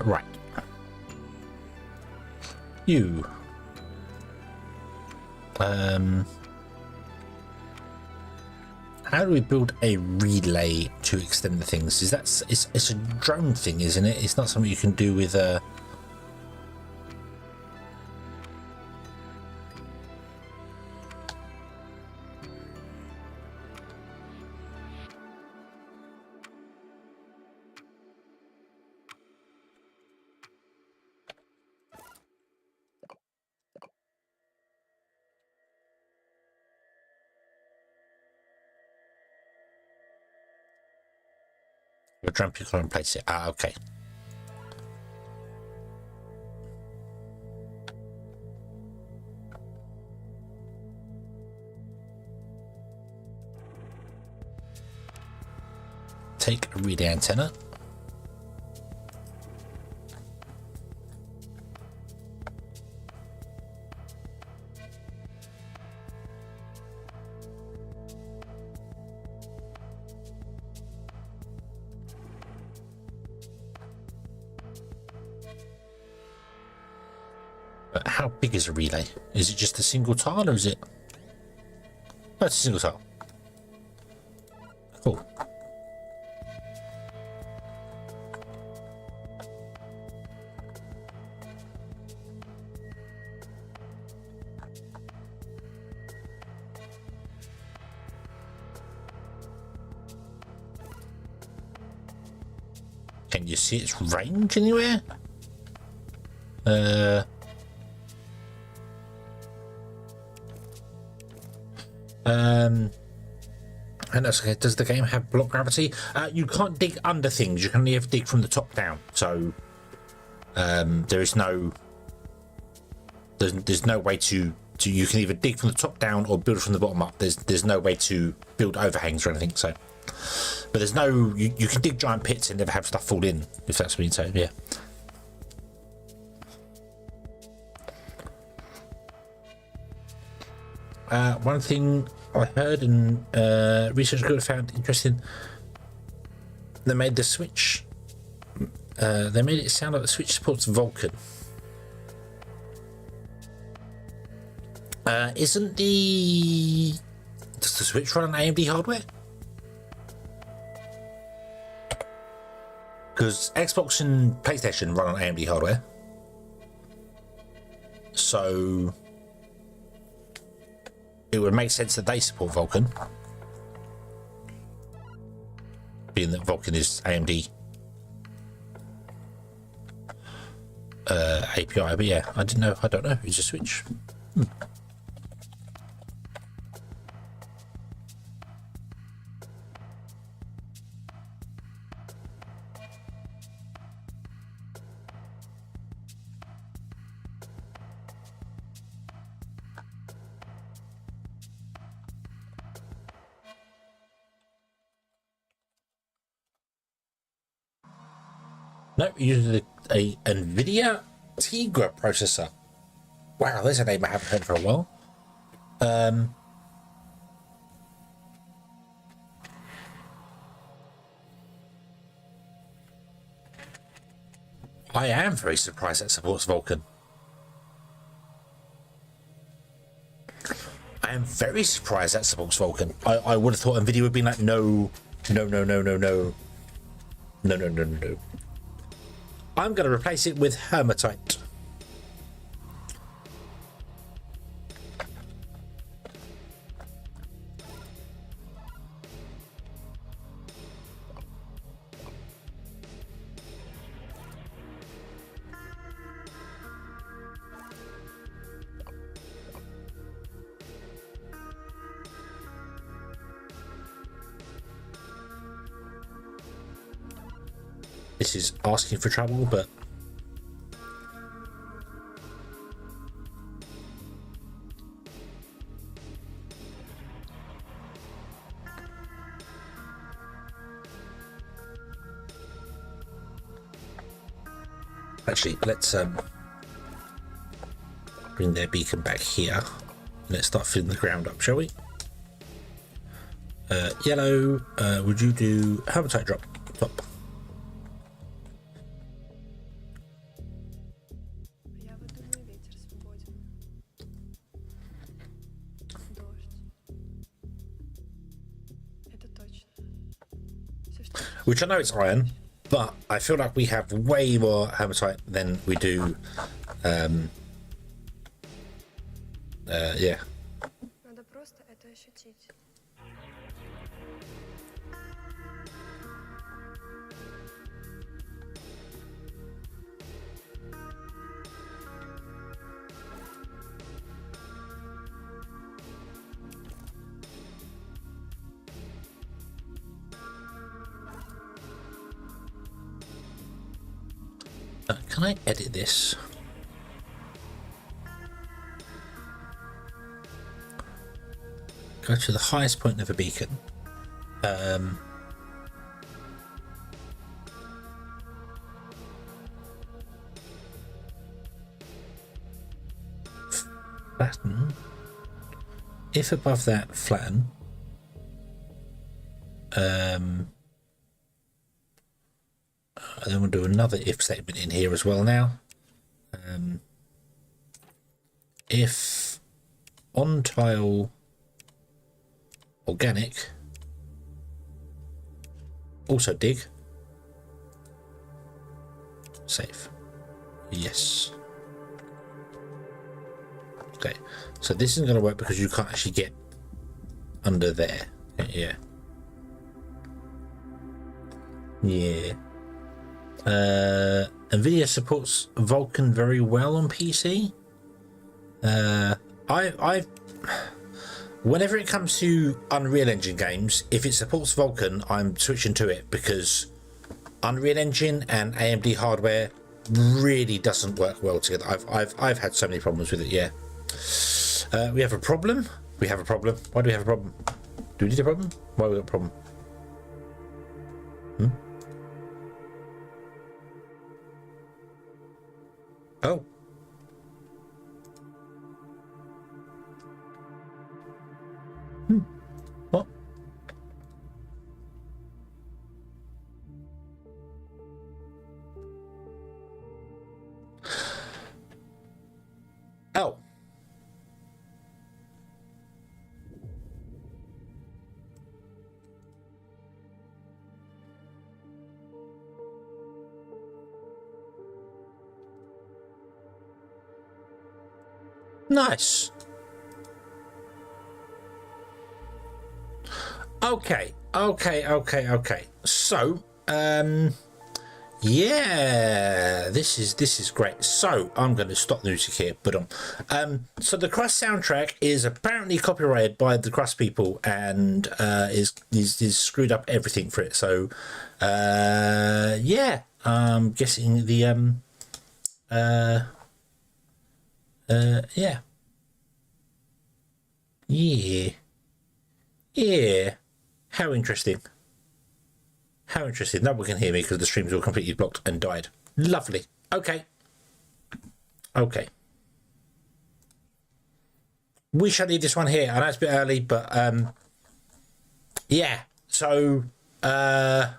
Right. You. How do we build a relay to extend the things? Is that it's a drone thing, isn't it? It's not something you can do with a. A drone picker and place it. Ah, okay. Take a relay antenna. How big is a relay? Is it just a single tile or is it? No, it's a single tile. Cool. Can you see its range anywhere? And that's okay. Does the game have block gravity? You can't dig under things. You can only have dig from the top down. So there is no. There's no way to. You can either dig from the top down or build from the bottom up. There's no way to build overhangs or anything. So, but there's no. You can dig giant pits and never have stuff fall in. If that's what you say, yeah. One thing I heard and research group found interesting, they made the Switch, they made it sound like the Switch supports Vulkan. Does the Switch run on AMD hardware? Because Xbox and PlayStation run on AMD hardware. So it would make sense that they support Vulkan, being that Vulkan is AMD API. But yeah, I don't know. It's a Switch. No, using a NVIDIA Tegra processor. Wow, there's a name I haven't heard for a while. I am very surprised that supports Vulkan. I am very surprised that supports Vulkan. I would have thought NVIDIA would be like, no. I'm going to replace it with Hematite. this is asking for trouble, but actually, let's bring their beacon back here. Let's start filling the ground up, shall we? Yellow, would you do habitat drop top? Which I know it's iron, but I feel like we have way more hematite than we do. Yeah. Can I edit this? Go to the highest point of a beacon. Flatten. If above that, flatten. And then we'll do another if statement in here as well now. If on tile organic, also dig, save. Yes. Okay, so this isn't going to work because you can't actually get under there. Yeah. Yeah. Nvidia supports Vulkan very well on PC. Whenever it comes to Unreal Engine games, if it supports Vulkan, I'm switching to it because Unreal Engine and AMD hardware really doesn't work well together. I've had so many problems with it. Yeah. We have a problem. We have a problem. Why do we have a problem? Do we need a problem? Why have we got a problem? Oh. What? Oh. Nice. Okay. So, yeah, this is great. So I'm going to stop the music here, but so the Crust soundtrack is apparently copyrighted by the Crust people and is screwed up everything for it. So, yeah, I'm guessing the yeah. How interesting. No one can hear me because the stream's all completely blocked and died. Lovely. Okay. We shall leave this one here. I know it's a bit early, but yeah. So I'm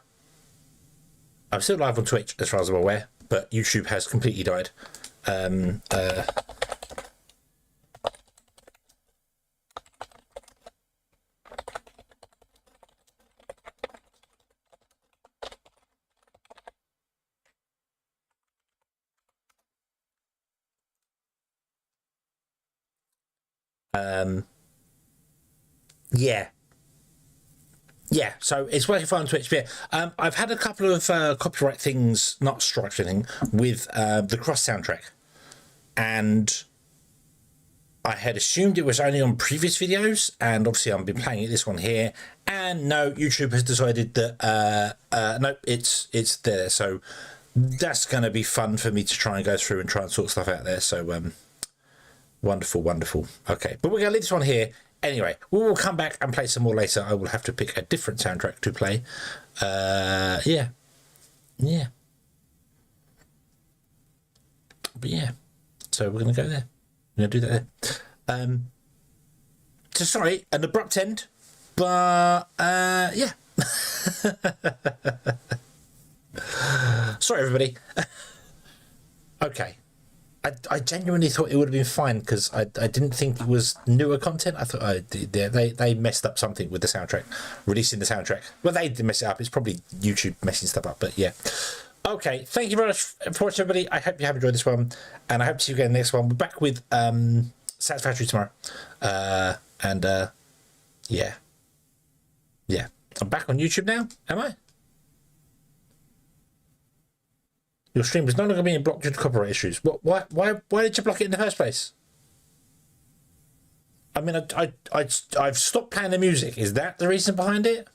still live on Twitch as far as I'm aware, but YouTube has completely died. Yeah, so it's working fine on Twitch. But yeah, I've had a couple of copyright things, not strikes or anything, with the Cross soundtrack, and I had assumed it was only on previous videos, and obviously I've been playing this one here, and And no, YouTube has decided that no, it's there. So that's going to be fun for me to try and go through and try and sort stuff out there. So wonderful, wonderful. Okay, but we're going to leave this one here. Anyway, we will come back and play some more later. I will have to pick a different soundtrack to play. Yeah. But yeah, so we're going to go there. We're going to do that there. So sorry, an abrupt end, but yeah. Sorry, everybody. Okay. I genuinely thought it would have been fine because I didn't think it was newer content. I thought they messed up something with the soundtrack, releasing the soundtrack. Well, they didn't mess it up. It's probably YouTube messing stuff up, but yeah. Okay, thank you very much for watching, everybody. I hope you have enjoyed this one, and I hope to see you again next one. We're back with Satisfactory tomorrow, and yeah, I'm back on YouTube now. Am I? Your stream is no longer being blocked due to copyright issues. What? Why did you block it in the first place? I mean, I've stopped playing the music. Is that the reason behind it?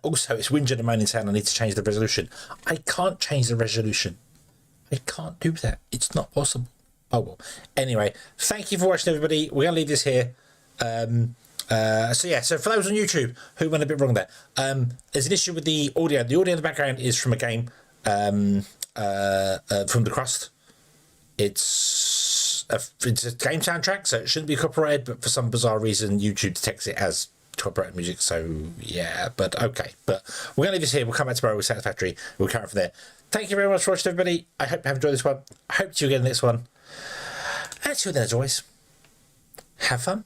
Also, it's whinging and moaning saying I need to change the resolution. I can't change the resolution. I can't do that. It's not possible. Oh well. Anyway, thank you for watching, everybody. We're gonna leave this here. So yeah. So for those on YouTube who went a bit wrong there, there's an issue with the audio. The audio in the background is from a game, from the Crust. It's a game soundtrack, so it shouldn't be copyrighted. But for some bizarre reason, YouTube detects it as copyright music. So yeah. But okay. But we're gonna leave this here. We'll come back tomorrow with Satisfactory. We'll carry on from there. Thank you very much for watching, everybody. I hope you have enjoyed this one. I hope to see you again in the next one. And until then, as always, have fun.